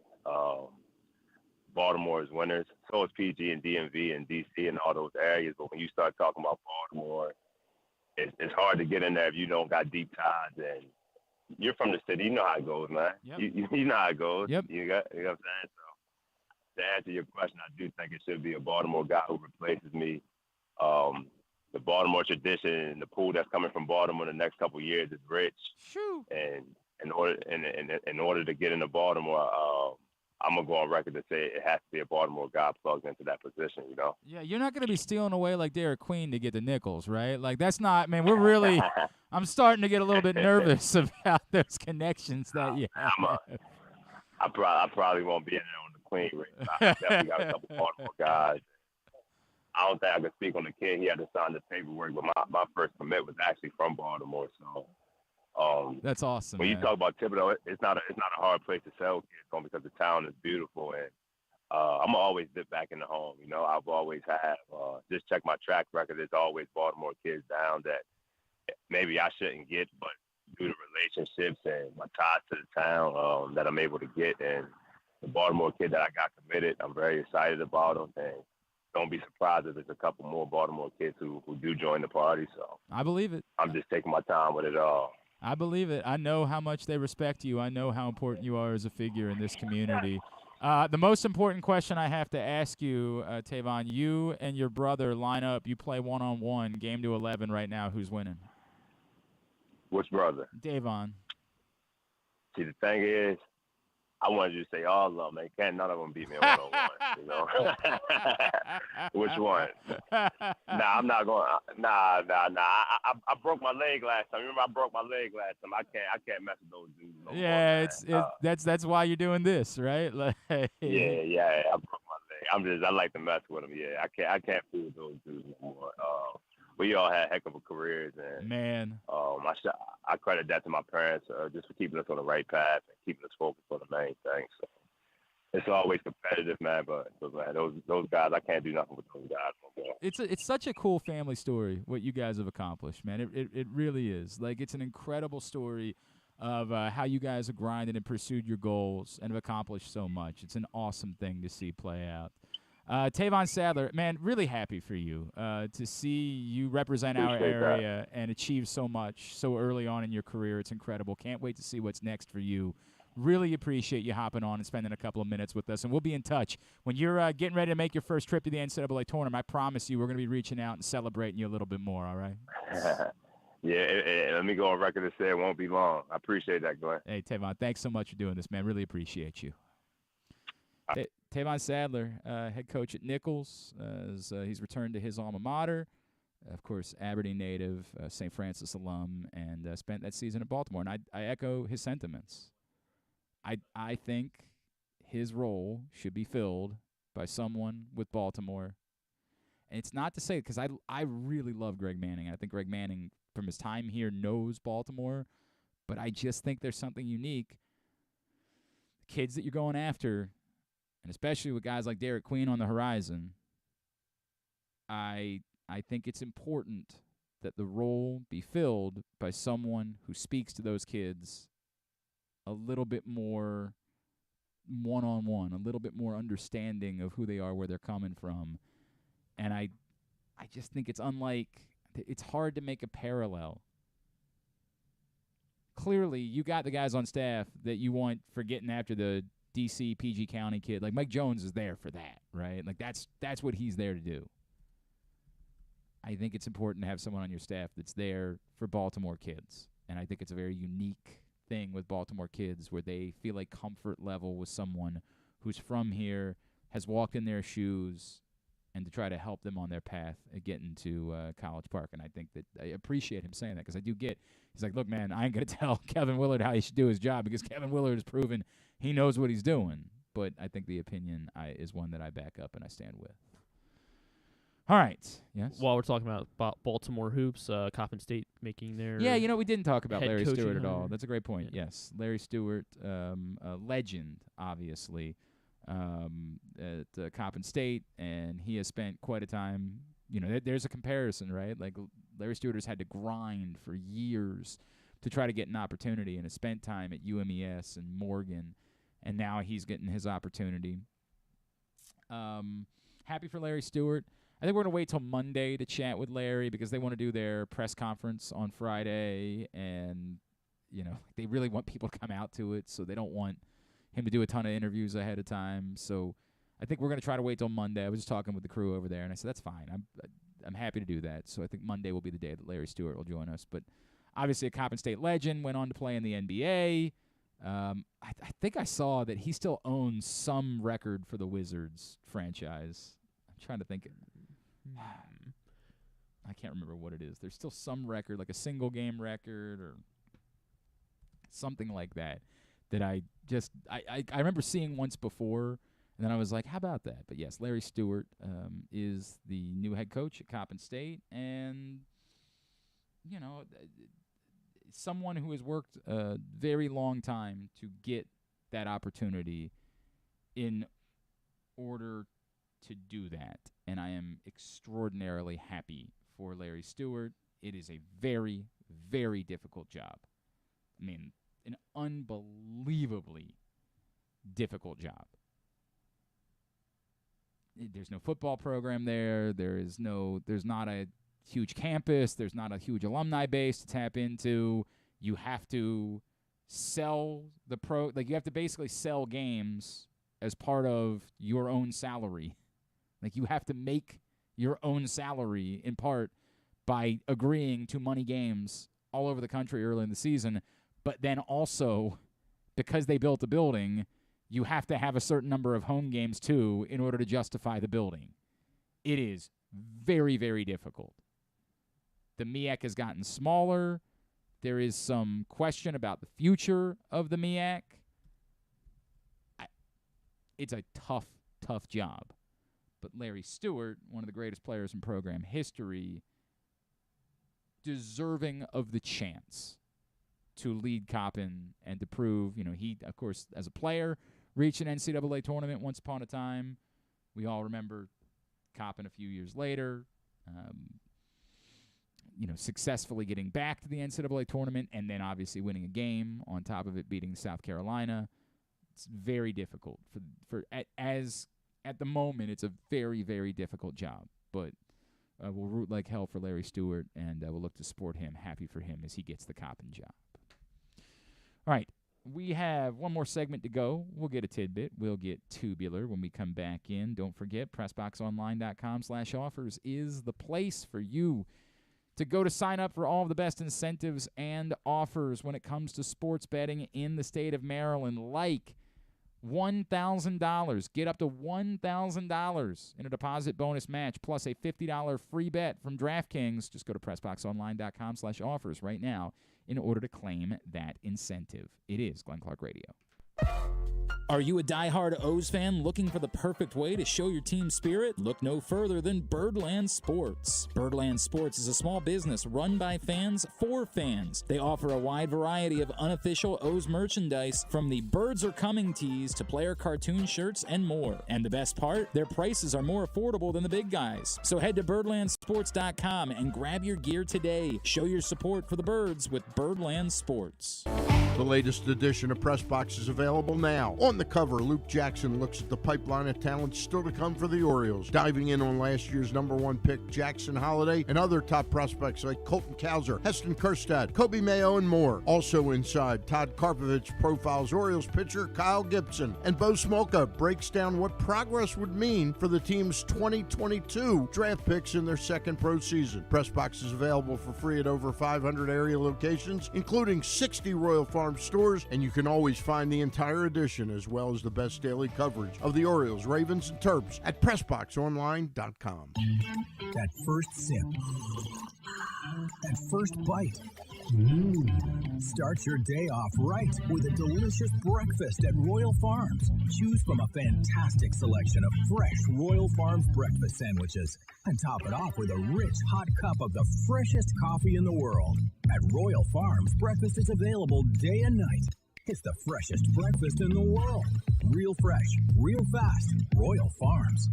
Baltimore is winners. So is PG and DMV and DC and all those areas. But when you start talking about Baltimore, it's hard to get in there if you don't got deep ties. And you're from the city. You know how it goes, man. Yep. You know how it goes. Yep. You know what I'm saying? So to answer your question, I do think it should be a Baltimore guy who replaces me. The Baltimore tradition and the pool that's coming from Baltimore in the next couple of years is rich. Shoo. And in order to get into Baltimore, I'm gonna go on record to say it has to be a Baltimore guy plugged into that position. Yeah, you're not gonna be stealing away like Derek Queen to get the Nicholls, right? Like that's not. Man, we're really. I'm starting to get a little bit nervous about those connections that you have. I probably won't be in there on the Queen race. I definitely got a couple Baltimore guys. I don't think I can speak on the kid. He had to sign the paperwork, but my first commit was actually from Baltimore. So that's awesome. When you talk about Thibodeau, it's not a hard place to sell kids on because the town is beautiful, and I'm gonna always dip back in the home. I've always had. Just check my track record. There's always Baltimore kids down that maybe I shouldn't get, but due to relationships and my ties to the town that I'm able to get, and the Baltimore kid that I got committed, I'm very excited about him, and don't be surprised if there's a couple more Baltimore kids who do join the party. So I believe it. I'm just taking my time with it all. I believe it. I know how much they respect you. I know how important you are as a figure in this community. The most important question I have to ask you, Tevon, you and your brother line up. You play one-on-one, game to 11 right now. Who's winning? Which brother? Davon. See, the thing is, I wanted you to say all of them. Man, can't none of them beat me in one-on-one, Which one? Nah, I'm not going. Nah. I broke my leg last time. Remember, I broke my leg last time. I can't mess with those dudes no more, that's why you're doing this, right? Yeah. I broke my leg. I like to mess with them. Yeah, I can't fool with those dudes no more. We all had heck of a careers, and man, I credit that to my parents just for keeping us on the right path and keeping us focused on the main thing. So it's always competitive, man. But man, those guys, I can't do nothing with those guys no more. It's such a cool family story what you guys have accomplished, man. It really is. Like it's an incredible story of how you guys have grinded and pursued your goals and have accomplished so much. It's an awesome thing to see play out. Tevon Sadler, man, really happy for you to see you represent our area and achieve so much so early on in your career. It's incredible. Can't wait to see what's next for you. Really appreciate you hopping on and spending a couple of minutes with us, and we'll be in touch. When you're getting ready to make your first trip to the NCAA tournament, I promise you we're going to be reaching out and celebrating you a little bit more, all right? Yeah, let me go on record and say it won't be long. I appreciate that, Glenn. Hey, Tevon, thanks so much for doing this, man. Really appreciate you. Tevon Sadler, head coach at Nicholls, as he's returned to his alma mater. of course, Aberdeen native, St. Francis alum, and spent that season at Baltimore. And I echo his sentiments. I think his role should be filled by someone with Baltimore. And it's not to say, because I really love Greg Manning. I think Greg Manning, from his time here, knows Baltimore. But I just think there's something unique. The kids that you're going after, and especially with guys like Derek Queen on the horizon, I think it's important that the role be filled by someone who speaks to those kids a little bit more one-on-one, a little bit more understanding of who they are, where they're coming from. And I just think it's hard to make a parallel. Clearly, you got the guys on staff that you want for getting after the D.C. PG County kid. Like, Mike Jones is there for that, right? Like, that's what he's there to do. I think it's important to have someone on your staff that's there for Baltimore kids. And I think it's a very unique thing with Baltimore kids where they feel like comfort level with someone who's from here, has walked in their shoes, and to try to help them on their path of getting to College Park. And I think that I appreciate him saying that, because I do get, he's like, look, man, I ain't going to tell Kevin Willard how he should do his job, because Kevin Willard has proven he knows what he's doing. But I think the opinion is one that I back up and I stand with. All right. Yes? While we're talking about Baltimore hoops, Coppin State making their Yeah, we didn't talk about head Larry coaching Stewart at hire. all. That's a great point. Yeah. Yes. Larry Stewart, a legend, obviously, at Coppin State, and he has spent quite a time. There's a comparison, right? Like, Larry Stewart has had to grind for years to try to get an opportunity, and has spent time at UMES and Morgan, and now he's getting his opportunity. Happy for Larry Stewart. I think we're going to wait till Monday to chat with Larry, because they want to do their press conference on Friday, and, they really want people to come out to it, so they don't want him to do a ton of interviews ahead of time. So I think we're going to try to wait till Monday. I was just talking with the crew over there, and I said, that's fine. I'm happy to do that. So I think Monday will be the day that Larry Stewart will join us. But obviously a Coppin State legend, went on to play in the NBA. I think I saw that he still owns some record for the Wizards franchise. I'm trying to think. I can't remember what it is. There's still some record, like a single game record or something like that I remember seeing once before, and then I was like, how about that? But yes, Larry Stewart is the new head coach at Coppin State, and someone who has worked a very long time to get that opportunity in order to do that. And I am extraordinarily happy for Larry Stewart. It is a very, very difficult job. I mean, an unbelievably difficult job. There's no football program there. There's not a huge campus. There's not a huge alumni base to tap into. You have to sell you have to basically sell games as part of your own salary. Like, you have to make your own salary in part by agreeing to money games all over the country early in the season. But then also, because they built a building, you have to have a certain number of home games, too, in order to justify the building. It is very, very difficult. The MEAC has gotten smaller. There is some question about the future of the MEAC. It's a tough, tough job. But Larry Stewart, one of the greatest players in program history, deserving of the chance to lead Coppin and to prove, he, of course, as a player, reached an NCAA tournament once upon a time. We all remember Coppin a few years later, successfully getting back to the NCAA tournament and then obviously winning a game, on top of it beating South Carolina. It's very difficult at the moment. It's a very, very difficult job, but we'll root like hell for Larry Stewart, and we'll look to support him. Happy for him as he gets the Coppin job. All right, we have one more segment to go. We'll get a tidbit. We'll get tubular when we come back in. Don't forget, PressBoxOnline.com/offers is the place for you to go to sign up for all of the best incentives and offers when it comes to sports betting in the state of Maryland, like $1,000. Get up to $1,000 in a deposit bonus match plus a $50 free bet from DraftKings. Just go to PressBoxOnline.com/offers right now in order to claim that incentive. It is Glenn Clark Radio. Are you a diehard O's fan looking for the perfect way to show your team spirit? Look no further than Birdland Sports. Birdland Sports is a small business run by fans for fans. They offer a wide variety of unofficial O's merchandise, from the Birds Are Coming tees to player cartoon shirts and more. And the best part? Their prices are more affordable than the big guys. So head to birdlandsports.com and grab your gear today. Show your support for the Birds with Birdland Sports. The latest edition of Press Box is available now. On the cover, Luke Jackson looks at the pipeline of talent still to come for the Orioles, diving in on last year's #1 pick Jackson Holliday and other top prospects like Colton Cowser, Heston Kjerstad, Kobe Mayo, and more. Also inside, Todd Karpovich profiles Orioles pitcher Kyle Gibson, and Bo Smolka breaks down what progress would mean for the team's 2022 draft picks in their second pro season. Press Box is available for free at over 500 area locations, including 60 Royal Farm stores, and you can always find the entire edition as well as the best daily coverage of the Orioles, Ravens, and Terps at PressBoxOnline.com. That first sip. That first bite. Start your day off right with a delicious breakfast at Royal Farms. Choose from a fantastic selection of fresh Royal Farms breakfast sandwiches and top it off with a rich hot cup of the freshest coffee in the world. At Royal Farms, breakfast is available day and night. It's the freshest breakfast in the world. Real fresh, real fast. Royal Farms.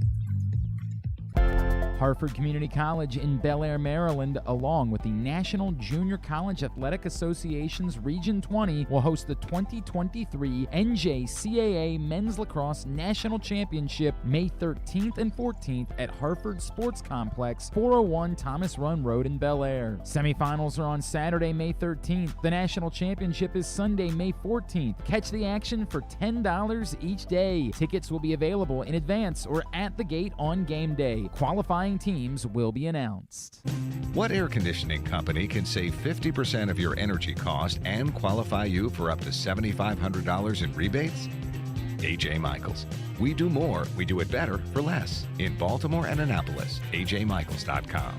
Harford Community College in Bel Air, Maryland, along with the National Junior College Athletic Association's Region 20, will host the 2023 NJCAA Men's Lacrosse National Championship May 13th and 14th at Harford Sports Complex, 401 Thomas Run Road in Bel Air. Semifinals are on Saturday, May 13th. The National Championship is Sunday, May 14th. Catch the action for $10 each day. Tickets will be available in advance or at the gate on game day. Qualifying teams will be announced. What air conditioning company can save 50% of your energy cost and qualify you for up to $7,500 in rebates? A.J. Michaels. We do more, we do it better for less. In Baltimore and Annapolis, ajmichaels.com.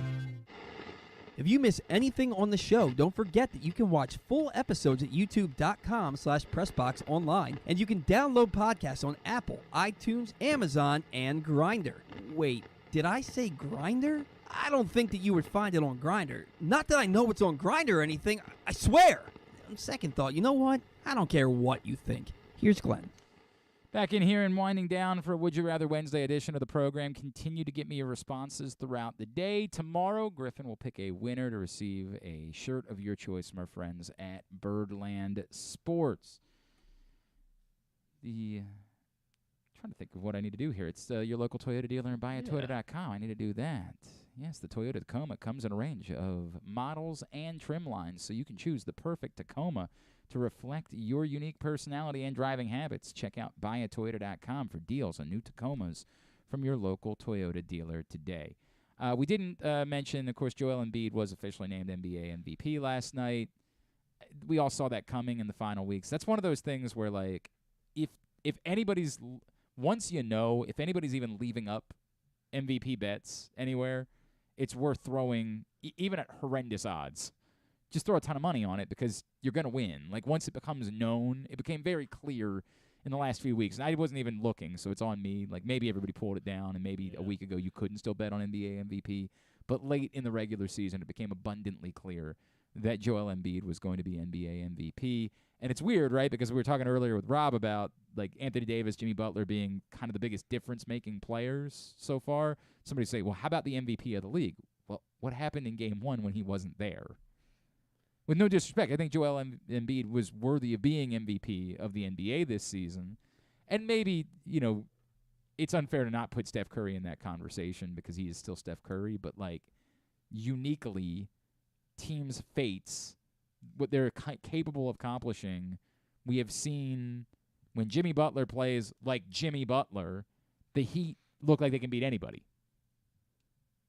If you miss anything on the show, don't forget that you can watch full episodes at youtube.com/pressboxonline, and you can download podcasts on Apple, iTunes, Amazon, and Grindr. Wait, did I say Grindr? I don't think that you would find it on Grindr. Not that I know it's on Grindr or anything, I swear. On second thought, you know what? I don't care what you think. Here's Glenn. Back in here and winding down for a Would You Rather Wednesday edition of the program. Continue to get me your responses throughout the day. Tomorrow, Griffin will pick a winner to receive a shirt of your choice from our friends at Birdland Sports. I'm trying to think of what I need to do here. It's your local Toyota dealer and buyatoyota.com. I need to do that. Yes, the Toyota Tacoma comes in a range of models and trim lines, so you can choose the perfect Tacoma to reflect your unique personality and driving habits. Check out buyatoyota.com for deals on new Tacomas from your local Toyota dealer today. We didn't mention, of course, Joel Embiid was officially named NBA MVP last night. We all saw that coming in the final weeks. That's one of those things where, like, if anybody's once you know, if anybody's even leaving up MVP bets anywhere, it's worth throwing, even at horrendous odds. Just throw a ton of money on it because you're going to win. Like, once it becomes known, it became very clear in the last few weeks. And I wasn't even looking, so it's on me. Like, maybe everybody pulled it down, and maybe a week ago you couldn't still bet on NBA MVP. But late in the regular season, it became abundantly clear that Joel Embiid was going to be NBA MVP. And it's weird, right? Because we were talking earlier with Rob about, like, Anthony Davis, Jimmy Butler being kind of the biggest difference-making players so far. Somebody say, well, how about the MVP of the league? Well, what happened in Game 1 when he wasn't there? With no disrespect, I think Joel Embiid was worthy of being MVP of the NBA this season. And maybe, you know, it's unfair to not put Steph Curry in that conversation because he is still Steph Curry. But, like, uniquely, teams' fates, what they're capable of accomplishing, we have seen when Jimmy Butler plays like Jimmy Butler, the Heat look like they can beat anybody.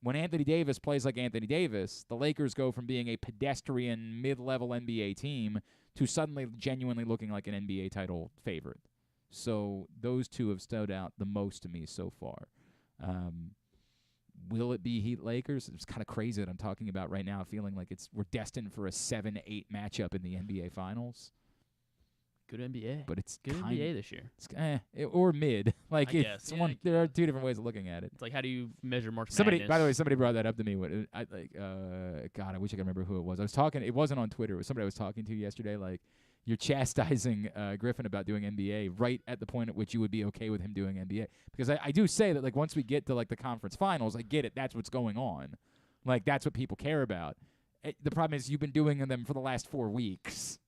When Anthony Davis plays like Anthony Davis, the Lakers go from being a pedestrian mid-level NBA team to suddenly genuinely looking like an NBA title favorite. So those two have stood out the most to me so far. Will it be Heat Lakers? It's kind of crazy that I'm talking about right now, feeling like we're destined for a 7-8 matchup in the NBA Finals. Good NBA. But it's good NBA this year. Or mid. Like I guess. Yeah, there are two different ways of looking at it. It's like, how do you measure March Madness? By the way, somebody brought that up to me. God, I wish I could remember who it was. I was talking. It wasn't on Twitter. It was somebody I was talking to yesterday. Like, you're chastising Griffin about doing NBA right at the point at which you would be okay with him doing NBA. Because I do say that, like, once we get to, like, the conference finals, I get it. That's what's going on. Like, that's what people care about. The problem is you've been doing them for the last 4 weeks.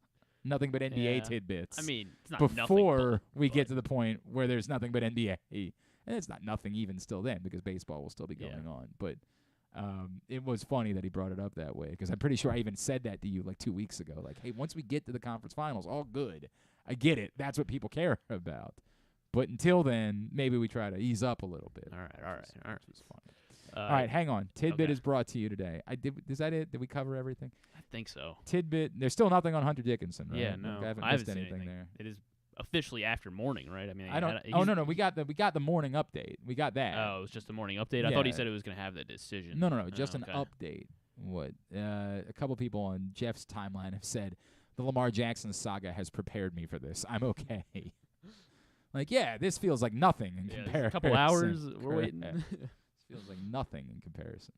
Nothing but NBA tidbits. I mean, it's not before we get to the point where there's nothing but NBA. And it's not nothing even still then, because baseball will still be going on. But it was funny that he brought it up that way, because I'm pretty sure I even said that to you like 2 weeks ago. Like, hey, once we get to the conference finals, all good. I get it. That's what people care about. But until then, maybe we try to ease up a little bit. All right. It's fun. All right, hang on. Tidbit is brought to you today. Is that it? Did we cover everything? I think so. Tidbit. There's still nothing on Hunter Dickinson, right? Yeah, no. I haven't missed seen anything there. It is officially after morning, right? I mean, no. We got the morning update. We got that. Oh, it was just a morning update. I thought he said it was going to have the decision. No. Just an update. What? A couple people on Jeff's timeline have said the Lamar Jackson saga has prepared me for this. I'm okay. Like, yeah, this feels like nothing in comparison. A couple hours, we're waiting. Feels like nothing in comparison.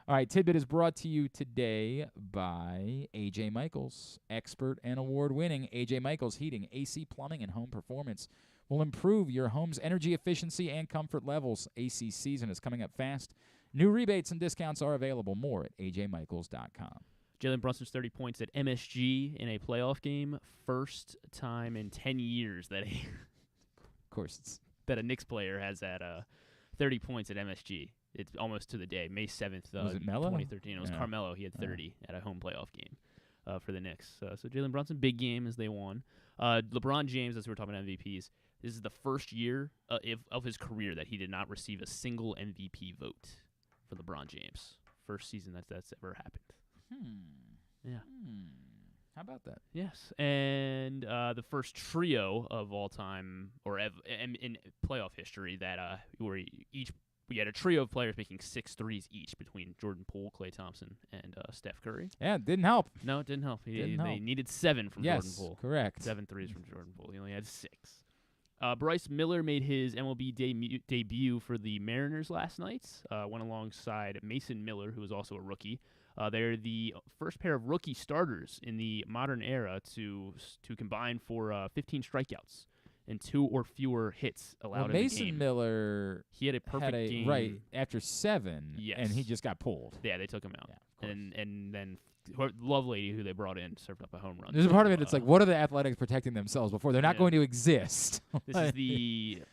All right, Tidbit is brought to you today by A.J. Michaels, expert and award-winning. A.J. Michaels Heating, AC, Plumbing, and Home Performance will improve your home's energy efficiency and comfort levels. AC season is coming up fast. New rebates and discounts are available. More at ajmichaels.com. Jalen Brunson's 30 points at MSG in a playoff game. First time in 10 years that a Knicks player has had 30 points at MSG. It's almost to the day, May 7th, was it Melo? 2013. It was Carmelo. He had 30 at a home playoff game for the Knicks. So Jalen Brunson, big game as they won. LeBron James, as we were talking about MVPs, this is the first year of his career that he did not receive a single MVP vote for LeBron James. First season that's ever happened. Yeah. How about that? Yes, and the first trio of all time, or in playoff history, that where we had a trio of players making 6 threes each between Jordan Poole, Klay Thompson, and Steph Curry. Yeah, it didn't help. No, it didn't help. They needed 7 from Jordan Poole. Yes, correct. 7 threes from Jordan Poole. He only had 6. Bryce Miller made his MLB debut for the Mariners last night. Went alongside Mason Miller, who was also a rookie. They're the first pair of rookie starters in the modern era to combine for 15 strikeouts and 2 or fewer hits allowed in the game. Mason Miller, he had a perfect game right after 7, and he just got pulled. Yeah, they took him out, and then Lovelady, who they brought in, served up a home run. There's a part of it that's like, what are the Athletics protecting themselves before? They're not going to exist. This is the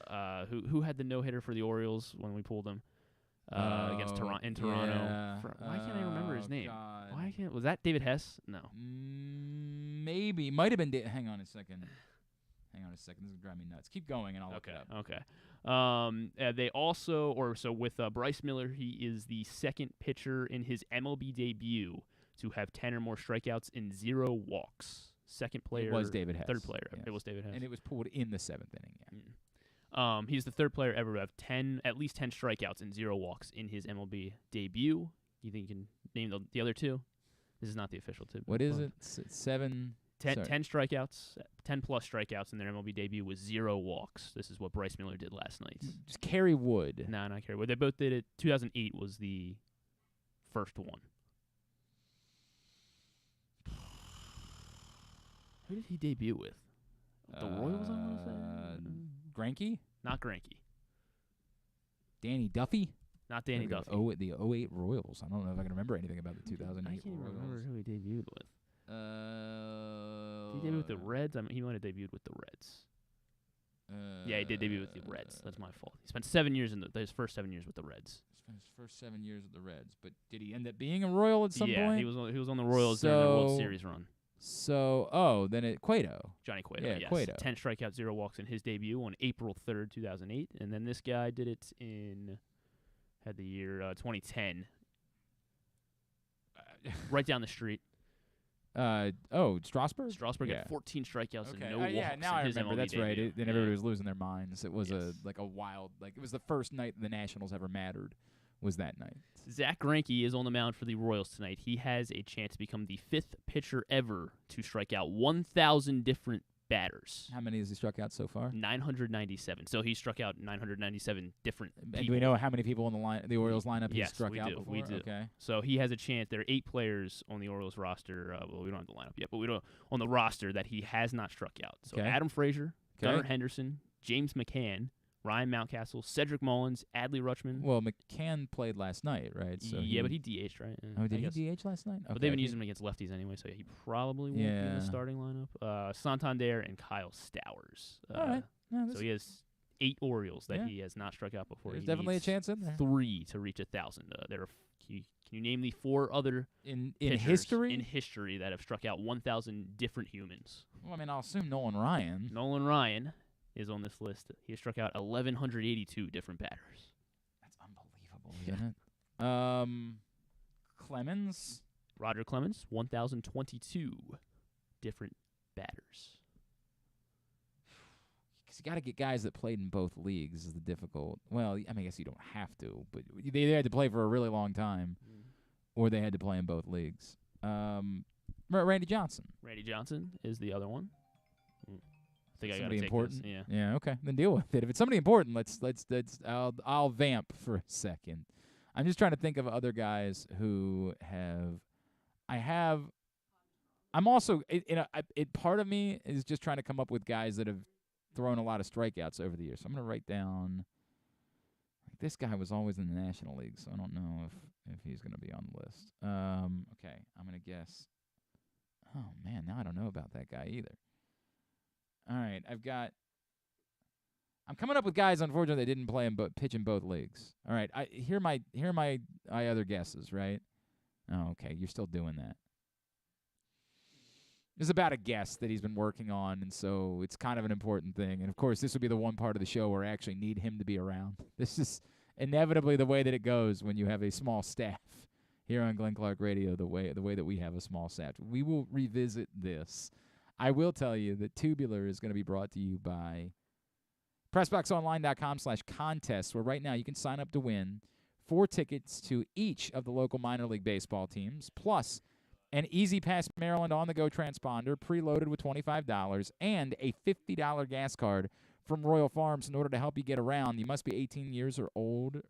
who had the no-hitter for the Orioles when we pulled him against Toronto. Yeah. Why can't I remember his name? God. Was that David Hess? No. Maybe. Might have been. Hang on a second. This is going to drive me nuts. Keep going, and I'll look it up. Okay. They also, with Bryce Miller, he is the second pitcher in his MLB debut to have 10 or more strikeouts and 0 walks. Second player. It was David Hess. Third player. Yes. It was David Hess. And it was pulled in the 7th inning, yeah. He's the third player ever to have at least 10 strikeouts and 0 walks in his MLB debut. You think you can name the other 2? This is not the official tip. What is it? 7... 10 strikeouts, 10-plus strikeouts in their MLB debut with 0 walks. This is what Bryce Miller did last night. Just Kerry Wood. No, not Kerry Wood. They both did it. 2008 was the first one. Who did he debut with? The Royals, I want to say? Greinke? Not Greinke. Danny Duffy? Not Danny Duffy. The 08 Royals. I don't know if I can remember anything about the 2008 I can't Royals. remember who he debuted with. Did he debut with the Reds? He might have debuted with the Reds. Yeah, he did debut with the Reds. That's my fault. He spent 7 years his first 7 years with the Reds. Spent his first 7 years with the Reds, but did he end up being a Royal at some point? Yeah, he was on the Royals during the World Series run. So, then Cueto. Johnny Cueto, yeah, yes. Cueto. 10 strikeouts, 0 walks in his debut on April 3rd, 2008. And then this guy did it had the year 2010. Right down the street. Strasburg? Strasburg had 14 strikeouts and no walks. Yeah, now I in his remember. MLB That's right. debut. Then everybody was losing their minds. It was a wild, it was the first night the Nationals ever mattered, was that night. Zach Greinke is on the mound for the Royals tonight. He has a chance to become the 5th pitcher ever to strike out 1,000 different batters. How many has he struck out so far? 997. So he struck out 997 different people. And do we know how many people in the Orioles lineup he struck out before? We do. Okay. So he has a chance. There are 8 players on the Orioles roster. We don't have the lineup yet, but we don't on the roster that he has not struck out. So Adam Frazier, Gunnar Henderson, James McCann, Ryan Mountcastle, Cedric Mullins, Adley Rutschman. Well, McCann played last night, right? So but he DH'd, right? Oh, did he DH last night? Okay. But they've been using him against lefties anyway, so he probably won't be in the starting lineup. Santander and Kyle Stowers. All right. So he has 8 Orioles that he has not struck out before. There's definitely a chance in there. 3 to reach 1,000. Can you name the 4 other in history that have struck out 1,000 different humans? Well, I mean, I'll assume Nolan Ryan. Nolan Ryan is on this list. He has struck out 1,182 different batters. That's unbelievable, isn't it? Clemens? Roger Clemens, 1,022 different batters. Because you got to get guys that played in both leagues is the difficult. Well, I mean, I guess you don't have to, but they either had to play for a really long time or they had to play in both leagues. Randy Johnson. Randy Johnson is the other one. I think I got to take important. this. Yeah. Okay. Then deal with it. If it's somebody important, let's. I'll vamp for a second. I'm just trying to think of other guys who have. I'm also. Part of me is just trying to come up with guys that have thrown a lot of strikeouts over the years. So I'm gonna write down. This guy was always in the National League, so I don't know if he's gonna be on the list. Okay. I'm gonna guess. Oh man, now I don't know about that guy either. All right, I'm coming up with guys, unfortunately, that didn't play and pitch in both leagues. All right, here are my other guesses, right? Oh, okay, you're still doing that. It's about a guess that he's been working on, and so it's kind of an important thing. And, of course, this will be the one part of the show where I actually need him to be around. This is inevitably the way that it goes when you have a small staff here on Glenn Clark Radio, the way that we have a small staff. We will revisit this. I will tell you that Tubular is going to be brought to you by PressBoxOnline.com/contest, where right now you can sign up to win 4 tickets to each of the local minor league baseball teams, plus an Easy Pass Maryland on-the-go transponder preloaded with $25 and a $50 gas card from Royal Farms. In order to help you get around, you must be 18 years old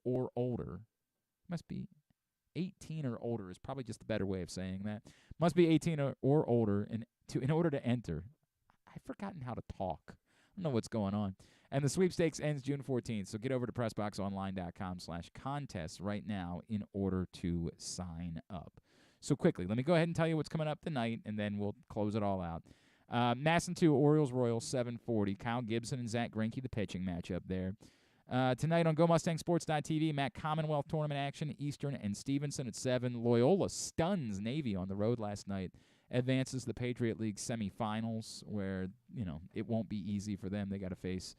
or older. Must be 18 or older is probably just a better way of saying that. Must be 18 or older in order to enter. I've forgotten how to talk. I don't know what's going on. And the sweepstakes ends June 14th, so get over to PressBoxOnline.com/contest right now in order to sign up. So quickly, let me go ahead and tell you what's coming up tonight, and then we'll close it all out. Masson 2, Orioles-Royals, 7:40. Kyle Gibson and Zach Greinke, the pitching matchup there. Tonight on GoMustangSports.tv, Matt Commonwealth Tournament action, Eastern and Stevenson at 7. Loyola stuns Navy on the road last night, advances the Patriot League semifinals, where, it won't be easy for them. They got to face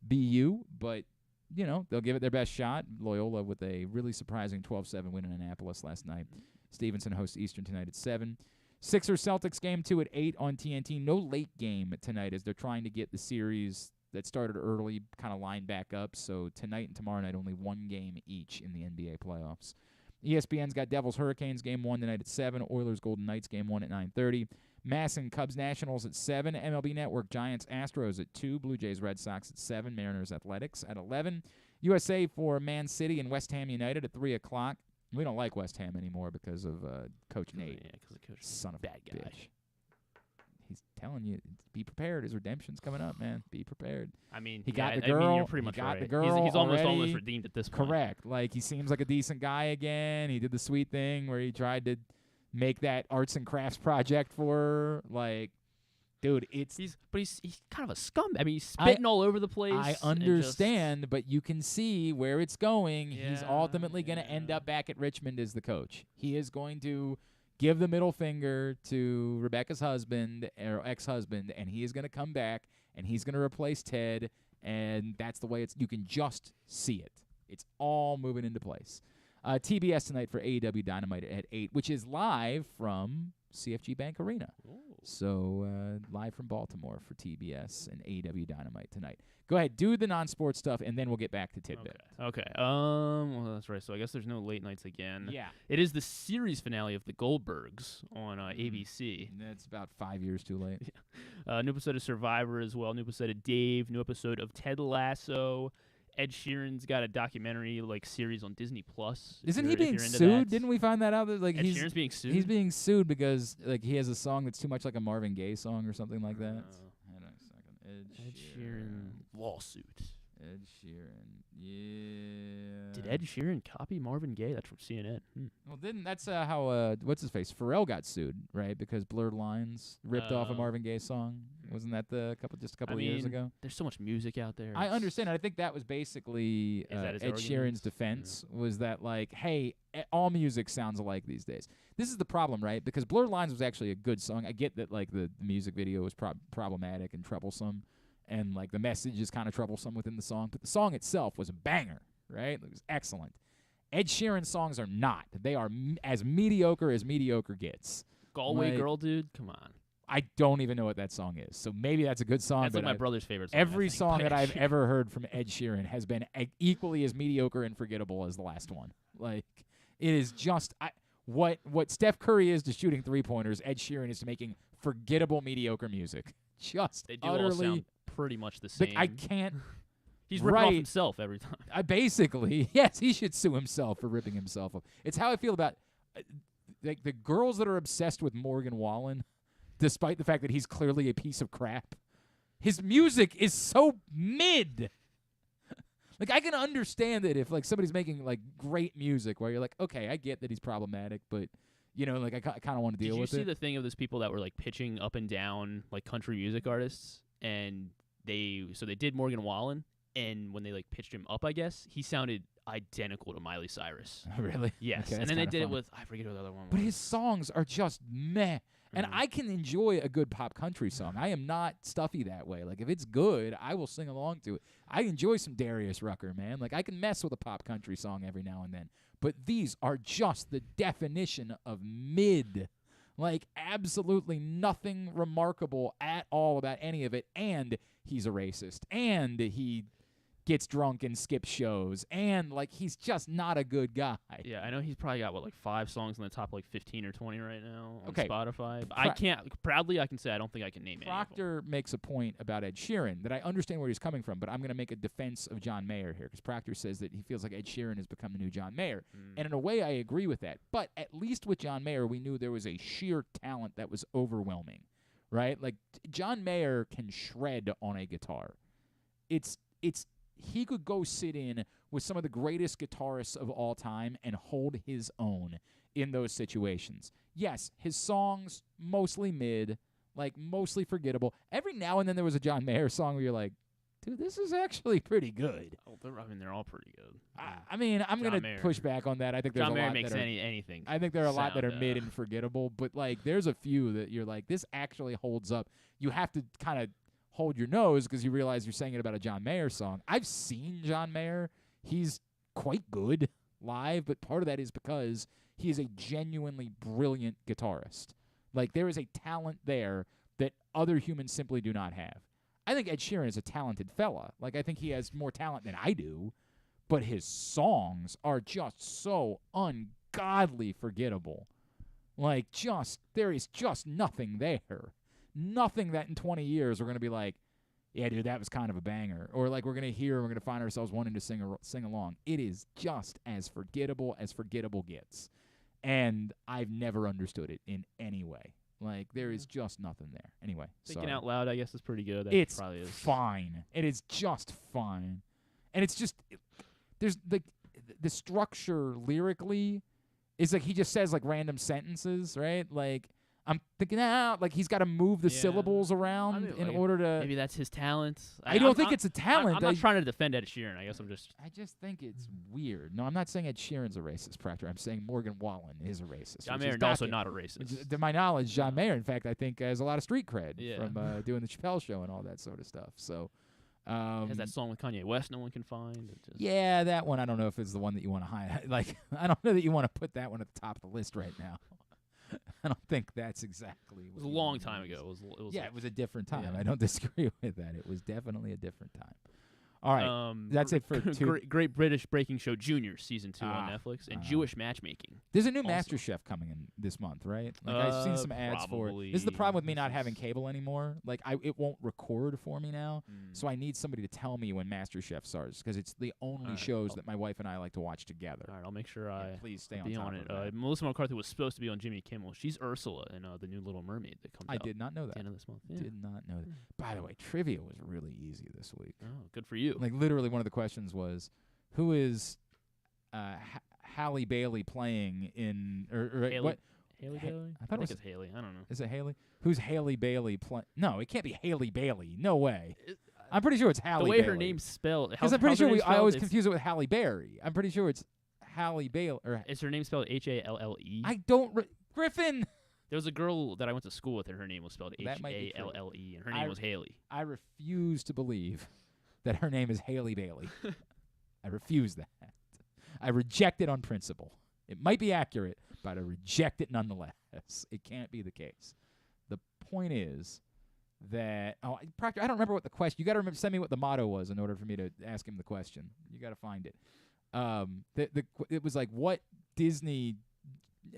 BU, but, they'll give it their best shot. Loyola with a really surprising 12-7 win in Annapolis last night. Stevenson hosts Eastern tonight at 7. Sixers-Celtics game 2 at 8 on TNT. No late game tonight as they're trying to get the series that started early kind of lined back up. So tonight and tomorrow night, only 1 game each in the NBA playoffs. ESPN's got Devils-Hurricanes game 1 tonight at 7. Oilers-Golden Knights game 1 at 9:30. Masson Cubs-Nationals at 7. MLB Network Giants-Astros at 2. Blue Jays-Red Sox at 7. Mariners-Athletics at 11. USA for Man City and West Ham United at 3 o'clock. We don't like West Ham anymore because of Coach Nate. Yeah, because of Coach Son of bad a guy. bitch. He's telling you, be prepared. His redemption's coming up, man. Be prepared. I mean, he got the girl. You're pretty much he got right. the girl. He's almost already. redeemed at this point. Correct. Like, he seems like a decent guy again. He did the sweet thing where he tried to make that arts and crafts project for her. Like, dude, he's kind of a scum. I mean, he's spitting all over the place. I understand, but you can see where it's going. Yeah, he's ultimately going to end up back at Richmond as the coach. He is going to give the middle finger to Rebecca's husband or ex-husband, and he is going to come back, and he's going to replace Ted, and that's the way you can just see it. It's all moving into place. TBS tonight for AEW Dynamite at 8, which is live from CFG Bank Arena. Ooh. So live from Baltimore for TBS and AEW Dynamite tonight. Go ahead, do the non-sports stuff, and then we'll get back to Tidbit. Okay. Well, that's right. So I guess there's no late nights again. Yeah. It is the series finale of The Goldbergs on ABC. That's about 5 years too late. New episode of Survivor as well. New episode of Dave. New episode of Ted Lasso. Ed Sheeran's got a documentary series on Disney Plus. Isn't he being sued? Didn't we find that out? That, Ed Sheeran's being sued. He's being sued because he has a song that's too much like a Marvin Gaye song or something like that. Hold on a second. Ed Sheeran lawsuit. Ed Sheeran, yeah. Did Ed Sheeran copy Marvin Gaye? That's from CNN. Well, that's how what's his face Pharrell got sued, right? Because Blurred Lines ripped off a Marvin Gaye song. Wasn't that just a couple of years ago? There's so much music out there. I understand. I think that was basically Ed Sheeran's defense was that hey, all music sounds alike these days. This is the problem, right? Because Blurred Lines was actually a good song. I get that the music video was problematic and troublesome. And the message is kind of troublesome within the song, but the song itself was a banger, right? It was excellent. Ed Sheeran's songs are not. They are as mediocre gets. Galway Girl, dude, come on. I don't even know what that song is, so maybe that's a good song. That's my brother's favorite song. Every song that I've ever heard from Ed Sheeran has been equally as mediocre and forgettable as the last one. It is just what Steph Curry is to shooting three-pointers, Ed Sheeran is to making forgettable, mediocre music. Just they do utterly all sound pretty much the same. I can't. He's ripping off himself every time. Basically, yes, he should sue himself for ripping himself off. It's how I feel about the girls that are obsessed with Morgan Wallen, despite the fact that he's clearly a piece of crap. His music is so mid. I can understand it if somebody's making great music where you're okay, I get that he's problematic, but I kind of want to deal with it. Did you see the thing of those people that were pitching up and down country music artists, and they did Morgan Wallen, and when they pitched him up, I guess he sounded identical to Miley Cyrus. Really? Yes. Okay, and then they did it with I forget what the other one was. But his songs are just meh. And I can enjoy a good pop country song. I am not stuffy that way. If it's good, I will sing along to it. I enjoy some Darius Rucker, man. I can mess with a pop country song every now and then. But these are just the definition of mid. Absolutely nothing remarkable at all about any of it. And he's a racist. And he gets drunk and skips shows, and he's just not a good guy. Yeah, I know he's probably got 5 songs in the top 15 or 20 right now on Spotify. I can say I don't think I can name any. Proctor makes a point about Ed Sheeran that I understand where he's coming from, but I'm going to make a defense of John Mayer here because Proctor says that he feels like Ed Sheeran has become the new John Mayer, and in a way I agree with that. But at least with John Mayer, we knew there was a sheer talent that was overwhelming, right? John Mayer can shred on a guitar. He could go sit in with some of the greatest guitarists of all time and hold his own in those situations. Yes, his songs, mostly mid, mostly forgettable. Every now and then there was a John Mayer song where you're dude, this is actually pretty good. Oh, they're all pretty good. I'm going to push back on that. I think there's John a Mayer lot makes that are, anything. I think there are a lot that are mid and forgettable, but there's a few that you're this actually holds up. You have to kind of hold your nose because you realize you're saying it about a John Mayer song. I've seen John Mayer. He's quite good live, but part of that is because he is a genuinely brilliant guitarist. There is a talent there that other humans simply do not have. I think Ed Sheeran is a talented fella. I think he has more talent than I do, but his songs are just so ungodly forgettable. There is just nothing there. Nothing that in 20 years we're going to be yeah, dude, that was kind of a banger. Or we're going to hear and we're going to find ourselves wanting to sing along. It is just as forgettable gets. And I've never understood it in any way. There is just nothing there. Anyway, Thinking Out Loud, I guess, is pretty good. It's probably fine. It is just fine. And it's just, there's the structure lyrically is he just says random sentences, right? I'm thinking out he's got to move the syllables around in order to. Maybe that's his talent. I don't think it's a talent. I'm not trying to defend Ed Sheeran. I just think it's weird. No, I'm not saying Ed Sheeran's a racist, Proctor. I'm saying Morgan Wallen is a racist. John Mayer is also not a racist. To my knowledge, John Mayer, in fact, I think has a lot of street cred from doing the Chappelle Show and all that sort of stuff. So, Has that song with Kanye West no one can find. Yeah, that one I don't know if it's the one that you want to highlight. Like, I don't know that you want to put that one at the top of the list right now. I don't think that's exactly. It was a long time ago. It was it was a different time. Yeah. I don't disagree with that. It was definitely a different time. All right, that's it for Great British Baking Show Junior Season 2 on Netflix and Jewish Matchmaking. There's a new Master Chef coming in this month, right? Like I've seen some ads for it. This is the problem with me not having cable anymore. Like it won't record for me now, so I need somebody to tell me when Master Chef starts because it's the only shows that my wife and I like to watch together. All right, I'll make sure I please stay be on it. Of Melissa McCarthy was supposed to be on Jimmy Kimmel. She's Ursula in the new Little Mermaid that comes out. I did not know that. At the end of this month. Yeah. Did not know that. By the way, trivia was really easy this week. Oh, good for you. Like literally one of the questions was, who is Halle Bailey playing in Haley, what? Haley Bailey? I think it's Haley. I don't know. Is it Haley? Who's Halle Bailey playing? No, it can't be Haley Bailey. No way. I'm pretty sure it's Halle Bailey. The way her name's spelled. Because I'm pretty sure I always confuse it with Halle Berry. I'm pretty sure it's Halle Bailey. Is her name spelled Halle? I don't. Griffin. There was a girl that I went to school with, and her name was spelled Halle, and her name was Haley. I refuse to believe that her name is Halle Bailey. I refuse that. I reject it on principle. It might be accurate, but I reject it nonetheless. It can't be the case. The point is that Proctor, I don't remember what the question. You got to send me what the motto was in order for me to ask him the question. You got to find it. It was like, what Disney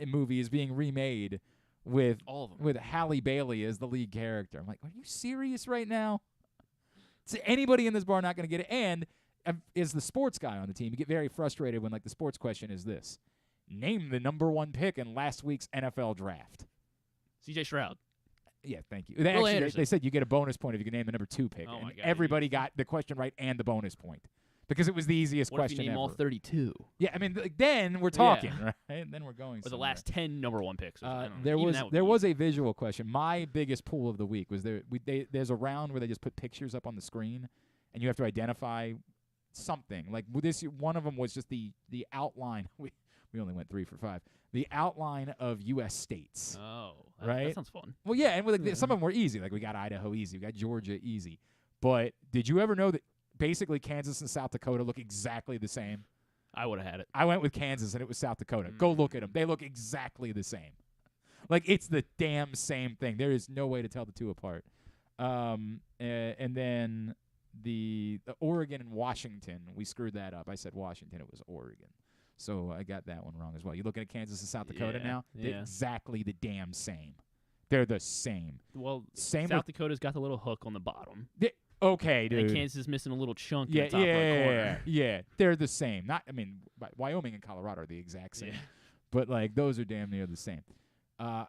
movie is being remade with all of them, with Halle Bailey as the lead character? I'm like, are you serious right now? Is anybody in this bar not going to get it? And as the sports guy on the team, you get very frustrated when like the sports question is this: name the number 1 pick in last week's NFL draft. C.J. Stroud. Yeah, thank you. They said you get a bonus point if you can name the number 2 pick. Oh my God. Everybody got the question right and the bonus point because it was the easiest what question if you name ever. all 32? Yeah, I mean, then we're talking, right? Then we're going. Or the last 10 number 1 picks. There was a visual question. My biggest pool of the week was there's a round where they just put pictures up on the screen, and you have to identify something. Like this, one of them was just the outline. We only went 3 for 5. The outline of U.S. states. Oh, right. That sounds fun. Well, yeah, and some of them were easy. Like we got Idaho easy, we got Georgia easy. But did you ever know that basically Kansas and South Dakota look exactly the same? I would have had it. I went with Kansas, and it was South Dakota. Go look at them. They look exactly the same. Like it's the damn same thing. There is no way to tell the two apart. And then the Oregon and Washington, we screwed that up. I said Washington. It was Oregon. So I got that one wrong as well. You looking at Kansas and South Dakota now? They're exactly the damn same. They're the same. Well, South Dakota's got the little hook on the bottom. Okay, dude. And Kansas is missing a little chunk in the top right corner. Yeah, they're the same. Wyoming and Colorado are the exact same. Yeah. But, like, those are damn near the same.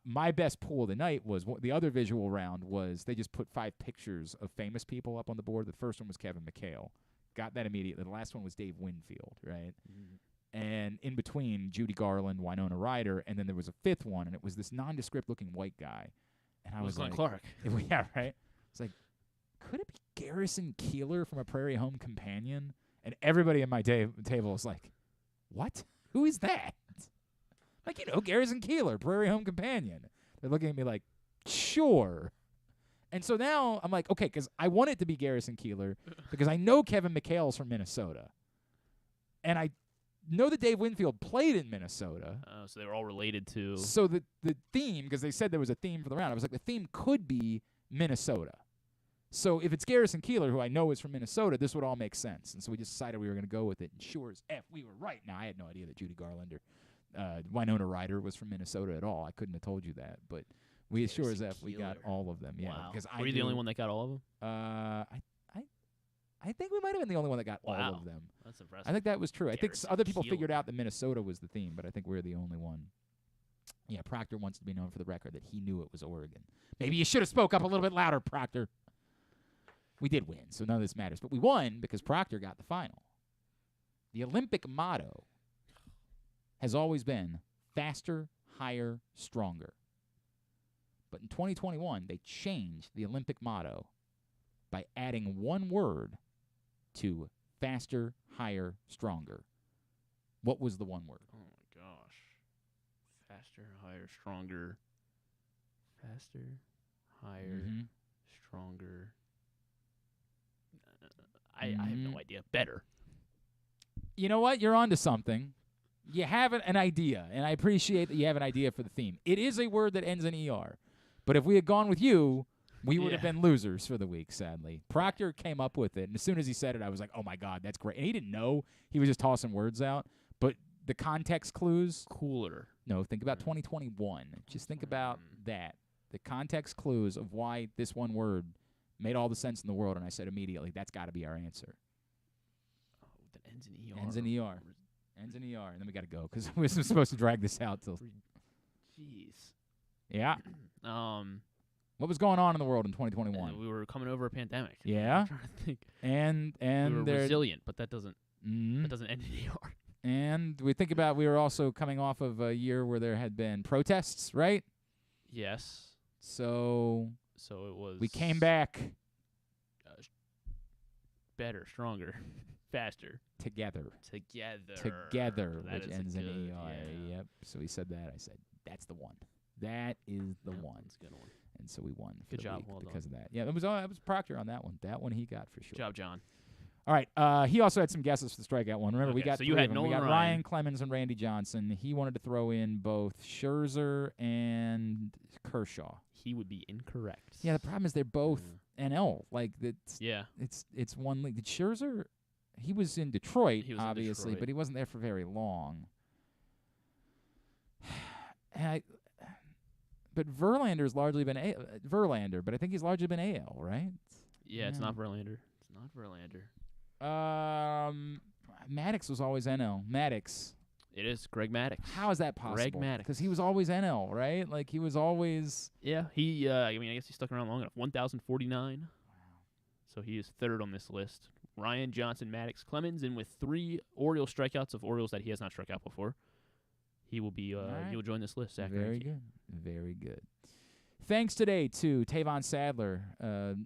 My best pool of the night was the other visual round was they just put 5 pictures of famous people up on the board. The first one was Kevin McHale. Got that immediately. The last one was Dave Winfield, right? Mm-hmm. And in between, Judy Garland, Winona Ryder, and then there was a 5th one, and it was this nondescript-looking white guy. And I was like, Clark. Yeah, right? It's like, could it be Garrison Keillor from A Prairie Home Companion? And everybody at my table was like, what? Who is that? Like, Garrison Keillor, Prairie Home Companion. They're looking at me like, sure. And so now I'm like, okay, because I want it to be Garrison Keillor because I know Kevin McHale's from Minnesota. And I know that Dave Winfield played in Minnesota. So they were all related to. So the theme, because they said there was a theme for the round, I was like, the theme could be Minnesota. So if it's Garrison Keillor, who I know is from Minnesota, this would all make sense. And so we just decided we were going to go with it. And sure as F, we were right. Now, I had no idea that Judy Garland or Winona Ryder was from Minnesota at all. I couldn't have told you that. But we sure as F, we got all of them. Yeah. Wow. Were you the only one that got all of them? I think we might have been the only one that got all of them. That's impressive. I think that was true. I think other people figured out that Minnesota was the theme, but I think we're the only one. Yeah, Proctor wants to be known for the record that he knew it was Oregon. Maybe you should have spoke up a little bit louder, Proctor. We did win, so none of this matters. But we won because Proctor got the final. The Olympic motto has always been faster, higher, stronger. But in 2021, they changed the Olympic motto by adding one word to faster, higher, stronger. What was the one word? Oh, my gosh. Faster, higher, stronger. Faster, higher, stronger. I have no idea. Better. You know what? You're onto something. You have an idea, and I appreciate that you have an idea for the theme. It is a word that ends in ER. But if we had gone with you, we would have been losers for the week, sadly. Proctor came up with it, and as soon as he said it, I was like, oh, my God, that's great. And he didn't know. He was just tossing words out. But the context clues. Cooler. No, think about 2021. Just think about that. The context clues of why this one word made all the sense in the world, and I said immediately, that's got to be our answer. Oh, that ends in ER. Ends in ER. Ends in ER, and then we got to go because we're supposed to drag this out till. Jeez. Yeah. What was going on in the world in 2021? We were coming over a pandemic. Yeah. I'm trying to think. And we were resilient, but that doesn't end in ER. And we were also coming off of a year where there had been protests, right? Yes. So it was. We came back. Better, stronger, faster. Together, which ends in ER. Yeah. Yep. So he said that. I said, that's the one. That is the one. That's a good one. And so we won. Good job. Well because of that. Yeah, it was Proctor on that one. That one he got for sure. Good job, John. All right. He also had some guesses for the strikeout one. Remember, we got so three you had of them. We Nolan got Ryan. Ryan Clemens and Randy Johnson. He wanted to throw in both Scherzer and Kershaw. He would be incorrect. Yeah, the problem is they're both NL. Like it's one league. Did Scherzer? He was in Detroit, obviously, but he wasn't there for very long. But Verlander's largely been Verlander, but I think he's largely been AL, right? Yeah, it's not Verlander. It's not Verlander. Maddox was always NL. Maddox. It is Greg Maddox. How is that possible? Greg Maddox. Because he was always NL, right? Like he was always. Yeah, he. I guess he stuck around long enough. 1,049. Wow. So he is third on this list. Ryan, Johnson, Maddox, Clemens, and with 3 Orioles strikeouts of Orioles that he has not struck out before, he will be. He will join this list. Zach Very good. Very good. Thanks today to Tevon Sadler,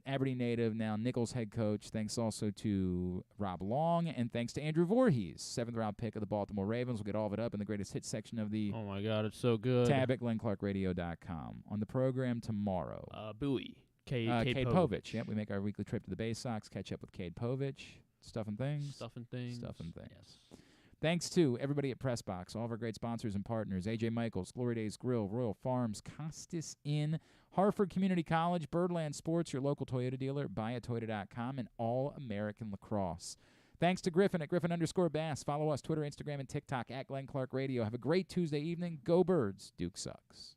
Aberdeen native, now Nicholls head coach. Thanks also to Rob Long, and thanks to Andrew Vorhees, 7th-round pick of the Baltimore Ravens. We'll get all of it up in the greatest hits section of the Oh, my God, it's so good. tab at GlennClarkRadio.com. On the program tomorrow. Bowie. Cade Povich. Yep, we make our weekly trip to the Bay Sox, catch up with Cade Povich. Stuff and things. Yes. Thanks to everybody at PressBox, all of our great sponsors and partners, AJ Michaels, Glory Days Grill, Royal Farms, Costas Inn, Hartford Community College, Birdland Sports, your local Toyota dealer, buyatoyota.com, and All American Lacrosse. Thanks to Griffin at Griffin_Bass. Follow us, Twitter, Instagram, and TikTok at Glenn Clark Radio. Have a great Tuesday evening. Go Birds. Duke sucks.